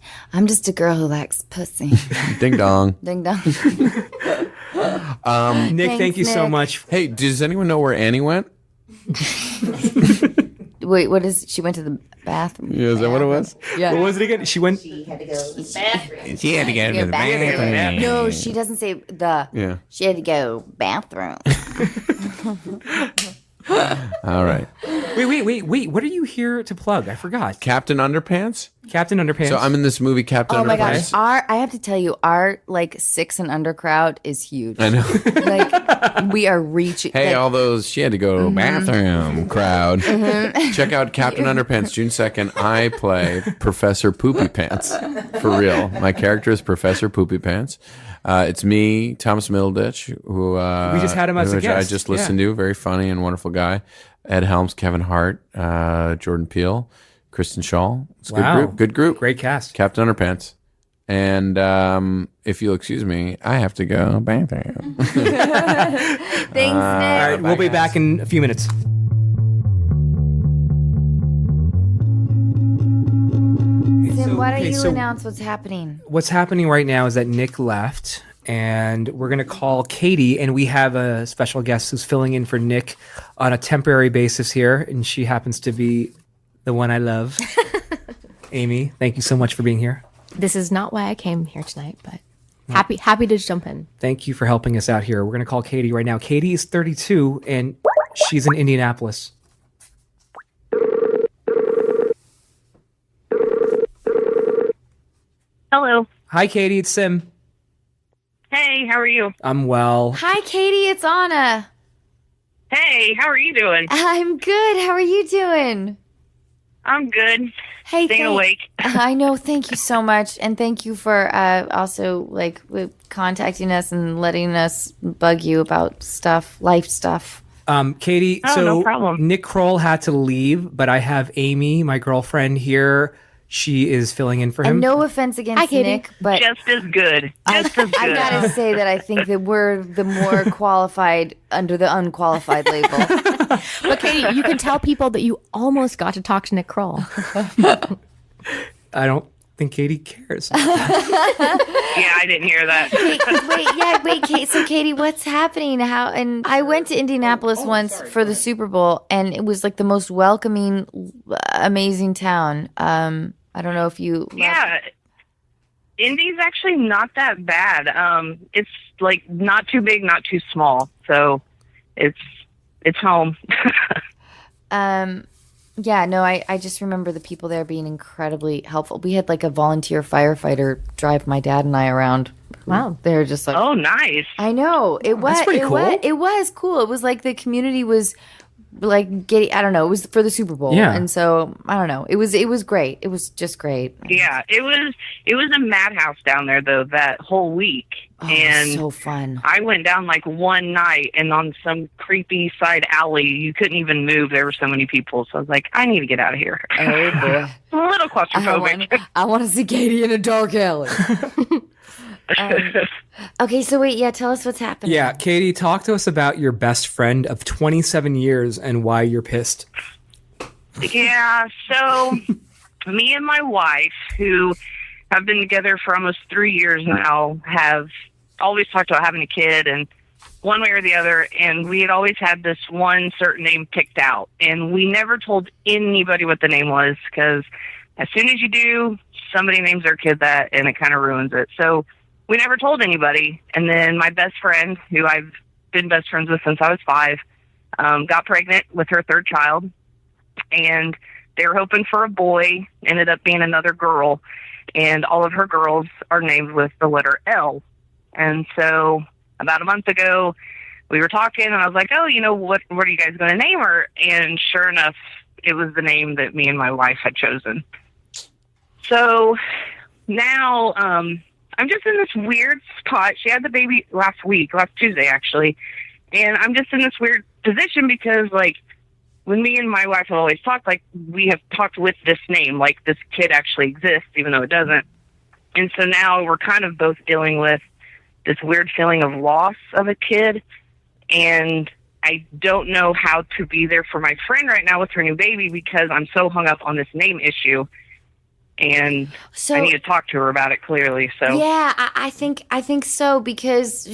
[SPEAKER 1] a girl who likes pussy.
[SPEAKER 2] Ding dong.
[SPEAKER 1] Ding dong.
[SPEAKER 3] Nick, thank you so
[SPEAKER 1] Nick.
[SPEAKER 3] much.
[SPEAKER 2] Hey, does anyone know where Annie went?
[SPEAKER 1] Wait, what is? She went to the bathroom.
[SPEAKER 2] Yeah, is that what it was?
[SPEAKER 1] Yeah.
[SPEAKER 3] What was it again? She went.
[SPEAKER 2] She had to go to the
[SPEAKER 1] bathroom. No, she doesn't say the.
[SPEAKER 2] Yeah.
[SPEAKER 1] She had to go bathroom.
[SPEAKER 2] All right.
[SPEAKER 3] Wait. What are you here to plug? I forgot.
[SPEAKER 2] Captain Underpants?
[SPEAKER 3] Captain Underpants.
[SPEAKER 2] So I'm in this movie, Captain
[SPEAKER 1] Oh my
[SPEAKER 2] Underpants.
[SPEAKER 1] gosh, I have to tell you, our like 6 and under crowd is huge.
[SPEAKER 2] I know.
[SPEAKER 1] Like we are reaching.
[SPEAKER 2] Hey,
[SPEAKER 1] like,
[SPEAKER 2] all those she had to go to bathroom crowd. Check out Captain Underpants June 2nd. I play Professor Poopy Pants. For real. My character is Professor Poopy Pants. It's me, Thomas Middleditch, who
[SPEAKER 3] We just had him as a
[SPEAKER 2] who
[SPEAKER 3] guest.
[SPEAKER 2] I just listened to. Very funny and wonderful guy. Ed Helms, Kevin Hart, Jordan Peele, Kristen Shaw. It's a
[SPEAKER 3] Wow.
[SPEAKER 2] good group.
[SPEAKER 3] Great cast.
[SPEAKER 2] Captain Underpants. And if you'll excuse me, I have to go bathroom.
[SPEAKER 1] Thanks, Nick.
[SPEAKER 3] All right, we'll be back in a few minutes.
[SPEAKER 1] Tim, why don't
[SPEAKER 3] okay,
[SPEAKER 1] you
[SPEAKER 3] so-
[SPEAKER 1] announce what's happening?
[SPEAKER 3] What's happening right now is that Nick left, and we're going to call Katie, and we have a special guest who's filling in for Nick on a temporary basis here, and she happens to be the one I love. Amy, thank you so much for being here.
[SPEAKER 9] This is not why I came here tonight, but happy to jump in.
[SPEAKER 3] Thank you for helping us out here. We're going to call Katie right now. Katie is 32, and she's in Indianapolis.
[SPEAKER 10] Hello.
[SPEAKER 3] Hi, Katie. It's Sim.
[SPEAKER 10] Hey, how are you?
[SPEAKER 3] I'm well.
[SPEAKER 1] Hi, Katie. It's Anna.
[SPEAKER 10] Hey, how are you doing?
[SPEAKER 1] I'm good. How are you doing?
[SPEAKER 10] I'm good.
[SPEAKER 1] Hey,
[SPEAKER 10] Staying awake.
[SPEAKER 1] I know. Thank you so much, and thank you for also like contacting us and letting us bug you about stuff, life stuff.
[SPEAKER 3] Katie,
[SPEAKER 10] Oh,
[SPEAKER 3] so
[SPEAKER 10] no problem.
[SPEAKER 3] Nick Kroll had to leave, but I have Amy, my girlfriend here. She is filling in for him.
[SPEAKER 1] And no offense against
[SPEAKER 9] Hi, Katie.
[SPEAKER 1] Nick, but
[SPEAKER 10] Just as good. Just as good.
[SPEAKER 1] I gotta say that I think that we're the more qualified under the unqualified label.
[SPEAKER 9] But Katie, you can tell people that you almost got to talk to Nick Kroll.
[SPEAKER 3] I don't think Katie cares.
[SPEAKER 10] Yeah, I didn't hear that.
[SPEAKER 1] Wait, Kate. So, Katie, what's happening? How? And I went to Indianapolis once for the Super Bowl, and it was like the most welcoming, amazing town. I don't know if you.
[SPEAKER 10] Yeah. Indy's actually not that bad. It's like not too big, not too small. So it's home.
[SPEAKER 1] Yeah, no, I just remember the people there being incredibly helpful. We had like a volunteer firefighter drive my dad and I around.
[SPEAKER 9] Wow.
[SPEAKER 1] They were just like,
[SPEAKER 10] Oh, nice.
[SPEAKER 1] I know. It was
[SPEAKER 3] pretty cool.
[SPEAKER 1] It was cool. It was like the community was
[SPEAKER 9] like getting, I don't know, it was for the Super Bowl.
[SPEAKER 3] Yeah.
[SPEAKER 9] And so I don't know. It was great. It was just great.
[SPEAKER 10] Yeah, it was a madhouse down there though that whole week.
[SPEAKER 9] Oh,
[SPEAKER 10] and
[SPEAKER 9] so fun.
[SPEAKER 10] I went down like one night and on some creepy side alley, you couldn't even move. There were so many people. So I was like, I need to get out of here.
[SPEAKER 9] Oh boy.
[SPEAKER 10] A little claustrophobic.
[SPEAKER 9] I want to see Katie in a dark alley. Okay, so wait, tell us what's happening.
[SPEAKER 3] Yeah, Katie, talk to us about your best friend of 27 years and why you're pissed.
[SPEAKER 10] Yeah, so me and my wife, who have been together for almost 3 years now, have always talked about having a kid, and one way or the other, and we had always had this one certain name picked out, and we never told anybody what the name was, because as soon as you do, somebody names their kid that, and it kind of ruins it. So we never told anybody. And then my best friend, who I've been best friends with since I was 5, got pregnant with her third child. And they were hoping for a boy, ended up being another girl. And all of her girls are named with the letter L. And so about a month ago, we were talking, and I was like, oh, what are you guys going to name her? And sure enough, it was the name that me and my wife had chosen. So now, I'm just in this weird spot. She had the baby last Tuesday, actually. And I'm just in this weird position because, like, when me and my wife have always talked, like, we have talked with this name, like this kid actually exists, even though it doesn't. And so now we're kind of both dealing with this weird feeling of loss of a kid. And I don't know how to be there for my friend right now with her new baby because I'm so hung up on this name issue. And so, I need to talk to her about it clearly. So
[SPEAKER 9] yeah, I think so because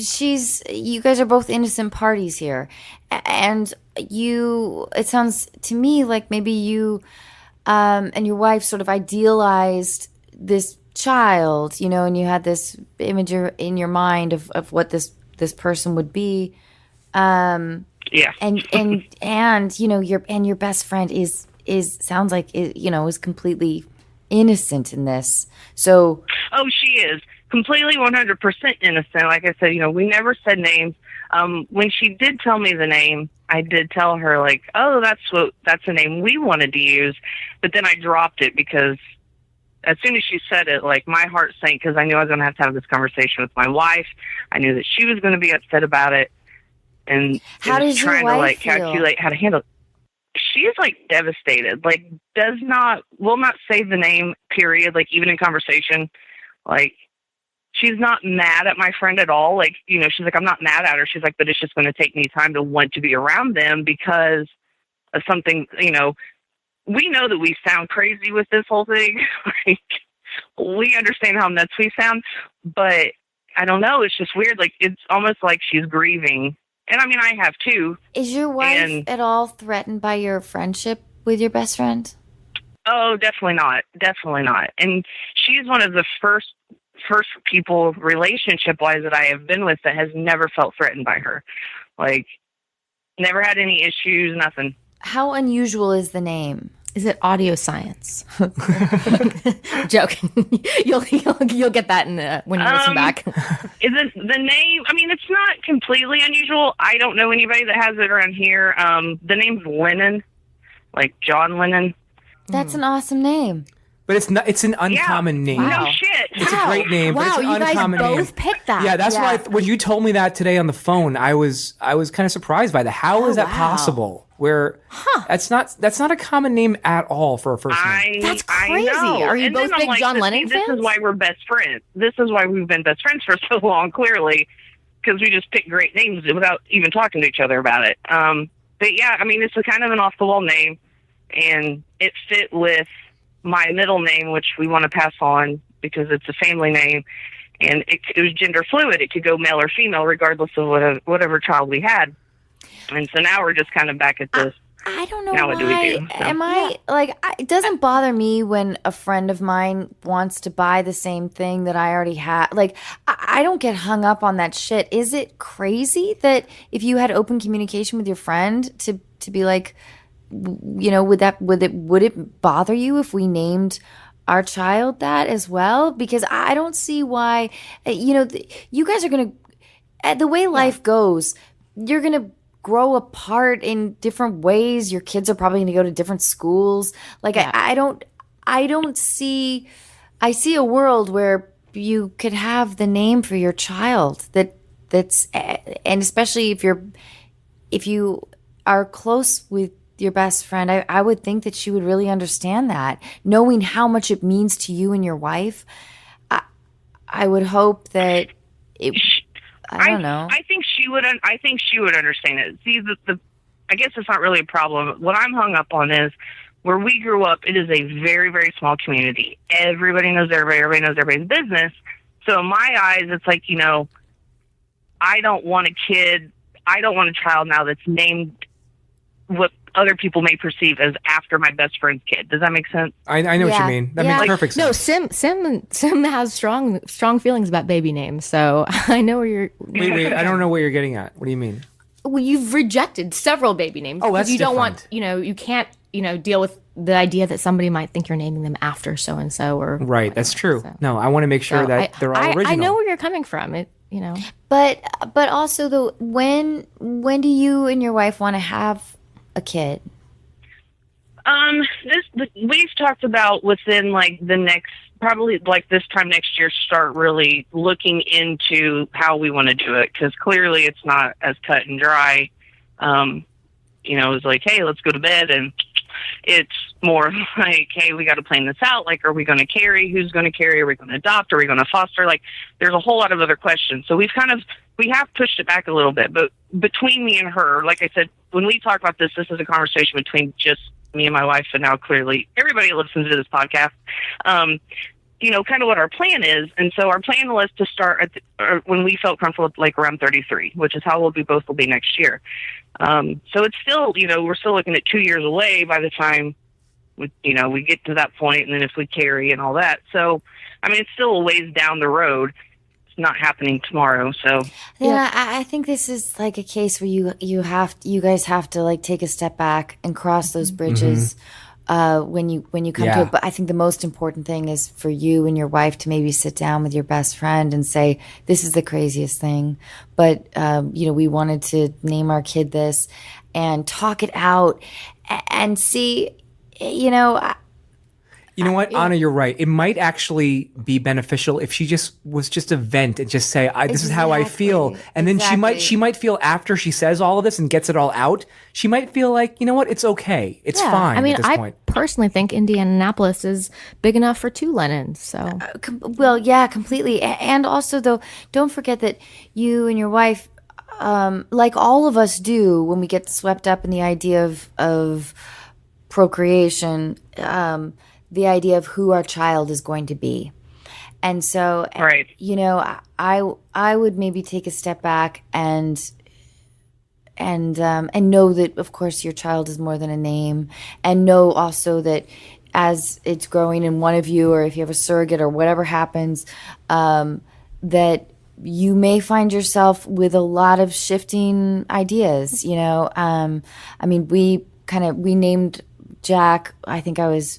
[SPEAKER 9] you guys are both innocent parties here, and it sounds to me like maybe you and your wife sort of idealized this child, and you had this image in your mind of what this person would be.
[SPEAKER 10] Yeah,
[SPEAKER 9] and your best friend is sounds like is completely innocent in this. So
[SPEAKER 10] she is completely 100% innocent. Like I said, we never said names. When she did tell me the name, I did tell her like, oh, that's the name we wanted to use. But then I dropped it because as soon as she said it, like my heart sank because I knew I was going to have this conversation with my wife. I knew that she was going to be upset about it. And
[SPEAKER 9] how does
[SPEAKER 10] trying
[SPEAKER 9] your
[SPEAKER 10] to
[SPEAKER 9] wife
[SPEAKER 10] calculate how to handle it. She's like devastated, like will not say the name, period. Like even in conversation, like she's not mad at my friend at all. Like, she's like, I'm not mad at her. She's like, but it's just going to take me time to want to be around them because of something, we know that we sound crazy with this whole thing. Like we understand how nuts we sound, but I don't know. It's just weird. Like it's almost like she's grieving. And I mean, I have too.
[SPEAKER 9] Is your wife at all threatened by your friendship with your best friend?
[SPEAKER 10] Oh, definitely not. Definitely not. And she's one of the first people relationship-wise that I have been with that has never felt threatened by her. Like, never had any issues, nothing.
[SPEAKER 9] How unusual is the name? Is it audio science? Joking. You'll get that when you listen back.
[SPEAKER 10] Is it the name? I mean, it's not completely unusual. I don't know anybody that has it around here. The name's Lennon, like John Lennon.
[SPEAKER 9] That's an awesome name.
[SPEAKER 3] But it's not. It's an uncommon name.
[SPEAKER 10] No shit.
[SPEAKER 3] It's a great name, but it's an uncommon name.
[SPEAKER 9] You guys both picked that.
[SPEAKER 3] Yeah, that's why when you told me that today on the phone, I was kind of surprised by that. How is that possible? Where that's not a common name at all for a first name.
[SPEAKER 9] That's crazy. Are you both big John Lennon fans?
[SPEAKER 10] This is why we're best friends. This is why we've been best friends for so long. Clearly, because we just pick great names without even talking to each other about it. But yeah, I mean, it's a kind of an off the wall name, and it fit with my middle name, which we want to pass on because it's a family name, and it was gender fluid. It could go male or female, regardless of whatever child we had. And so now we're just kind of back at this.
[SPEAKER 9] I don't know
[SPEAKER 10] now
[SPEAKER 9] why.
[SPEAKER 10] What do we do? So.
[SPEAKER 9] It doesn't bother me when a friend of mine wants to buy the same thing that I already have. Like, I don't get hung up on that shit. Is it crazy that if you had open communication with your friend to be like, would it bother you if we named our child that as well? Because I don't see why, you guys are going to, the way life goes, you're going to grow apart in different ways. Your kids are probably going to go to different schools. Like I don't see. I see a world where you could have the name for your child that's, and especially if you are close with your best friend, I would think that she would really understand that, knowing how much it means to you and your wife. I would hope that it. I don't know.
[SPEAKER 10] I think she would. I think she would understand it. See, I guess it's not really a problem. What I'm hung up on is where we grew up. It is a very, very small community. Everybody knows everybody. Everybody knows everybody's business. So in my eyes, it's like, I don't want a kid. I don't want a child now that's named what other people may perceive as after my best friend's kid. Does that make sense?
[SPEAKER 3] I know what you mean. That makes perfect sense.
[SPEAKER 11] No, Sim has strong feelings about baby names, so I know where you're.
[SPEAKER 3] Wait, I don't know what you're getting at. What do you mean?
[SPEAKER 11] Well, you've rejected several baby names.
[SPEAKER 3] Oh, that's
[SPEAKER 11] you don't
[SPEAKER 3] different.
[SPEAKER 11] want. You can't. Deal with the idea that somebody might think you're naming them after so and so or.
[SPEAKER 3] Right,
[SPEAKER 11] whatever,
[SPEAKER 3] that's true.
[SPEAKER 11] so.
[SPEAKER 3] No, I want to make sure that they're all original.
[SPEAKER 11] I know where you're coming from.
[SPEAKER 9] But also though, when do you and your wife want to have a kid?
[SPEAKER 10] We've talked about within like the next, probably like this time next year, start really looking into how we want to do it, because clearly it's not as cut and dry. It's like, hey, let's go to bed, and it's more like, hey, we got to plan this out. Like, are we going to carry? Who's going to carry? Are we going to adopt? Are we going to foster? Like, there's a whole lot of other questions. So we have pushed it back a little bit, but between me and her, like I said, when we talk about this is a conversation between just me and my wife, and now clearly everybody listens to this podcast. Kind of what our plan is. And so our plan was to start when we felt comfortable, like around 33, which is how we both will be next year. So it's still, we're still looking at 2 years away by the time we get to that point, and then if we carry and all that. So, it's still a ways down the road. It's not happening tomorrow. So
[SPEAKER 9] yeah, I think this is like a case where you guys have to like take a step back and cross those bridges. When you come to it. But I think the most important thing is for you and your wife to maybe sit down with your best friend and say, this is the craziest thing, but we wanted to name our kid this, and talk it out and see,
[SPEAKER 3] You know what, Anna, you're right. It might actually be beneficial if she was just a vent and just say, "This is how I feel," and then she might feel after she says all of this and gets it all out, she might feel like, you know what, it's okay, it's fine. At this point.
[SPEAKER 11] I personally think Indianapolis is big enough for 2 Lennons. So,
[SPEAKER 9] well, yeah, completely. And also, though, don't forget that you and your wife, like all of us do, when we get swept up in the idea of procreation. The idea of who our child is going to be. And so,
[SPEAKER 10] right.
[SPEAKER 9] I would maybe take a step back and know that, of course, your child is more than a name, and know also that as it's growing in one of you, or if you have a surrogate or whatever happens, that you may find yourself with a lot of shifting ideas, we named Jack, I think I was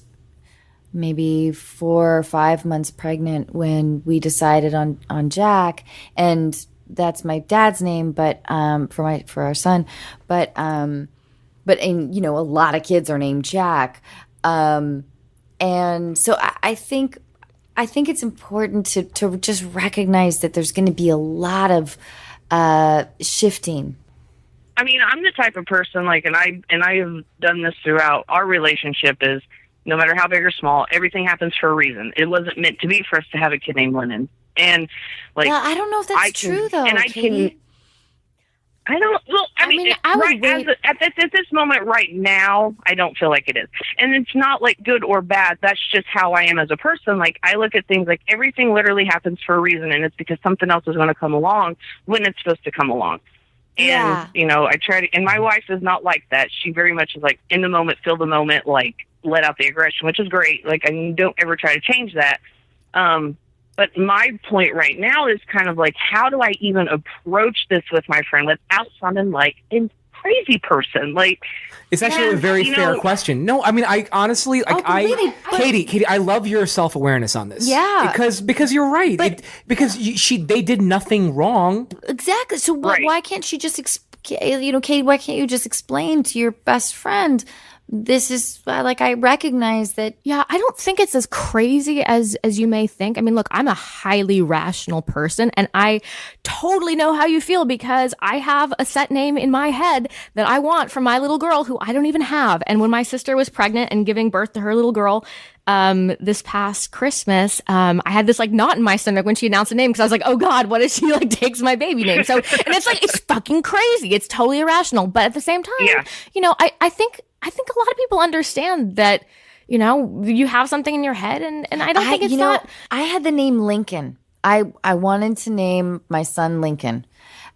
[SPEAKER 9] maybe 4 or 5 months pregnant when we decided on Jack, and that's my dad's name, but for our son, but a lot of kids are named Jack, and so I think it's important to just recognize that there's going to be a lot of shifting.
[SPEAKER 10] I'm the type of person, like, and I have done this throughout our relationship, is no matter how big or small, everything happens for a reason. It wasn't meant to be for us to have a kid named Lennon. And like,
[SPEAKER 9] well, I don't know if that's true though.
[SPEAKER 10] And
[SPEAKER 9] Katie.
[SPEAKER 10] I don't. Well, at this moment right now, I don't feel like it is. And it's not like good or bad. That's just how I am as a person. Like, I look at things like everything literally happens for a reason, and it's because something else is going to come along when it's supposed to come along. And, I try to, and my wife is not like that. She very much is like in the moment, feel the moment, like let out the aggression, which is great. Like, I don't ever try to change that. But my point right now is kind of like, how do I even approach this with my friend without sounding like a crazy person? Like,
[SPEAKER 3] it's actually a very fair question. No, I honestly, Katie, I love your self-awareness on this.
[SPEAKER 9] Yeah,
[SPEAKER 3] because you're right. Because they did nothing wrong.
[SPEAKER 9] Exactly. So why can't she just Katie, why can't you just explain to your best friend? This is like, I recognize that.
[SPEAKER 11] Yeah, I don't think it's as crazy as you may think. I mean, look, I'm a highly rational person, and I totally know how you feel because I have a set name in my head that I want for my little girl who I don't even have. And when my sister was pregnant and giving birth to her little girl, this past Christmas, I had this like knot in my stomach when she announced the name because I was like, oh God, what if she like takes my baby name? So, and it's like, it's fucking crazy. It's totally irrational. But at the same time, I think a lot of people understand that, you have something in your head, and I don't think it's not.
[SPEAKER 9] I had the name Lincoln. I wanted to name my son Lincoln,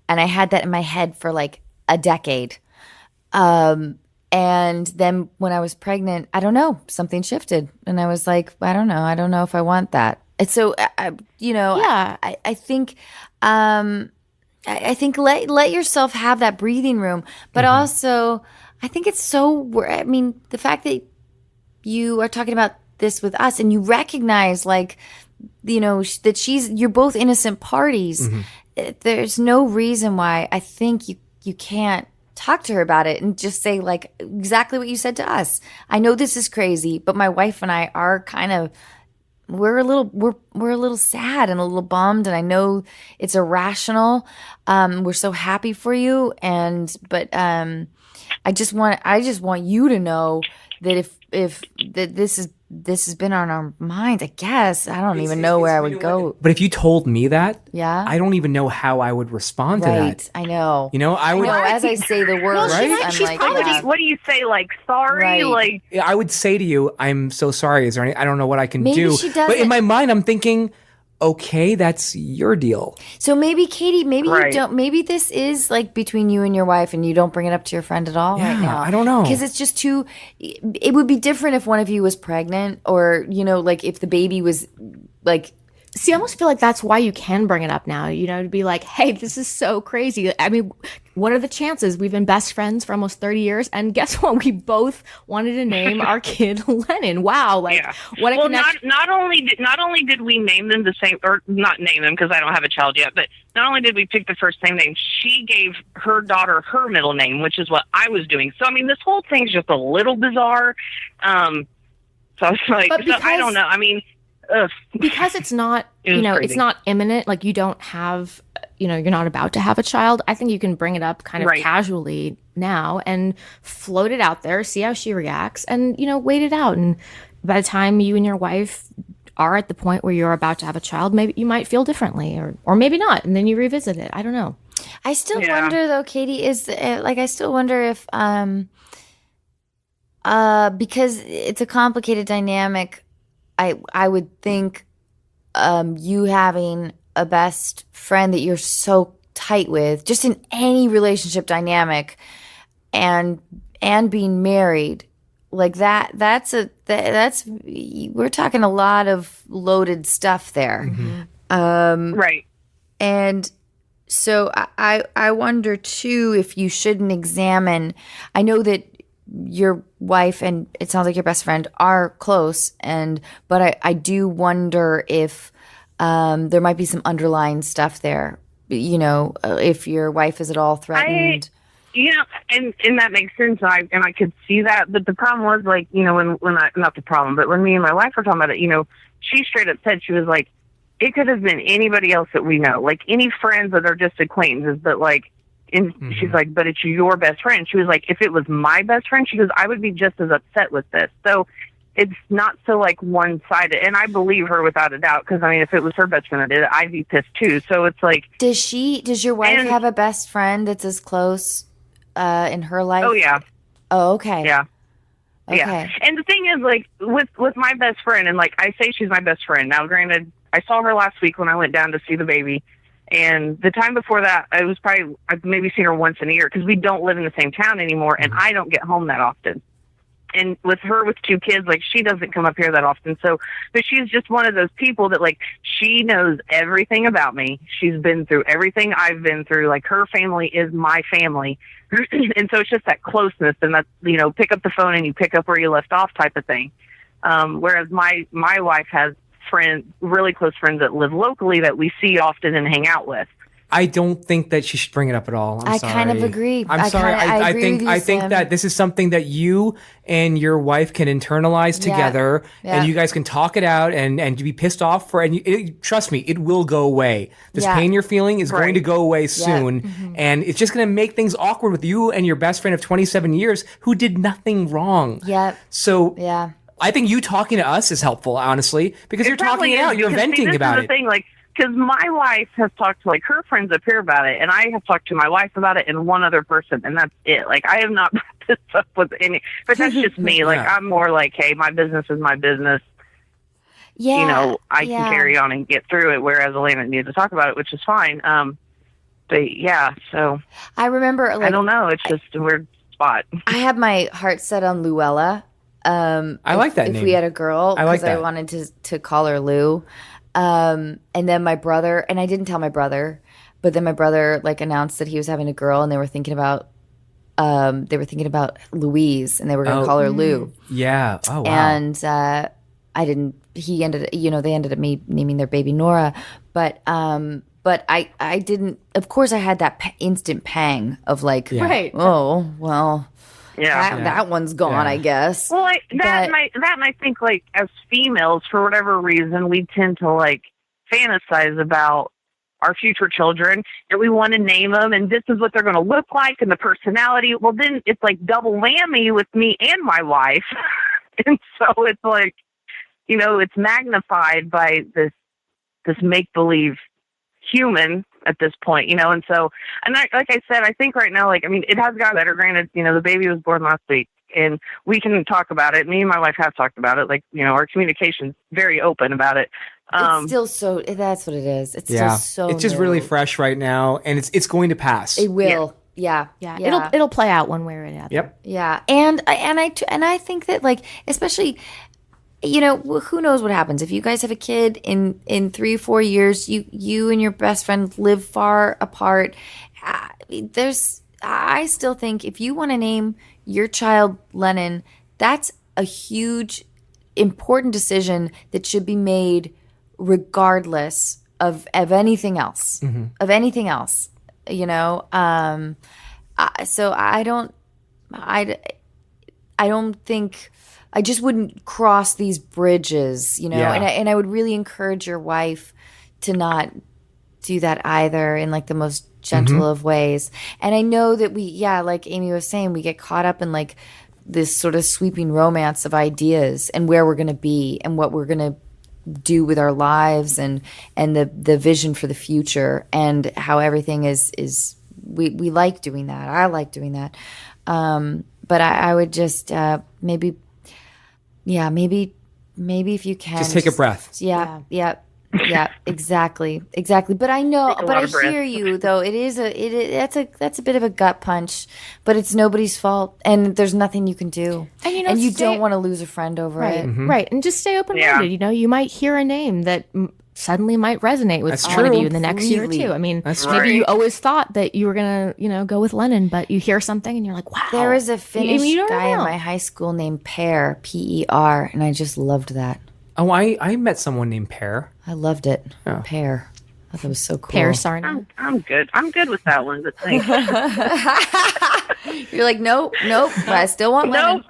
[SPEAKER 9] and I had that in my head for like a decade. And then when I was pregnant, I don't know, something shifted, and I was like, I don't know if I want that. And so, I think, I think let yourself have that breathing room, but also, I think it's the fact that you are talking about this with us and you recognize that you're both innocent parties. Mm-hmm. There's no reason why I think you can't talk to her about it and just say like exactly what you said to us. I know this is crazy, but my wife and I are we're a little sad and a little bummed, and I know it's irrational. We're so happy for you, but I just want you to know that if this has been on our minds, I guess. I don't even know where I would go.
[SPEAKER 3] But if you told me that,
[SPEAKER 9] yeah,
[SPEAKER 3] I don't even know how I would respond to that.
[SPEAKER 9] Right, I know.
[SPEAKER 3] I would.
[SPEAKER 9] As I say the word,
[SPEAKER 3] right?
[SPEAKER 10] She's probably just, what do you say? Like, sorry?
[SPEAKER 9] Right.
[SPEAKER 10] Like,
[SPEAKER 3] I would say to you, I'm so sorry. Is there any, I don't know what I can do.
[SPEAKER 9] She doesn't.
[SPEAKER 3] But in my mind, I'm thinking, okay, that's your deal.
[SPEAKER 9] So maybe, Katie,
[SPEAKER 10] Right.
[SPEAKER 9] you don't. Maybe this is like between you and your wife, and you don't bring it up to your friend at all right now.
[SPEAKER 3] I don't know,
[SPEAKER 9] because it's just too. It would be different if one of you was pregnant, or like if the baby was like.
[SPEAKER 11] See, I almost feel like that's why you can bring it up now, to be like, hey, this is so crazy. I mean, what are the chances? We've been best friends for almost 30 years. And guess what? We both wanted to name our kid Lennon. Wow. Like, what a connection.
[SPEAKER 10] Not only did we name them the same, or not name them because I don't have a child yet, but not only did we pick the first same name, she gave her daughter her middle name, which is what I was doing. So, I mean, this whole thing's just a little bizarre. So I was like, I don't know. I mean,
[SPEAKER 11] because it's not, it's not imminent. Like you don't have, you're not about to have a child. I think you can bring it up kind of casually now and float it out there, see how she reacts, and wait it out. And by the time you and your wife are at the point where you're about to have a child, maybe you might feel differently, or maybe not, and then you revisit it. I don't know.
[SPEAKER 9] I still wonder though, Katie, I still wonder if because it's a complicated dynamic. I would think you having a best friend that you're so tight with, just in any relationship dynamic, and being married, like that's we're talking a lot of loaded stuff there.
[SPEAKER 3] Mm-hmm.
[SPEAKER 10] Right.
[SPEAKER 9] And so I wonder too if you shouldn't examine. I know that your wife and it sounds like your best friend are close, but I do wonder if there might be some underlying stuff there. If your wife is at all threatened.
[SPEAKER 10] And that makes sense. And I could see that, but the problem was like, not the problem, but when me and my wife were talking about it, she straight up said, she was like, it could have been anybody else that we know, like any friends that are just acquaintances, but like. And she's like, but it's your best friend. She was like, if it was my best friend, she goes, I would be just as upset with this. So it's not so like one-sided. And I believe her without a doubt, because I mean, if it was her best friend that did it, I'd be pissed too. So it's like,
[SPEAKER 9] does your wife have a best friend that's as close in her life?
[SPEAKER 10] Oh yeah.
[SPEAKER 9] Oh, okay.
[SPEAKER 10] Yeah.
[SPEAKER 9] Okay.
[SPEAKER 10] Yeah. And the thing is, like with my best friend, and like I say, she's my best friend. Now, granted, I saw her last week when I went down to see the baby. And the time before that, I've maybe seen her once in a year because we don't live in the same town anymore, and I don't get home that often. And with her with two kids, like she doesn't come up here that often. So, but she's just one of those people that like she knows everything about me. She's been through everything I've been through. Like her family is my family, and so it's just that closeness and that pick up the phone and you pick up where you left off type of thing. Whereas my wife has friends, really close friends that live locally that we see often and hang out with.
[SPEAKER 3] I don't think that she should bring it up at all.
[SPEAKER 9] I
[SPEAKER 3] sorry.
[SPEAKER 9] kind of agree.
[SPEAKER 3] I'm sorry.
[SPEAKER 9] I agree with you,
[SPEAKER 3] I think
[SPEAKER 9] Sam.
[SPEAKER 3] that this is something that you and your wife can internalize together,
[SPEAKER 9] Yeah.
[SPEAKER 3] and you guys can talk it out and be pissed off for. And trust me, it will go away. This pain you're feeling is going to go away soon, and it's just going to make things awkward with you and your best friend of 27 years who did nothing wrong.
[SPEAKER 9] Yeah.
[SPEAKER 3] So
[SPEAKER 9] yeah.
[SPEAKER 3] I think you talking to us is helpful, honestly, because you're talking it out. You're venting about it.
[SPEAKER 10] This is the thing, like, because my wife has talked to, like, her friends up here about it, and I have talked to my wife about it and one other person, and that's it. Like, I have not brought this up with any, but that's just me. Like, I'm more like, hey, my business is my business.
[SPEAKER 9] Yeah.
[SPEAKER 10] You know, I can carry on and get through it, whereas Elena needed to talk about it, which is fine. But, yeah, so.
[SPEAKER 9] I remember, like,
[SPEAKER 10] I don't know. It's just a weird spot.
[SPEAKER 9] I had my heart set on Luella.
[SPEAKER 3] I like that
[SPEAKER 9] if
[SPEAKER 3] name.
[SPEAKER 9] we had a girl,
[SPEAKER 3] I like
[SPEAKER 9] because I
[SPEAKER 3] that.
[SPEAKER 9] wanted to call her Lou. And then my brother, and I didn't tell my brother, but then my brother like announced that he was having a girl, and they were thinking about Louise, and they were going to call her Lou.
[SPEAKER 3] Yeah. Oh, wow.
[SPEAKER 9] And I didn't. They ended up naming their baby Nora, but I didn't. Of course, I had that instant pang of like,
[SPEAKER 11] Right.
[SPEAKER 9] oh well.
[SPEAKER 10] Yeah.
[SPEAKER 9] That one's gone, I guess.
[SPEAKER 10] Well, and I think, like, as females, for whatever reason, we tend to, like, fantasize about our future children, and we want to name them, and this is what they're going to look like, and the personality. Well, then it's, like, double whammy with me and my wife. And so it's, like, you know, it's magnified by this make-believe human at this point, you know, and so, and like I said, I think right now, like, I mean, it has gotten better. Granted, you know, the baby was born last week, and we can talk about it. Me and my wife have talked about it. Like, you know, our communication's very open about it.
[SPEAKER 9] It's still that's what it is. It's still so.
[SPEAKER 3] It's just really fresh right now, and it's going to pass.
[SPEAKER 9] It will. Yeah.
[SPEAKER 11] It'll play out one way or another.
[SPEAKER 3] Yep.
[SPEAKER 9] Yeah, and I think that, like, especially, you know, who knows what happens if you guys have a kid in 3-4 years, you and your best friend live far apart. I still think if you want to name your child Lennon, that's a huge, important decision that should be made regardless of anything else, you know? So I don't think, I just wouldn't cross these bridges, you know?
[SPEAKER 3] Yeah.
[SPEAKER 9] And I would really encourage your wife to not do that either, in like the most gentle of ways. And I know that like Amy was saying, we get caught up in like this sort of sweeping romance of ideas and where we're going to be and what we're going to do with our lives and the vision for the future and how everything is we like doing that. I like doing that. But I would just maybe if you can
[SPEAKER 3] Just take a breath.
[SPEAKER 9] Yeah, exactly. But I know, but I hear you though. That's a bit of a gut punch, but it's nobody's fault, and there's nothing you can do.
[SPEAKER 11] And
[SPEAKER 9] you don't want to lose a friend over it.
[SPEAKER 11] Right, and just stay open-minded.
[SPEAKER 10] Yeah.
[SPEAKER 11] You know, you might hear a name that suddenly might resonate with
[SPEAKER 3] That's
[SPEAKER 11] one of
[SPEAKER 3] true.
[SPEAKER 11] you in the next year or two. I mean,
[SPEAKER 3] That's
[SPEAKER 11] maybe
[SPEAKER 10] right.
[SPEAKER 11] you always thought that you were gonna, you know, go with Lennon, but you hear something and you're like, wow.
[SPEAKER 9] There is a Finnish
[SPEAKER 11] you don't
[SPEAKER 9] guy in
[SPEAKER 11] know.
[SPEAKER 9] my high school named Per, P-E-R, and I just loved that.
[SPEAKER 3] Oh, I met someone named Pear.
[SPEAKER 9] I loved it.
[SPEAKER 3] Oh.
[SPEAKER 9] Per. I thought it was so cool.
[SPEAKER 11] Pear Sarna.
[SPEAKER 10] I'm good. I'm good with that one, but thanks.
[SPEAKER 9] You're like, nope, but I still want Lennon.
[SPEAKER 10] No,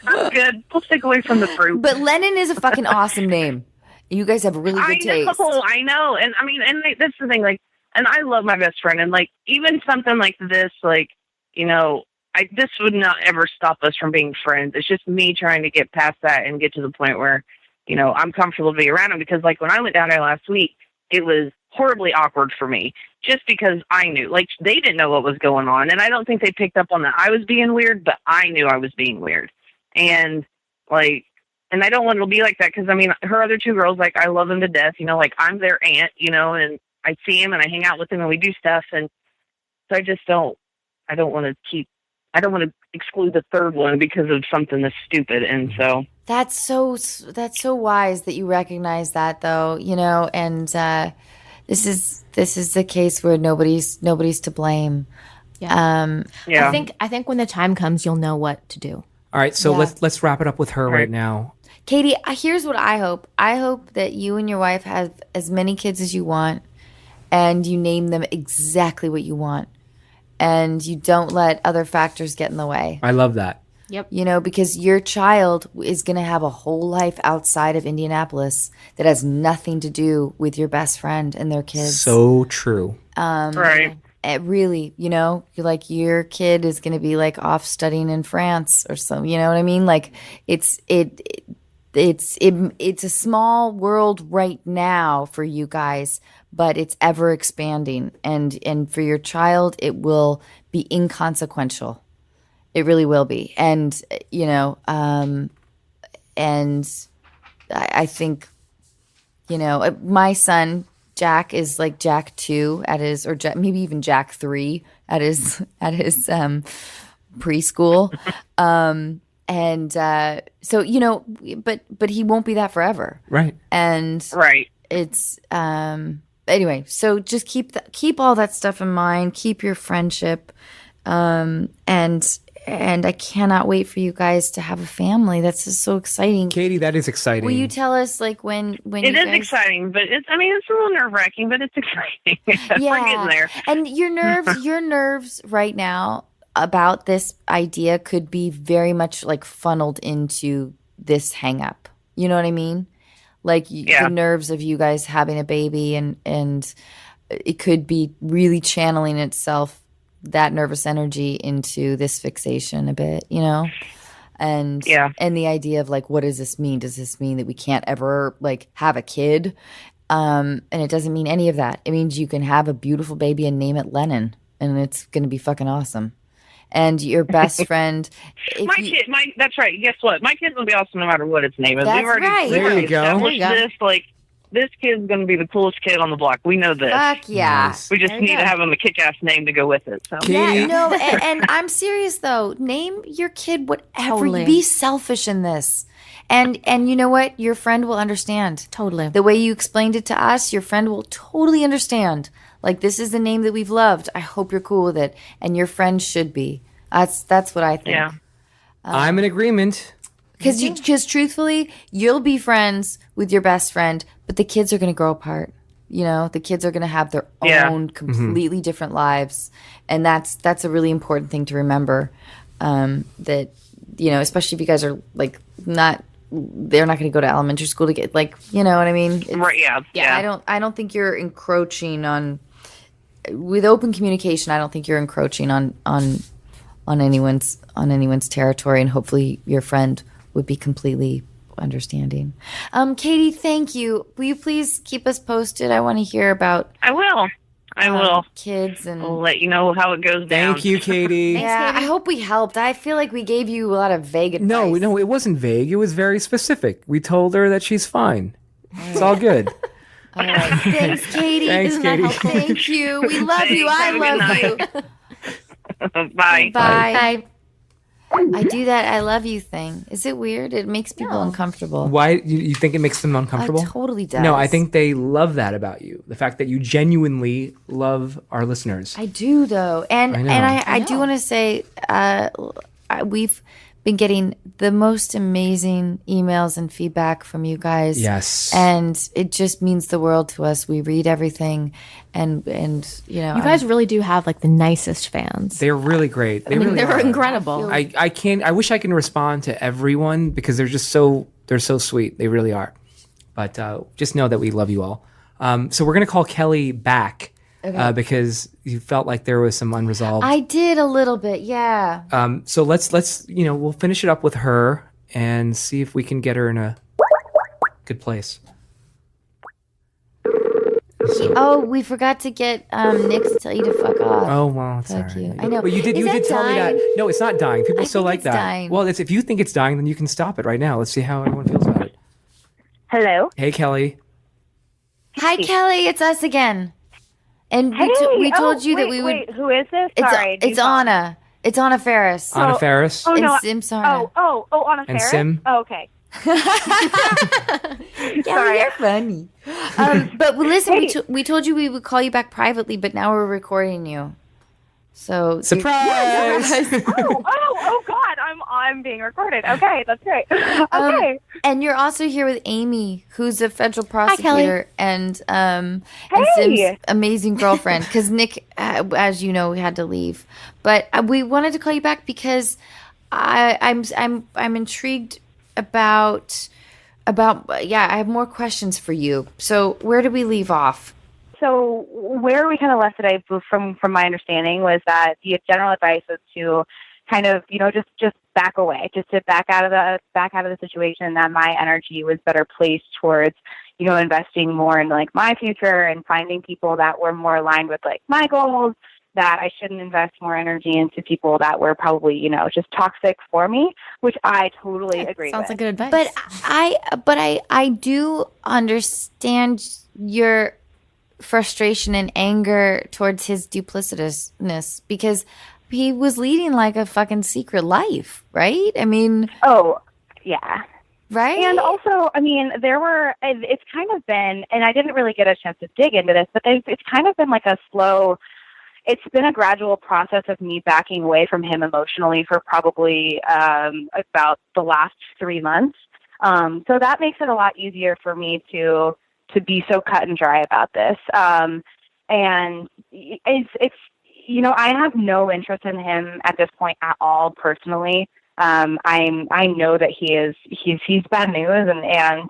[SPEAKER 10] I'm good. We'll stick away from the fruit.
[SPEAKER 9] But Lennon is a fucking awesome name. You guys have really good taste.
[SPEAKER 10] I know. And I mean, and that's the thing, like, and I love my best friend, and like, even something like this, like, you know, this would not ever stop us from being friends. It's just me trying to get past that and get to the point where, you know, I'm comfortable to be around him, because like when I went down there last week, it was horribly awkward for me just because I knew, like, they didn't know what was going on. And I don't think they picked up on that I was being weird, but I knew I was being weird. And like, and I don't want it to be like that, because I mean, her other two girls, like, I love them to death, you know, like, I'm their aunt, you know, and I see him and I hang out with him and we do stuff. And so I don't want to exclude the third one because of something that's stupid. And so
[SPEAKER 9] That's so wise that you recognize that, though, you know, and this is the case where nobody's to blame.
[SPEAKER 11] Yeah.
[SPEAKER 10] yeah.
[SPEAKER 11] I think when the time comes, you'll know what to do.
[SPEAKER 3] All right, so
[SPEAKER 9] Yeah.
[SPEAKER 3] let's wrap it up with her right now.
[SPEAKER 9] Katie, here's what I hope. I hope that you and your wife have as many kids as you want, and you name them exactly what you want. And you don't let other factors get in the way.
[SPEAKER 3] I love that.
[SPEAKER 11] Yep.
[SPEAKER 9] You know, because your child is going to have a whole life outside of Indianapolis that has nothing to do with your best friend and their kids.
[SPEAKER 3] So true.
[SPEAKER 10] Right.
[SPEAKER 9] It really, you know, you're like, your kid is going to be like off studying in France or something. You know what I mean? Like it's a small world right now for you guys, but it's ever expanding. And for your child, it will be inconsequential. It really will be. And, you know, and I think, you know, my son, Jack, is like Jack 2 at his, or maybe even Jack 3 at his preschool. So, you know, but he won't be that forever.
[SPEAKER 3] Right.
[SPEAKER 9] And it's, anyway, so just keep all that stuff in mind, keep your friendship. And I cannot wait for you guys to have a family. That's just so exciting.
[SPEAKER 3] Katie, that is exciting.
[SPEAKER 9] Will you tell us like when
[SPEAKER 10] it is exciting, but it's a little nerve-wracking, but it's exciting.
[SPEAKER 9] Yeah.
[SPEAKER 10] We're getting there.
[SPEAKER 9] And your nerves right now about this idea could be very much like funneled into this hang up. You know what I mean? Like the nerves of you guys having a baby and it could be really channeling itself, that nervous energy, into this fixation a bit, you know? And the idea of like, what does this mean? Does this mean that we can't ever like have a kid? And it doesn't mean any of that. It means you can have a beautiful baby and name it Lennon, and it's going to be fucking awesome. And your best friend,
[SPEAKER 10] that's right. Guess what? My kid's gonna be awesome no matter what its name is.
[SPEAKER 9] That's right.
[SPEAKER 10] We've already
[SPEAKER 3] There you go.
[SPEAKER 10] established this kid's gonna be the coolest kid on the block. We know this.
[SPEAKER 9] Fuck yeah.
[SPEAKER 10] We just need to have him a kick-ass name to go with it. So.
[SPEAKER 9] Yeah, no, and I'm serious though. Name your kid whatever.
[SPEAKER 11] Totally.
[SPEAKER 9] Be selfish in this. And you know what? Your friend will understand.
[SPEAKER 11] Totally.
[SPEAKER 9] The way you explained it to us, your friend will totally understand. Like, this is the name that we've loved. I hope you're cool with it. And your friend should be. That's what I think.
[SPEAKER 10] Yeah.
[SPEAKER 3] I'm in agreement.
[SPEAKER 9] Because truthfully, you'll be friends with your best friend, but the kids are going to grow apart. You know, the kids are going to have their own completely different lives. And that's a really important thing to remember. That, you know, especially if you guys are like they're not going to go to elementary school to get, like, you know what I mean?
[SPEAKER 10] Right, yeah.
[SPEAKER 9] I don't think you're encroaching on, with open communication, I don't think you're encroaching on anyone's territory, and hopefully your friend would be completely understanding. Katie, thank you. Will you please keep us posted? I want to hear about
[SPEAKER 10] I will.
[SPEAKER 9] Kids, and
[SPEAKER 10] I'll let you know how it goes down.
[SPEAKER 3] Thank you, Katie.
[SPEAKER 9] Yeah, I hope we helped. I feel like we gave you a lot of vague advice.
[SPEAKER 3] No, it wasn't vague. It was very specific. We told her that she's fine. It's all good.
[SPEAKER 9] All right. Thanks, Katie.
[SPEAKER 3] Thanks,
[SPEAKER 9] Isn't that
[SPEAKER 3] Katie.
[SPEAKER 9] helpful? Thank you. We love you. I love you.
[SPEAKER 10] Bye.
[SPEAKER 9] Bye. I do that I love you thing. Is it weird? It makes people uncomfortable.
[SPEAKER 3] Why? You think it makes them uncomfortable?
[SPEAKER 9] It totally does.
[SPEAKER 3] No, I think they love that about you. The fact that you genuinely love our listeners.
[SPEAKER 9] I do, though. And I do want to say we've been getting the most amazing emails and feedback from you guys.
[SPEAKER 3] Yes.
[SPEAKER 9] And it just means the world to us. We read everything, and you know.
[SPEAKER 11] You guys really do have like the nicest fans.
[SPEAKER 3] They're really great. They really
[SPEAKER 11] they're
[SPEAKER 3] are.
[SPEAKER 11] incredible.
[SPEAKER 3] I wish I can respond to everyone because they're so sweet. They really are. But just know that we love you all. So we're going to call Kelly back because you felt like there was some unresolved.
[SPEAKER 9] I did a little bit, yeah.
[SPEAKER 3] So let's we'll finish it up with her and see if we can get her in a good place.
[SPEAKER 9] Oh, we forgot to get Nick to tell you to fuck off.
[SPEAKER 3] Oh, well, it's
[SPEAKER 9] Fuck
[SPEAKER 3] all right.
[SPEAKER 9] you. I know.
[SPEAKER 3] But you did tell me that. No, it's not dying. People still like that.
[SPEAKER 9] dying.
[SPEAKER 3] Well, if you think it's dying, then you can stop it right now. Let's see how everyone feels about it.
[SPEAKER 8] Hello.
[SPEAKER 3] Hey, Kelly.
[SPEAKER 9] Hi, Kelly. It's us again. And we told you that we would.
[SPEAKER 8] Wait, who is this?
[SPEAKER 9] It's Anna. It's Anna Faris.
[SPEAKER 3] Anna Faris.
[SPEAKER 8] Oh, no.
[SPEAKER 9] And Sim Sarna.
[SPEAKER 8] Anna
[SPEAKER 3] And
[SPEAKER 8] Faris?
[SPEAKER 3] Sim.
[SPEAKER 8] Oh, okay.
[SPEAKER 9] Yeah, you're funny. But listen, we told you we would call you back privately, but now we're recording you. So
[SPEAKER 3] surprise!
[SPEAKER 8] oh God, I'm being recorded. Okay, that's great. Okay.
[SPEAKER 9] And you're also here with Amy, who's a federal prosecutor and Sim's amazing girlfriend. Because Nick, as you know, we had to leave, but we wanted to call you back because I'm intrigued about I have more questions for you. So where did we leave off?
[SPEAKER 8] So where we kind of left today, from my understanding, was that the general advice was to kind of, just back away, just to back out of the situation. That my energy was better placed towards, investing more in like my future and finding people that were more aligned with like my goals. That I shouldn't invest more energy into people that were probably, just toxic for me, which I totally agree with.
[SPEAKER 11] Sounds like good advice.
[SPEAKER 9] But I do understand your frustration and anger towards his duplicitousness because he was leading like a fucking secret life, right? I mean,
[SPEAKER 8] oh yeah,
[SPEAKER 9] right.
[SPEAKER 8] And also, I mean, it's kind of been, and I didn't really get a chance to dig into this, but it's kind of been like it's been a gradual process of me backing away from him emotionally for probably about the last 3 months. So that makes it a lot easier for me to be so cut and dry about this. And it's I have no interest in him at this point at all personally. I know that he's bad news, and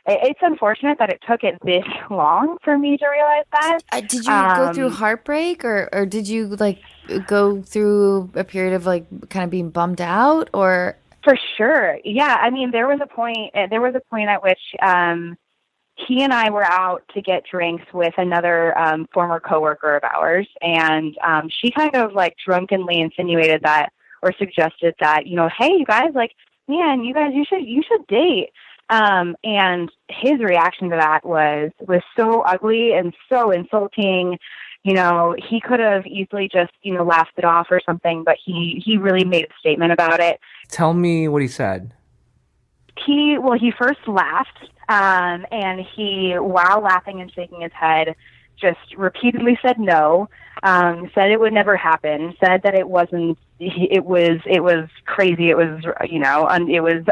[SPEAKER 8] it's unfortunate that it took it this long for me to realize that.
[SPEAKER 9] Did you go through heartbreak or did you like go through a period of like kind of being bummed out or?
[SPEAKER 8] For sure. Yeah. I mean, there was a point at which, he and I were out to get drinks with another former coworker of ours, and she kind of like drunkenly insinuated that or suggested that, hey, you guys, like, man, you guys, you should date. And his reaction to that was so ugly and so insulting. He could have easily just, laughed it off or something, but he really made a statement about it.
[SPEAKER 3] Tell me what he said.
[SPEAKER 8] He first laughed, and he, while laughing and shaking his head, just repeatedly said no, said it would never happen, said that it was crazy, it was, it was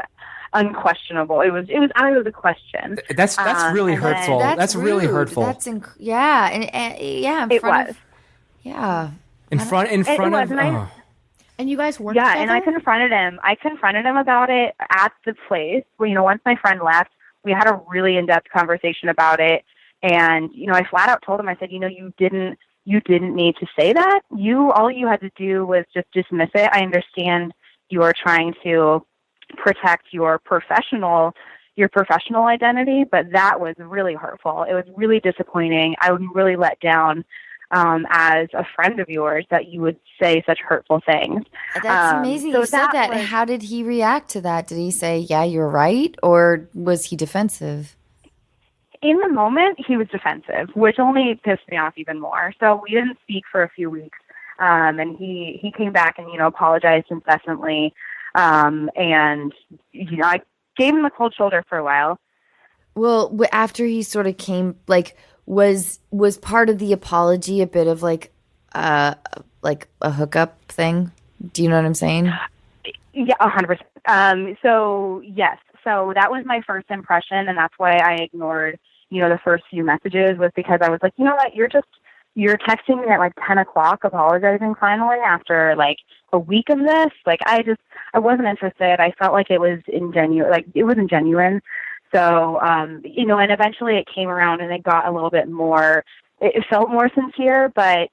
[SPEAKER 8] unquestionable. It was out of the question.
[SPEAKER 3] That's really hurtful. That's really hurtful.
[SPEAKER 9] That's yeah, and
[SPEAKER 8] it was.
[SPEAKER 9] Yeah.
[SPEAKER 3] In front of.
[SPEAKER 11] And you guys worked
[SPEAKER 8] together?
[SPEAKER 11] together?
[SPEAKER 8] And I confronted him about it at the place. Where, once my friend left, we had a really in-depth conversation about it. And, I flat out told him, I said, you didn't need to say that. All you had to do was just dismiss it. I understand you are trying to protect your professional identity, but that was really hurtful. It was really disappointing. I was really let down as a friend of yours that you would say such hurtful things.
[SPEAKER 9] That's amazing. You said that. How did he react to that? Did he say, yeah, you're right? Or was he defensive?
[SPEAKER 8] In the moment, he was defensive, which only pissed me off even more. So we didn't speak for a few weeks. And he came back and, apologized incessantly. And, I gave him the cold shoulder for a while.
[SPEAKER 9] Well, after he sort of came, like, was part of the apology a bit of like a hookup thing? Do you know what I'm saying?
[SPEAKER 8] Yeah, 100%. So yes, so that was my first impression, and that's why I ignored, the first few messages, was because I was like, you know what, you're texting me at like 10 o'clock apologizing finally after like a week of this. Like I wasn't interested. I felt like it was ingenuine. So, and eventually it came around and it got a little bit more, it felt more sincere, but,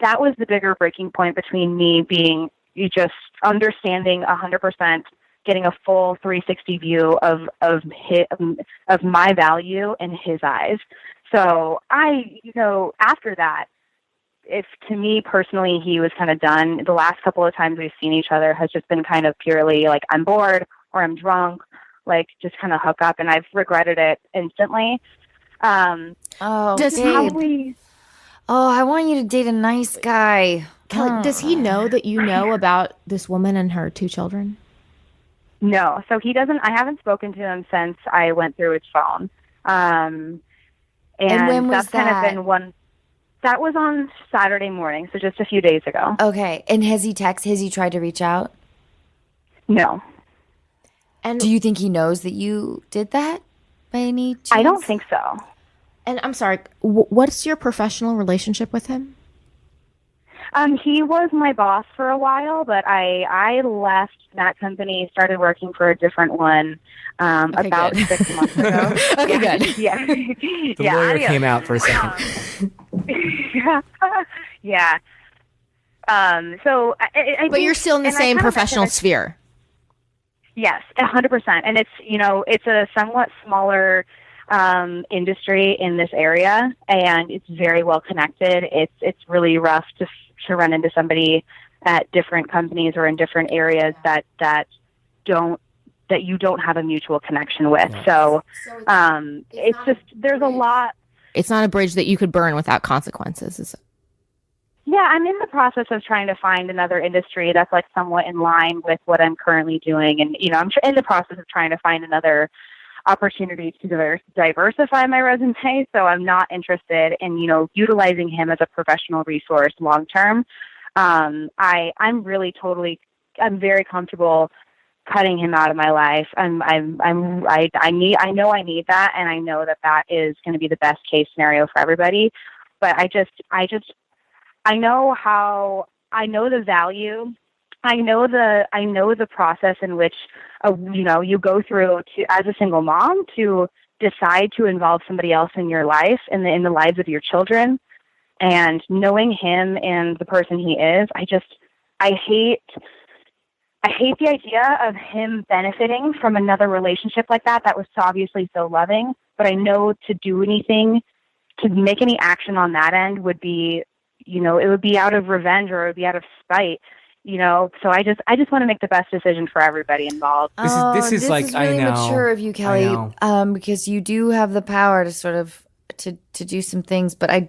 [SPEAKER 8] that was the bigger breaking point between me being just understanding 100%, getting a full 360 view of my value in his eyes. So after that, if to me personally, he was kind of done. The last couple of times we've seen each other has just been kind of purely like, I'm bored or I'm drunk, like just kind of hook up, and I've regretted it instantly.
[SPEAKER 11] Does he?
[SPEAKER 9] Oh, I want you to date a nice guy.
[SPEAKER 11] Kelly, does he know that you know about this woman and her 2 children?
[SPEAKER 8] No, so he doesn't. I haven't spoken to him since I went through his phone. And
[SPEAKER 9] when was
[SPEAKER 8] that's kind
[SPEAKER 9] that?
[SPEAKER 8] of been That was on Saturday morning, so just a few days ago.
[SPEAKER 9] Okay. And has he tried to reach out?
[SPEAKER 8] No.
[SPEAKER 11] And
[SPEAKER 9] do you think he knows that you did that by any chance?
[SPEAKER 8] I don't think so.
[SPEAKER 11] And I'm sorry, what's your professional relationship with him?
[SPEAKER 8] He was my boss for a while, but I left that company, started working for a different one about 6 months ago.
[SPEAKER 11] Okay, good.
[SPEAKER 8] Yeah.
[SPEAKER 3] The lawyer came out for a second.
[SPEAKER 8] Yeah. So I
[SPEAKER 11] But
[SPEAKER 8] think,
[SPEAKER 11] you're still in the same professional sphere.
[SPEAKER 8] Yes, 100%. And it's a somewhat smaller industry in this area, and it's very well connected. It's really rough to run into somebody at different companies or in different areas that you don't have a mutual connection with. So it's just there's a lot.
[SPEAKER 11] It's not a bridge that you could burn without consequences, is it?
[SPEAKER 8] Yeah, I'm in the process of trying to find another industry that's like somewhat in line with what I'm currently doing, and I'm in the process of trying to find another opportunity to diversify my resume. So I'm not interested in utilizing him as a professional resource long term. I'm very comfortable cutting him out of my life. I know I need that, and I know that is going to be the best case scenario for everybody. But I know the value. I know the process in which you go through to as a single mom to decide to involve somebody else in your life and in the lives of your children. And knowing him and the person he is, I hate the idea of him benefiting from another relationship like that was obviously so loving. But I know to do anything, to make any action on that end would be, it would be out of revenge or it would be out of spite. So I just want to make the best decision for everybody involved.
[SPEAKER 3] This is like,
[SPEAKER 9] really
[SPEAKER 3] I know,
[SPEAKER 9] mature of you, Kelly, because you do have the power to sort of to do some things, but I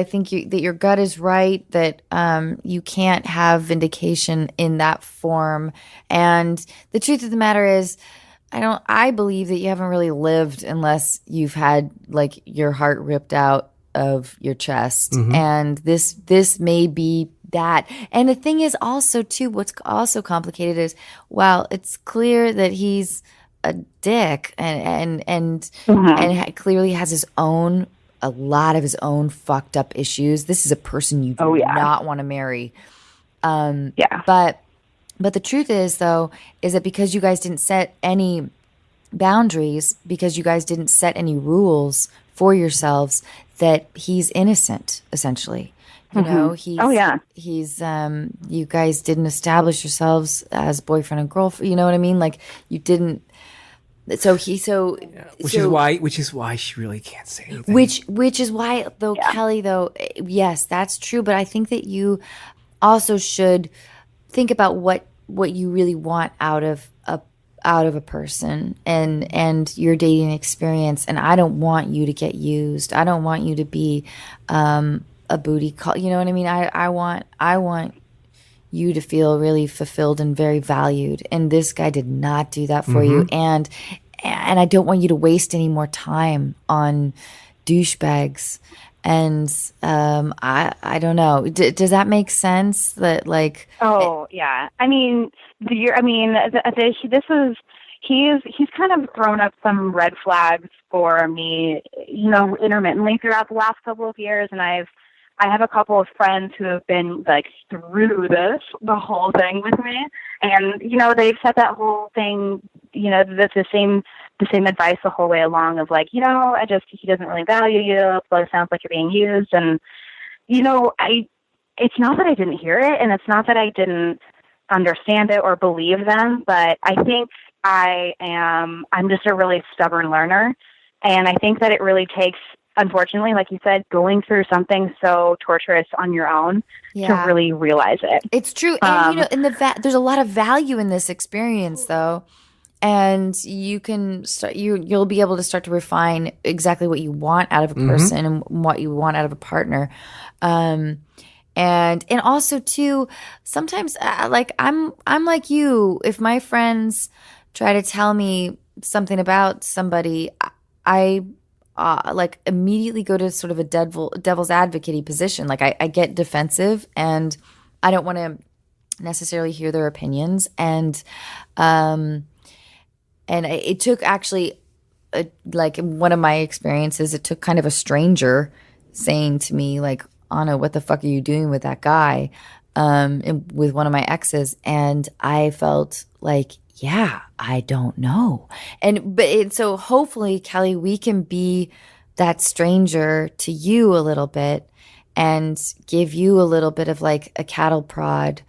[SPEAKER 9] think that your gut is right, that you can't have vindication in that form. And the truth of the matter is, I believe that you haven't really lived unless you've had like your heart ripped out of your chest.
[SPEAKER 3] Mm-hmm.
[SPEAKER 9] And this may be that. And the thing is also too, what's also complicated is, while it's clear that he's a dick and clearly has a lot of his own fucked up issues. This is a person you do not want to marry. But the truth is that because you guys didn't set any boundaries, because you guys didn't set any rules for yourselves, that he's innocent, essentially. He's you guys didn't establish yourselves as boyfriend and girlfriend. You know what I mean? Like you didn't. Which is why she really can't say anything. Which is why, though, Kelly, though, yes, that's true. But I think that you also should think about what you really want out of a person and your dating experience. And I don't want you to get used. I don't want you to be a booty call. You know what I mean? I want you to feel really fulfilled and very valued. And this guy did not do that for you. And I don't want you to waste any more time on douchebags. And I don't know. Does that make sense? That like?
[SPEAKER 8] Oh yeah. I mean, he's kind of thrown up some red flags for me, intermittently throughout the last couple of years, and I have a couple of friends who have been like through the whole thing with me, and they've said that whole thing, that's the same advice the whole way along of like, he doesn't really value you, but it sounds like you're being used, and it's not that I didn't hear it, and it's not that I didn't understand it or believe them, but I think I'm just a really stubborn learner, and I think that it really takes, unfortunately, like you said, going through something so torturous on your own to really realize it.
[SPEAKER 9] It's true. And, there's a lot of value in this experience, though. And you can start, you'll be able to start to refine exactly what you want out of a person and what you want out of a partner. And also, too, sometimes, like, I'm like you. If my friends try to tell me something about somebody, I like immediately go to sort of a devil's advocate position. Like I get defensive and I don't want to necessarily hear their opinions. And it took actually like in one of my experiences, it took kind of a stranger saying to me like, Anna, what the fuck are you doing with that guy? With one of my exes. And I felt like, yeah, I don't know. So hopefully, Kelly, we can be that stranger to you a little bit and give you a little bit of like a cattle prod,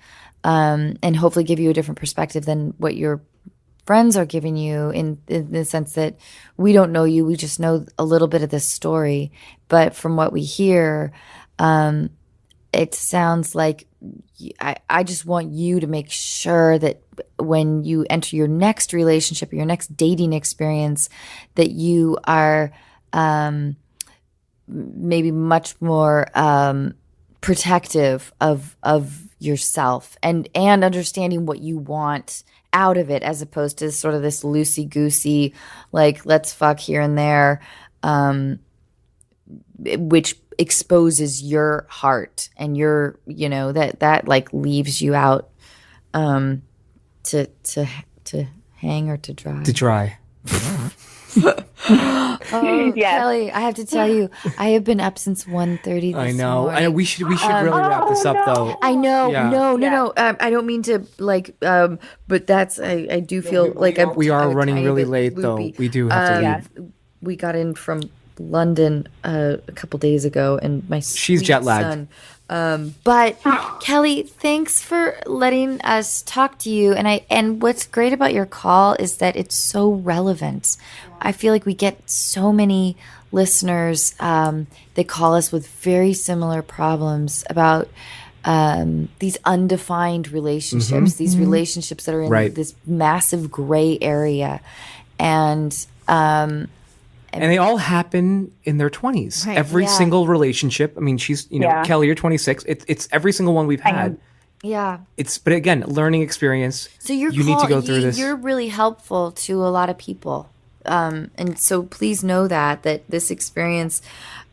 [SPEAKER 9] and hopefully give you a different perspective than what your friends are giving you in the sense that we don't know you. We just know a little bit of this story. But from what we hear, it sounds like I just want you to make sure that when you enter your next relationship or your next dating experience, that you are maybe much more protective of yourself and understanding what you want out of it, as opposed to sort of this loosey-goosey, like, let's fuck here and there, which exposes your heart and your, that like leaves you out to hang or to dry.
[SPEAKER 3] To dry.
[SPEAKER 8] Yes.
[SPEAKER 9] Kelly, I have to tell you, I have been up since 1:30 this
[SPEAKER 3] I know.
[SPEAKER 9] morning.
[SPEAKER 3] We should really wrap this up though.
[SPEAKER 9] I know.
[SPEAKER 3] Yeah.
[SPEAKER 9] No. I don't mean to like. But that's. I do feel like
[SPEAKER 3] we are
[SPEAKER 9] I'm
[SPEAKER 3] running
[SPEAKER 9] tiny
[SPEAKER 3] really
[SPEAKER 9] bit
[SPEAKER 3] late
[SPEAKER 9] loopy.
[SPEAKER 3] though. We do have to leave.
[SPEAKER 9] We got in from London a couple days ago, and
[SPEAKER 3] she's jet lagged.
[SPEAKER 9] But Kelly, thanks for letting us talk to you. And what's great about your call is that it's so relevant. I feel like we get so many listeners that call us with very similar problems about these undefined relationships, these relationships that are in this massive gray area, and
[SPEAKER 3] they all happen in their 20s. Right. Every single relationship. I mean, she's, Kelly, you're 26. It's every single one we've had.
[SPEAKER 9] Yeah.
[SPEAKER 3] But again, learning experience.
[SPEAKER 9] So
[SPEAKER 3] you need to go through this.
[SPEAKER 9] You're really helpful to a lot of people. And so please know that this experience,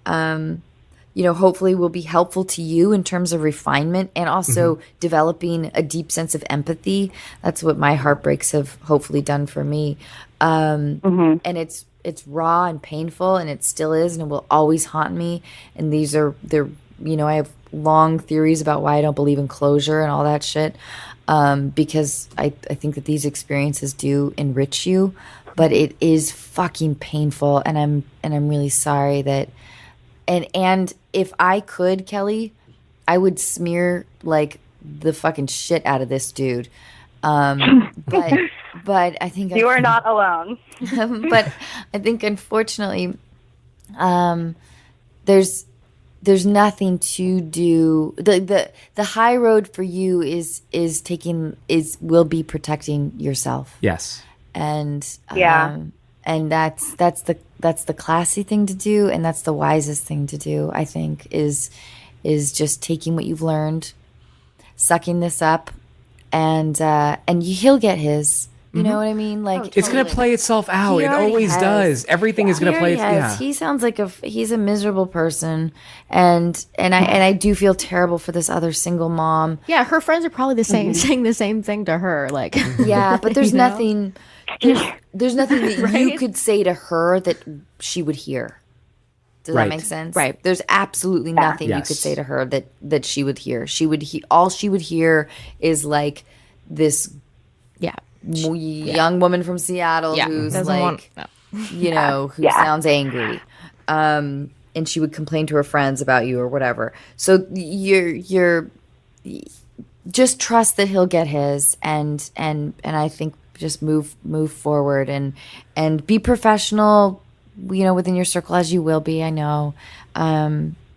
[SPEAKER 9] hopefully will be helpful to you in terms of refinement and also developing a deep sense of empathy. That's what my heartbreaks have hopefully done for me. And it's raw and painful, and it still is, and it will always haunt me. And I have long theories about why I don't believe in closure and all that shit, because I think that these experiences do enrich you, but it is fucking painful, and I'm really sorry that. And if I could, Kelly, I would smear like the fucking shit out of this dude. But I think
[SPEAKER 8] you are not alone.
[SPEAKER 9] But I think unfortunately, there's nothing to do. The high road for you will be protecting yourself.
[SPEAKER 3] Yes.
[SPEAKER 9] And and that's the classy thing to do, and that's the wisest thing to do, I think, is just taking what you've learned, sucking this up, and he'll get his. You know what I mean? Like
[SPEAKER 3] it's going to play itself out. It always does. Everything is going to play. Yeah.
[SPEAKER 9] He sounds like he's a miserable person, and I do feel terrible for this other single mom.
[SPEAKER 11] Yeah, her friends are probably the same, saying the same thing to her. Like,
[SPEAKER 9] yeah, but there's nothing. There's nothing that you could say to her that she would hear. Does that make sense?
[SPEAKER 11] Right.
[SPEAKER 9] There's absolutely nothing you could say to her that she would hear. All she would hear is like this.
[SPEAKER 11] Yeah.
[SPEAKER 9] Young woman from Seattle who's like, who sounds angry, and she would complain to her friends about you or whatever. So you're just trust that he'll get his, and I think just move forward and be professional, within your circle, as you will be. I know.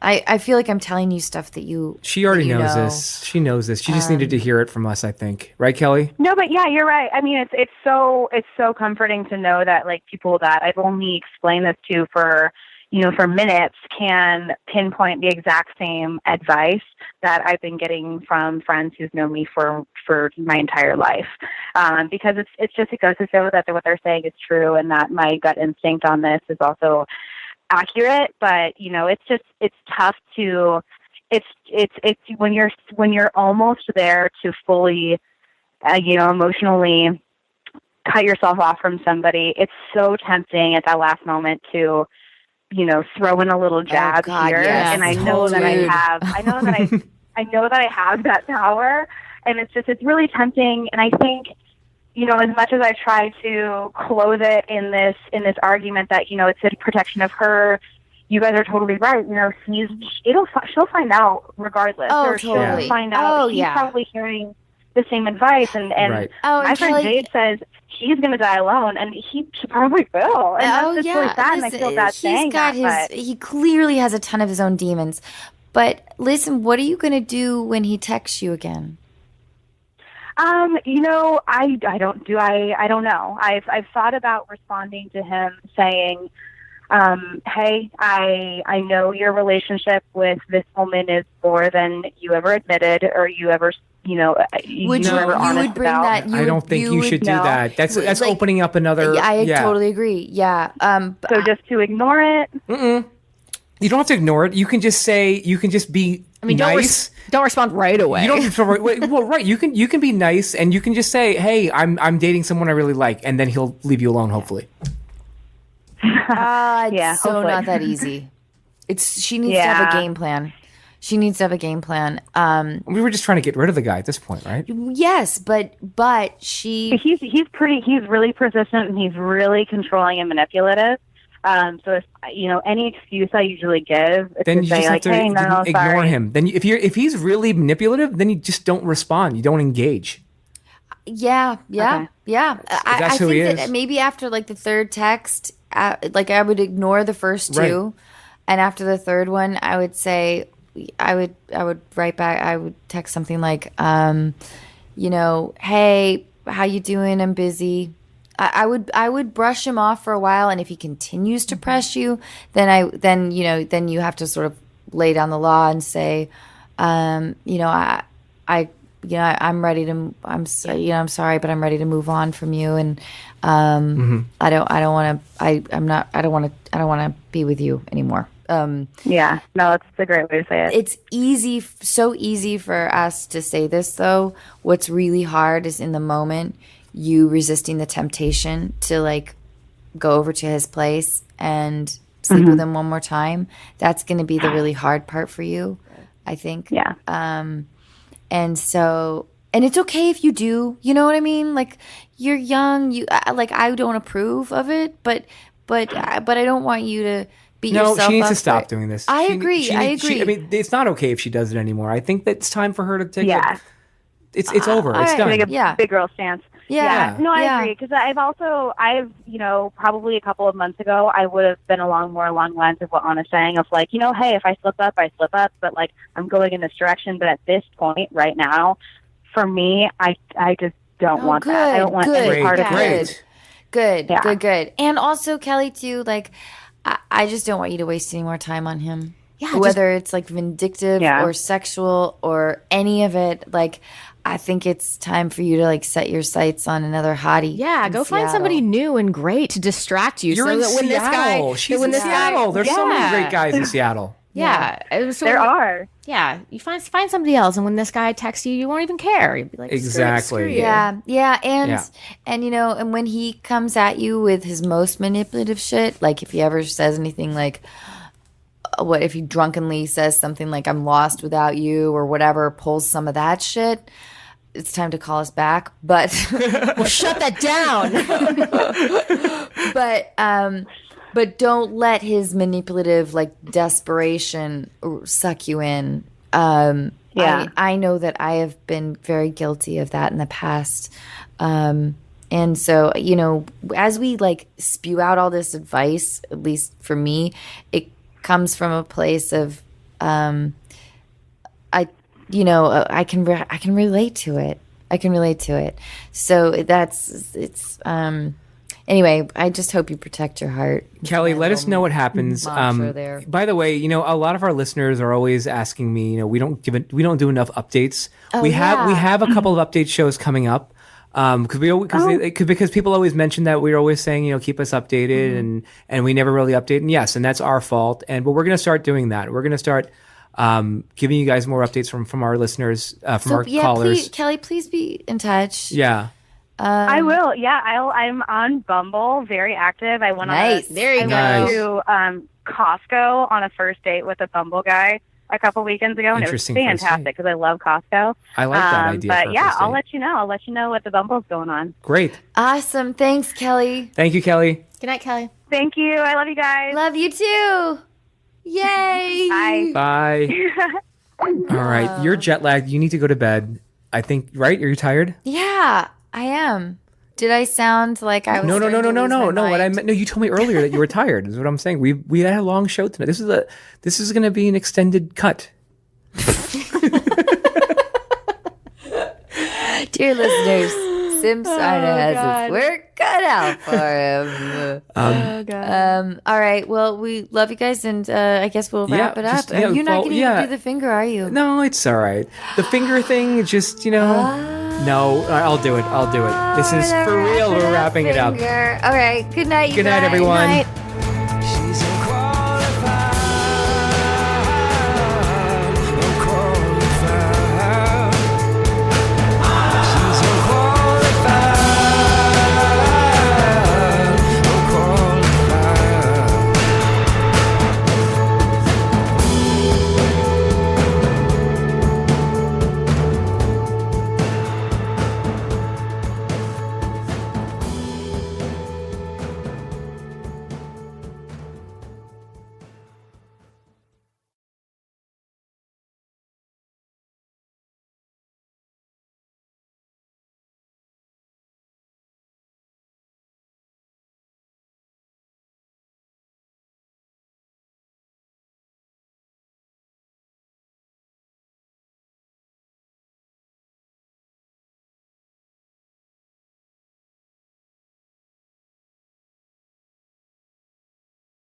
[SPEAKER 9] I feel like I'm telling you stuff that you.
[SPEAKER 3] She already knows this. She knows this. She just needed to hear it from us, I think. Right, Kelly?
[SPEAKER 8] No, but yeah, you're right. I mean, it's so comforting to know that like people that I've only explained this to for minutes can pinpoint the exact same advice that I've been getting from friends who've known me for my entire life. Because it goes to show that what they're saying is true, and that my gut instinct on this is also accurate, but it's tough to, it's when you're almost there to fully, emotionally cut yourself off from somebody. It's so tempting at that last moment to, throw in a little jab here.
[SPEAKER 9] Yes.
[SPEAKER 8] And I know that I know that I have that power, and it's really tempting. And I think, as much as I try to clothe it in this argument that, it's in protection of her, you guys are totally right. She'll find out regardless.
[SPEAKER 9] Oh,
[SPEAKER 8] or
[SPEAKER 9] totally.
[SPEAKER 8] She'll find out. She's
[SPEAKER 9] yeah.
[SPEAKER 8] probably hearing the same advice. And
[SPEAKER 3] Right.
[SPEAKER 8] my friend Jade says she's going to die alone, and she probably will. And that's just really sad, and I feel bad saying that.
[SPEAKER 9] He clearly has a ton of his own demons. But listen, what are you going to do when he texts you again?
[SPEAKER 8] I don't know. I've thought about responding to him saying, hey, I know your relationship with this woman is more than you ever admitted or you ever, you were honest about.
[SPEAKER 3] I don't think you should do that. That's opening up another.
[SPEAKER 9] I totally agree. Yeah.
[SPEAKER 8] So just to ignore it.
[SPEAKER 3] You don't have to ignore it. You can just be nice.
[SPEAKER 11] Don't respond right away.
[SPEAKER 3] You don't have to, well, right. You can be nice, and you can just say, "Hey, I'm dating someone I really like," and then he'll leave you alone, hopefully.
[SPEAKER 9] It's so
[SPEAKER 8] hopefully.
[SPEAKER 9] not that easy. She needs to have a game plan. She needs to have a game plan.
[SPEAKER 3] We were just trying to get rid of the guy at this point, right?
[SPEAKER 9] Yes, but he's
[SPEAKER 8] really persistent, and he's really controlling and manipulative. So if any excuse I usually give, is
[SPEAKER 3] then
[SPEAKER 8] to
[SPEAKER 3] you
[SPEAKER 8] say
[SPEAKER 3] just
[SPEAKER 8] like,
[SPEAKER 3] have to
[SPEAKER 8] hey, no,
[SPEAKER 3] ignore
[SPEAKER 8] sorry.
[SPEAKER 3] him. Then if he's really manipulative, then you just don't respond. You don't engage.
[SPEAKER 9] Yeah.
[SPEAKER 8] Okay.
[SPEAKER 9] I
[SPEAKER 3] who
[SPEAKER 9] think
[SPEAKER 3] he
[SPEAKER 9] that
[SPEAKER 3] is.
[SPEAKER 9] maybe after like the third text, I would ignore the first two,
[SPEAKER 3] Right.
[SPEAKER 9] and after the third one, I would say I would write back. I would text something like, hey, how you doing? I'm busy. I would brush him off for a while, and if he continues to press you, then you have to sort of lay down the law and say, I'm ready to. I'm sorry, but I'm ready to move on from you, and I don't want to be with you anymore.
[SPEAKER 8] That's a great way to say it.
[SPEAKER 9] It's so easy for us to say this, though. What's really hard is in the moment, you resisting the temptation to like go over to his place and sleep with him one more time. That's going to be the really hard part for you, I think.
[SPEAKER 8] Yeah.
[SPEAKER 9] And it's okay if you do, you know what I mean? Like, you're young, I don't approve of it, but I don't want you to beat yourself up.
[SPEAKER 3] No, she needs to
[SPEAKER 9] for
[SPEAKER 3] stop
[SPEAKER 9] it.
[SPEAKER 3] doing this.
[SPEAKER 9] I agree.
[SPEAKER 3] It's not okay if she does it anymore. I think that it's time for her to take it. It's over. It's
[SPEAKER 9] right.
[SPEAKER 3] done.
[SPEAKER 8] Take a big girl stance.
[SPEAKER 9] Yeah.
[SPEAKER 8] No, I agree. Because I've probably a couple of months ago, I would have been more along the lines of what Anna's saying of like, hey, if I slip up, I slip up, but like I'm going in this direction. But at this point right now, for me, I just don't want that. I don't want any part of it.
[SPEAKER 9] Good.
[SPEAKER 8] Yeah.
[SPEAKER 9] Good. And also, Kelly, too, like, I just don't want you to waste any more time on him.
[SPEAKER 11] Yeah,
[SPEAKER 9] Whether it's like vindictive or sexual or any of it, like, I think it's time for you to like set your sights on another hottie.
[SPEAKER 11] Yeah,
[SPEAKER 9] in
[SPEAKER 11] go find
[SPEAKER 9] Seattle.
[SPEAKER 11] somebody new and great to distract you.
[SPEAKER 3] You're in Seattle. She's in Seattle. There's so many great guys in Seattle.
[SPEAKER 11] Yeah. So
[SPEAKER 8] there are.
[SPEAKER 11] Yeah, you find somebody else, and when this guy texts you, you won't even care. You'd be like,
[SPEAKER 3] Exactly.
[SPEAKER 11] Screw you.
[SPEAKER 9] Yeah, and when he comes at you with his most manipulative shit, like if he ever says anything like, what if he drunkenly says something like "I'm lost without you" or whatever, pulls some of that shit, it's time to call us back. But
[SPEAKER 11] Well, shut that down.
[SPEAKER 9] but don't let his manipulative like desperation suck you in. I know that I have been very guilty of that in the past. And so, as we like spew out all this advice, at least for me, it comes from a place of, I can relate to it. So anyway, I just hope you protect your heart.
[SPEAKER 3] Kelly, let us know what happens.
[SPEAKER 9] There.
[SPEAKER 3] By the way, a lot of our listeners are always asking me, we don't do enough updates. We have a couple of update shows coming up. Because people always mention that we're always saying, keep us updated, and we never really update. And yes, and that's our fault. But we're going to start doing that. We're going to start giving you guys more updates from our listeners, from our callers.
[SPEAKER 9] Kelly, please be in touch.
[SPEAKER 3] Yeah.
[SPEAKER 8] I will. Yeah, I'm on Bumble, very active. I went
[SPEAKER 9] went
[SPEAKER 8] to Costco on a first date with a Bumble guy a couple weekends ago, and it was fantastic because I love Costco.
[SPEAKER 3] I like that idea.
[SPEAKER 8] But yeah, I'll let you know. I'll let you know what the Bumble's going on.
[SPEAKER 3] Great.
[SPEAKER 9] Awesome. Thanks, Kelly.
[SPEAKER 3] Thank you, Kelly.
[SPEAKER 11] Good night, Kelly.
[SPEAKER 8] Thank you. I love you guys.
[SPEAKER 9] Love you too. Yay.
[SPEAKER 8] Bye.
[SPEAKER 3] Bye. All right. You're jet lagged. You need to go to bed. I think, right? Are you tired?
[SPEAKER 9] Yeah, I am. Did I sound like I was?
[SPEAKER 3] No. What I meant, no, you told me earlier that you were tired. Is what I'm saying. We had a long show tonight. This is going to be an extended cut.
[SPEAKER 9] Dear listeners, Simsana has his work cut out for him.
[SPEAKER 11] Oh God.
[SPEAKER 9] All right. Well, we love you guys, and I guess we'll wrap it up. You're not going to do the finger, are you?
[SPEAKER 3] No, it's all right. The finger thing, just No, I'll do it. This is for real. We're wrapping it up.
[SPEAKER 9] All right. Good night.
[SPEAKER 3] Good night, everyone.
[SPEAKER 9] Night.